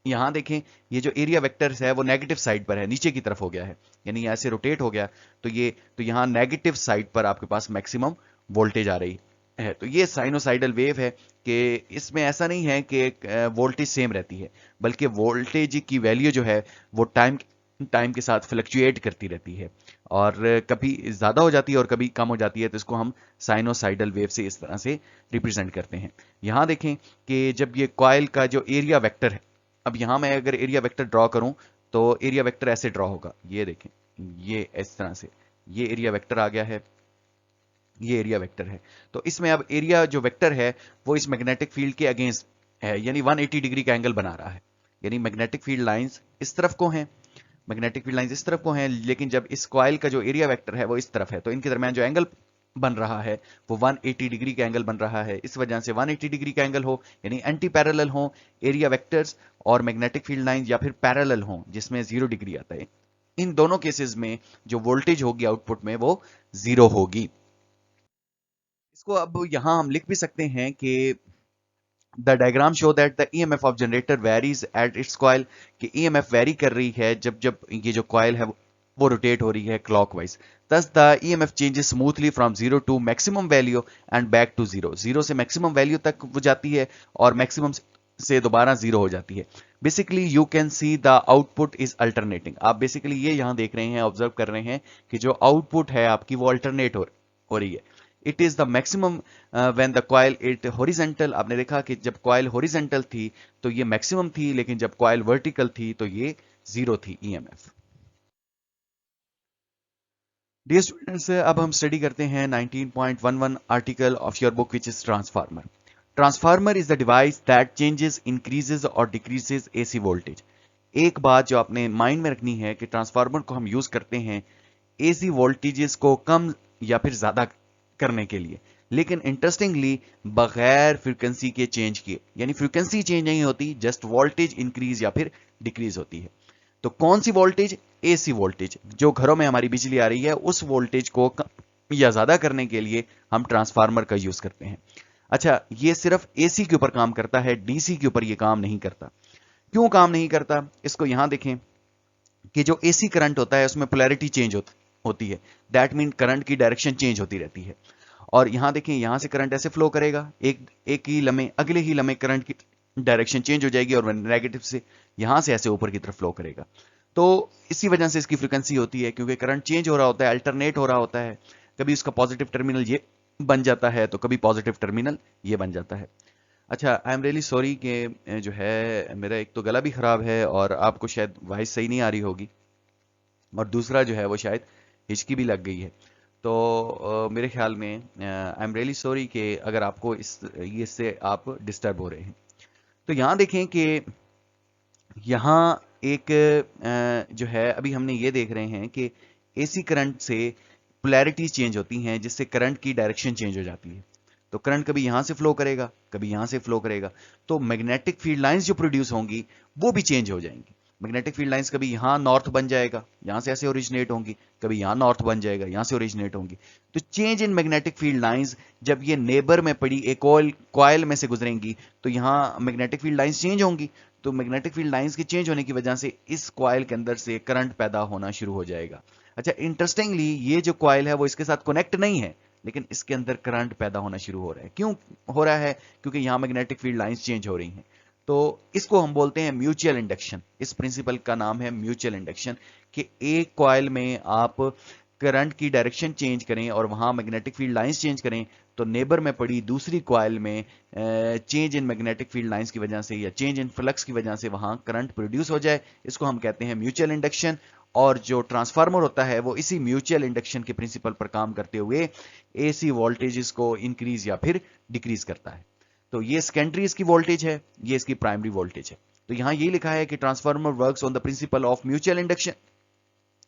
यहां देखें, ये जो एरिया वेक्टर है वो नेगेटिव साइड पर है, नीचे की तरफ हो गया है, यानी ऐसे रोटेट हो गया, तो यहां नेगेटिव साइड पर आपके पास मैक्सिमम वोल्टेज आ रही है। तो ये साइनोसाइडल वेव है कि इसमें ऐसा नहीं है कि वोल्टेज सेम रहती है, बल्कि वोल्टेज की वैल्यू जो है वो टाइम के साथ फ्लक्चुएट करती रहती है, और कभी ज्यादा हो जाती है और कभी कम हो जाती है। तो इसको हम साइनोसाइडल वेव से इस तरह से रिप्रेजेंट करते हैं। यहां देखें कि जब ये कॉइल का जो एरिया वेक्टर है, अब यहां मैं अगर एरिया वेक्टर ड्रॉ करूं तो एरिया वेक्टर ऐसे ड्रॉ होगा, ये देखें, ये इस तरह से, ये एरिया वेक्टर आ गया है, ये एरिया वेक्टर है। तो इसमें अब एरिया जो वेक्टर है वो इस मैग्नेटिक फील्ड के अगेंस्ट है, यानी 180 डिग्री का एंगल बना रहा है, यानी मैग्नेटिक फील्ड लाइंस इस तरफ को हैं मैग्नेटिक फील्ड लाइंस इस तरफ को हैं, लेकिन जब इस कॉइल का जो एरिया वेक्टर है वो इस तरफ है, तो इनके दरमियान जो एंगल बन रहा है वो 180 डिग्री का एंगल बन रहा है। इस वजह से 180 डिग्री का एंगल हो, यानी एंटी पैरेलल हो एरिया वेक्टर्स और मैग्नेटिक फील्ड लाइन, या फिर पैरेलल हो जिसमें 0 डिग्री आता है, इन दोनों केसेस में जो वोल्टेज होगी आउटपुट में वो 0 होगी। इसको अब यहां हम लिख भी सकते हैं कि the diagram show that the EMF of generator varies at its coil, कि ईएमएफ वेरी कर रही है जब जब ये जो कॉइल है वो रोटेट हो रही है clockwise. Thus the EMF changes smoothly from 0 to maximum value and back to 0. 0 से maximum value तक वो जाती है और maximum से दोबारा 0 हो जाती है। Basically you can see the output is alternating. आप basically ये यहाँ देख रहे हैं, ऑब्जर्व कर रहे हैं कि जो आउटपुट है आपकी वो अल्टरनेट हो रही है। It is the maximum when the coil it horizontal. आपने देखा कि जब कॉइल हॉरिजॉन्टल थी तो ये मैक्सिमम थी, लेकिन जब कॉइल वर्टिकल थी तो ये 0 थी ईएमएफ। डियर स्टूडेंट्स, अब हम स्टडी करते हैं 19.11 article of your book which is transformer. Transformer is the device that changes, increases और डिक्रीजेस एसी वोल्टेज। एक बात जो आपने माइंड में रखनी है कि ट्रांसफार्मर को हम यूज करते हैं एसी वोल्टेजेस को कम या फिर ज्यादा करने के लिए, लेकिन इंटरेस्टिंगली बगैर फ्रीक्वेंसी के चेंज किए, यानी फ्रीक्वेंसी चेंज नहीं होती, जस्ट वोल्टेज इंक्रीज या फिर डिक्रीज होती है। तो कौन सी वोल्टेज? AC voltage. जो घरों में हमारी बिजली आ रही है उस वोल्टेज को कम या ज्यादा करने के लिए हम ट्रांसफार्मर का यूज करते हैं। अच्छा, ये सिर्फ एसी के ऊपर काम करता है, डीसी के ऊपर ये काम नहीं करता। क्यों काम नहीं करता? इसको यहां देखें कि जो एसी करंट होता है उसमें पोलैरिटी चेंज होती है, दैट मीन करंट की डायरेक्शन चेंज होती रहती है। और यहां देखें, यहां से करंट ऐसे फ्लो करेगा, एक ही लम्हे अगले ही लम्हे करंट की डायरेक्शन चेंज हो जाएगी और नेगेटिव से यहां से ऐसे ऊपर की तरफ फ्लो करेगा। तो इसी वजह से इसकी फ्रीक्वेंसी होती है, क्योंकि करंट चेंज हो रहा होता है, अल्टरनेट हो रहा होता है। कभी उसका पॉजिटिव टर्मिनल ये बन जाता है तो कभी पॉजिटिव टर्मिनल ये बन जाता है। अच्छा, आई एम रियली सॉरी कि जो है मेरा एक तो गला भी खराब है और आपको शायद वॉइस सही नहीं आ रही होगी, और दूसरा जो है वो शायद हिचकी भी लग गई है। तो मेरे ख्याल में आई एम रियली सॉरी कि अगर आपको इससे आप डिस्टर्ब हो रहे हैं। तो यहां देखें कि यहां एक जो है अभी हमने ये देख रहे हैं कि एसी करंट से पोलैरिटीज चेंज होती हैं, जिससे करंट की डायरेक्शन चेंज हो जाती है। तो करंट कभी यहां से फ्लो करेगा, कभी यहां से फ्लो करेगा, तो मैग्नेटिक फील्ड लाइंस जो प्रोड्यूस होंगी वो भी चेंज हो जाएंगी। मैग्नेटिक फील्ड लाइंस कभी यहां नॉर्थ बन जाएगा, यहां से ऐसे ओरिजिनेट होंगी, कभी यहां नॉर्थ बन जाएगा, यहां से ओरिजिनेट होंगी। तो change in magnetic field lines जब ये नेबर में पड़ी एक कॉइल में से गुजरेंगी तो यहां मैग्नेटिक फील्ड लाइंस चेंज होंगी। तो मैग्नेटिक फील्ड लाइंस के चेंज होने की वजह से इस कॉइल के अंदर से करंट पैदा होना शुरू हो जाएगा। अच्छा, इंटरेस्टिंगली ये जो कॉइल है वो इसके साथ कनेक्ट नहीं है, लेकिन इसके अंदर करंट पैदा होना शुरू हो रहा है। क्यों हो रहा है? क्योंकि यहां मैग्नेटिक फील्ड लाइंस चेंज हो रही हैं। तो इसको हम बोलते हैं म्यूचुअल इंडक्शन। इस प्रिंसिपल का नाम है म्यूचुअल इंडक्शन, कि एक कॉइल में आप करंट की डायरेक्शन चेंज करें और वहां मैग्नेटिक फील्ड लाइंस चेंज करें, तो नेबर में पड़ी दूसरी कॉइल में change in magnetic field lines की वजह से या चेंज इन फ्लक्स की वजह से वहां करंट प्रोड्यूस हो जाए। इसको हम कहते हैं म्यूचुअल इंडक्शन। और जो ट्रांसफार्मर होता है वो इसी म्यूचुअल इंडक्शन के प्रिंसिपल पर काम करते हुए एसी वोल्टेजेस को इंक्रीज या फिर डिक्रीज करता है। तो ये सेकेंडरी इसकी वोल्टेज है, ये इसकी प्राइमरी वोल्टेज है। तो यहां ये लिखा है कि transformer works on the principle of mutual induction.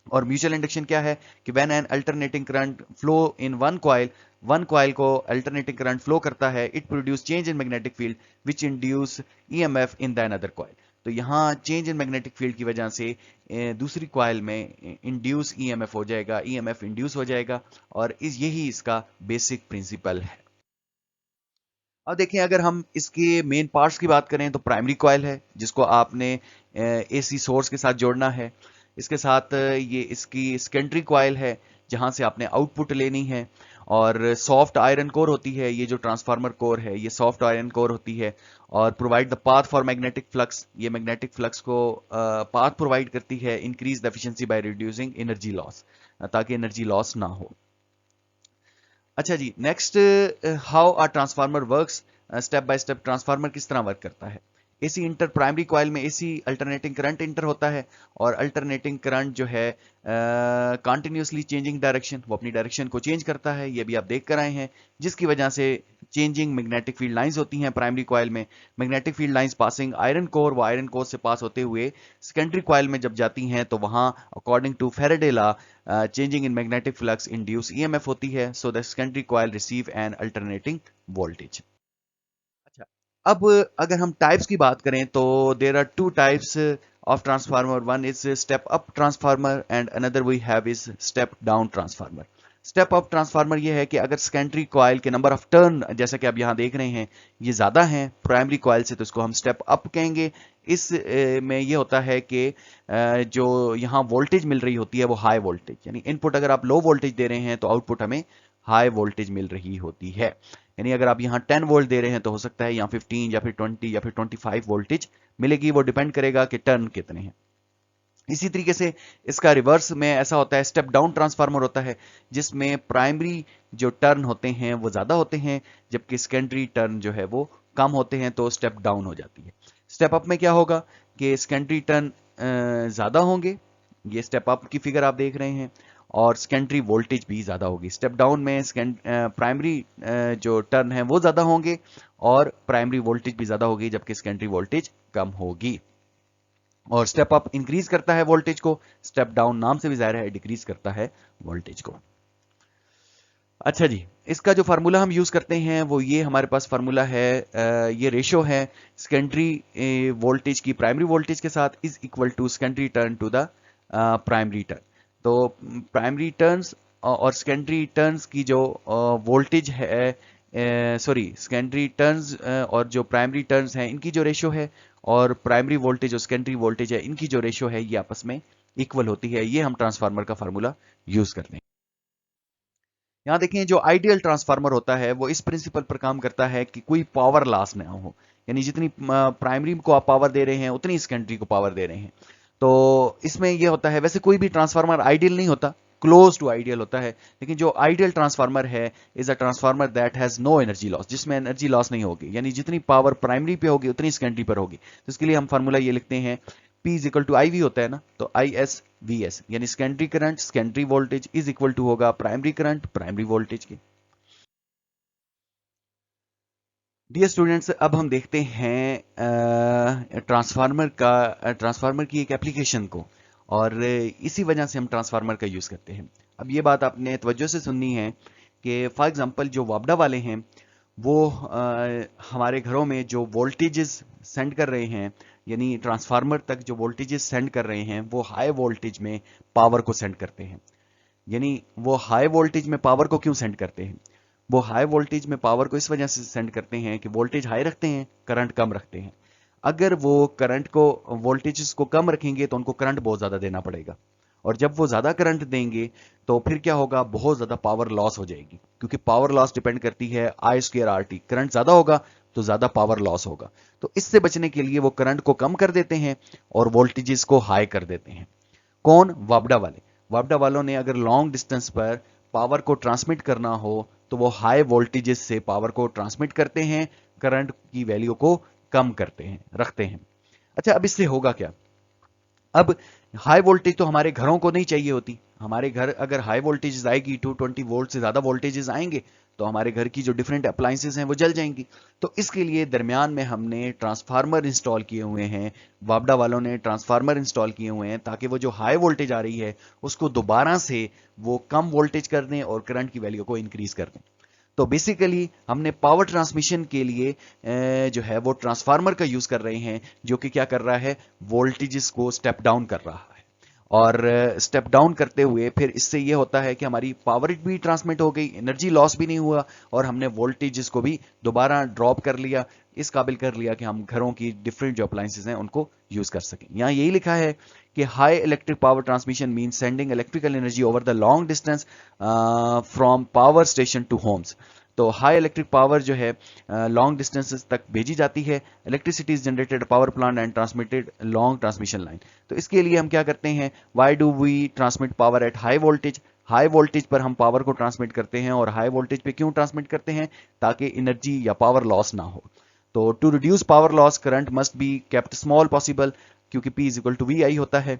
और म्यूचुअल इंडक्शन क्या है कि when an alternating current flow in one coil को अल्टरनेटिंग करंट फ्लो करता है, it produce change in magnetic field which induce EMF in the another coil. तो यहाँ change in magnetic field की वजह से दूसरी कॉइल में इंड्यूस ईएमएफ हो जाएगा, ईएमएफ इंड्यूस हो जाएगा, और यही इसका बेसिक प्रिंसिपल है। अब देखें, अगर हम इसके मेन पार्ट्स की बात करें तो प्राइमरी कॉइल है जिसको आपने एसी सोर्स के साथ जोड़ना है। इसके साथ ये इसकी सेकेंडरी कॉइल है जहां से आपने आउटपुट लेनी है, और सॉफ्ट आयरन कोर होती है। ये जो ट्रांसफार्मर कोर है ये सॉफ्ट आयरन कोर होती है और provide the path for magnetic flux. ये मैग्नेटिक फ्लक्स को पाथ प्रोवाइड करती है, increase the efficiency by reducing energy loss, ताकि एनर्जी लॉस ना हो। अच्छा जी, next, how are transformer works. Step by step transformer किस तरह वर्क करता है। एसी इंटर, प्राइमरी कॉइल में एसी अल्टरनेटिंग करंट इंटर होता है, और अल्टरनेटिंग करंट जो है कंटिन्यूसली चेंजिंग डायरेक्शन, वो अपनी डायरेक्शन को चेंज करता है, ये भी आप देख कर आए हैं, जिसकी वजह से चेंजिंग मैग्नेटिक फील्ड लाइंस होती हैं प्राइमरी कॉइल में। Magnetic field lines passing iron core, वो आयरन कोर से पास होते हुए सेकेंडरी कॉइल में जब जाती हैं तो वहां according to Faraday law changing in magnetic flux induce EMF होती है। So the secondary coil receive an alternating voltage. अच्छा, अब अगर हम टाइप्स की बात करें तो there are two types of transformer, one is step up transformer and another we have is step down transformer. Step up transformer ये है कि अगर सेकेंडरी कॉइल के नंबर ऑफ टर्न, जैसा कि आप यहां देख रहे हैं, ये ज्यादा हैं प्राइमरी कॉइल से, तो इसको हम स्टेप अप कहेंगे। इस में ये होता है कि जो यहाँ वोल्टेज मिल रही होती है वो हाई वोल्टेज, यानी इनपुट अगर आप लो वोल्टेज दे रहे हैं तो आउटपुट हमें हाई वोल्टेज मिल रही होती है। यानी अगर आप यहाँ 10 वोल्ट दे रहे हैं तो हो सकता है यहाँ 15 या फिर 20 या फिर 25 वोल्टेज मिलेगी, वो डिपेंड करेगा कि टर्न कितने हैं। इसी तरीके से इसका रिवर्स में ऐसा होता है, स्टेप डाउन ट्रांसफार्मर होता है जिसमें प्राइमरी जो टर्न होते हैं वो ज्यादा होते हैं जबकि सेकेंडरी टर्न जो है वो कम होते हैं, तो स्टेप डाउन हो जाती है। स्टेप अप में क्या होगा कि सेकेंडरी टर्न ज्यादा होंगे, ये स्टेप अप की फिगर आप देख रहे हैं, और सेकेंडरी वोल्टेज भी ज्यादा होगी। स्टेप डाउन में प्राइमरी जो टर्न है वो ज्यादा होंगे और प्राइमरी वोल्टेज भी ज्यादा होगी जबकि सेकेंडरी वोल्टेज कम होगी। और स्टेप अप इंक्रीज करता है वोल्टेज को, स्टेप डाउन नाम से भी जाहिर है डिक्रीज करता है वोल्टेज को। अच्छा जी, इसका जो फार्मूला हम यूज करते हैं वो ये हमारे पास फार्मूला है, ये रेशो है सेकेंडरी वोल्टेज की प्राइमरी वोल्टेज के साथ is equal to secondary turn to the primary turn. तो प्राइमरी टर्न्स और सेकेंडरी टर्न्स की जो वोल्टेज है, सॉरी सेकेंडरी टर्न्स और जो प्राइमरी टर्न्स हैं इनकी जो रेशो है, और प्राइमरी वोल्टेज और सेकेंडरी वोल्टेज है इनकी जो रेशो है, ये आपस में इक्वल होती है। ये हम ट्रांसफार्मर का फार्मूला यूज करते हैं। यहां देखें, जो आइडियल ट्रांसफार्मर होता है वो इस प्रिंसिपल पर काम करता है कि कोई पावर लॉस ना हो, यानी जितनी प्राइमरी को आप पावर दे रहे हैं उतनी सेकेंडरी को पावर दे रहे हैं। तो इसमें यह होता है, वैसे कोई भी ट्रांसफार्मर आइडियल नहीं होता, क्लोज टू आइडियल होता है, लेकिन जो आइडियल ट्रांसफार्मर है is a transformer that has no energy loss, जिसमें एनर्जी लॉस नहीं होगी, यानी जितनी पावर प्राइमरी पे होगी उतनी सेकेंडरी पर होगी। तो इसके लिए हम फार्मूला ये लिखते हैं, P is equal to I V होता है ना, तो आई एस वी एस, यानी secondary current secondary voltage is equal to होगा प्राइमरी करंट प्राइमरी वोल्टेज के। डियर स्टूडेंट्स, अब हम देखते हैं ट्रांसफार्मर की एक एप्लीकेशन को, और इसी वजह से हम ट्रांसफार्मर का यूज करते हैं। अब ये बात आपने तवज्जो से सुननी है कि फॉर एग्जांपल जो वापडा वाले हैं वो हमारे घरों में जो वोल्टेजेस सेंड कर रहे हैं, यानी ट्रांसफार्मर तक जो वोल्टेजेस सेंड कर रहे हैं वो हाई वोल्टेज में पावर को सेंड करते हैं। यानी वो हाई वोल्टेज में पावर को क्यों सेंड करते हैं? वो हाई वोल्टेज में पावर को इस वजह से सेंड करते हैं कि वोल्टेज हाई रखते हैं, करंट कम रखते हैं। अगर वो करंट को वोल्टेज को कम रखेंगे तो उनको करंट बहुत ज्यादा देना पड़ेगा, और जब वो ज्यादा करंट देंगे तो फिर क्या होगा, बहुत ज्यादा पावर लॉस हो जाएगी, क्योंकि पावर लॉस डिपेंड करती है आई स्क्वायर आर टी। करंट ज्यादा होगा तो ज्यादा पावर लॉस होगा। तो इससे बचने के लिए वो करंट को कम कर देते हैं और वोल्टेजेस को हाई कर देते हैं। कौन? वापडा वाले। वापडा वालों ने अगर लॉन्ग डिस्टेंस पर पावर को ट्रांसमिट करना हो तो वो हाई वोल्टेजेस से पावर को ट्रांसमिट करते हैं, करंट की वैल्यू को कम करते हैं, रखते हैं। अच्छा, अब इससे होगा क्या? अब हाई वोल्टेज तो हमारे घरों को नहीं चाहिए होती। हमारे घर अगर हाई वोल्टेज आएगी, 220 वोल्ट से ज्यादा वोल्टेजेस आएंगे तो हमारे घर की जो डिफरेंट अप्लायंसेस हैं वो जल जाएंगी। तो इसके लिए दरमियान में हमने ट्रांसफार्मर इंस्टॉल किए हुए हैं, वापडा वालों ने ट्रांसफार्मर इंस्टॉल किए हुए हैं, ताकि वो जो हाई वोल्टेज आ रही है उसको दोबारा से वो कम वोल्टेज कर दें और करंट की वैल्यू को इंक्रीज कर दें। तो बेसिकली हमने पावर ट्रांसमिशन के लिए जो है वो ट्रांसफार्मर का यूज कर रहे हैं, जो कि क्या कर रहा है, वोल्टेजेस को स्टेप डाउन कर रहा है। और स्टेप डाउन करते हुए फिर इससे ये होता है कि हमारी पावर भी ट्रांसमिट हो गई, एनर्जी लॉस भी नहीं हुआ, और हमने वोल्टेजेस को भी दोबारा ड्रॉप कर लिया, इस काबिल कर लिया कि हम घरों की डिफरेंट जो अप्लायंसेस हैं उनको यूज कर सकें। यहाँ यही लिखा है कि high electric power transmission mean sending electrical energy over the long distance from power station to homes. तो हाई इलेक्ट्रिक पावर जो है लॉन्ग डिस्टेंसेस तक भेजी जाती है। Electricity is generated power plant and transmitted long transmission line. तो इसके लिए हम क्या करते हैं, why do we transmit power at high voltage? High voltage पर हम पावर को ट्रांसमिट करते हैं, और हाई वोल्टेज पे क्यों ट्रांसमिट करते हैं? ताकि एनर्जी या पावर लॉस ना हो। तो to reduce power loss current must be kept small possible, क्योंकि P is equal to V I होता है।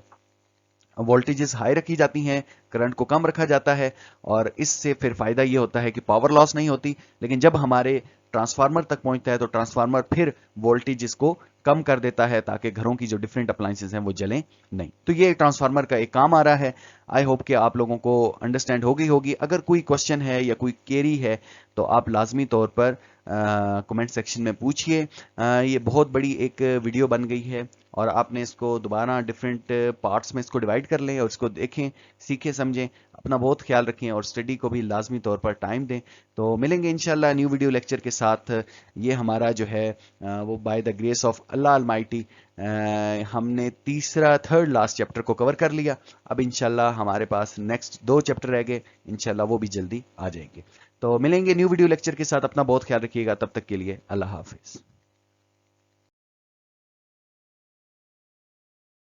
वोल्टेजेस हाई रखी जाती हैं, करंट को कम रखा जाता है, और इससे फिर फायदा ये होता है कि पावर लॉस नहीं होती। लेकिन जब हमारे ट्रांसफार्मर तक पहुंचता है तो ट्रांसफार्मर फिर वोल्टेजेस को कम कर देता है ताकि घरों की जो डिफरेंट अप्लायंसेस हैं वो जलें नहीं। तो ये ट्रांसफार्मर का एक काम आ रहा है। आई होप कि आप लोगों को अंडरस्टैंड हो गई होगी। अगर कोई क्वेश्चन है या कोई क्वेरी है तो आप लाजमी तौर पर कमेंट सेक्शन में पूछिए। ये बहुत बड़ी एक वीडियो बन गई है और आपने इसको दोबारा डिफरेंट पार्ट्स में इसको डिवाइड कर लें और इसको देखें, सीखें, समझें। अपना बहुत ख्याल रखें और स्टडी को भी लाजमी तौर पर टाइम दें। तो मिलेंगे इंशाल्लाह न्यू वीडियो लेक्चर के साथ। ये हमारा जो है वो by the grace of Allah Almighty हमने थर्ड लास्ट चैप्टर को कवर कर लिया। अब इंशाल्लाह हमारे पास नेक्स्ट 2 चैप्टर रह गए, इंशाल्लाह वो भी जल्दी आ जाएंगे। तो मिलेंगे न्यू वीडियो लेक्चर के साथ। अपना बहुत ख्याल रखिएगा, तब तक के लिए अल्लाह हाफिज।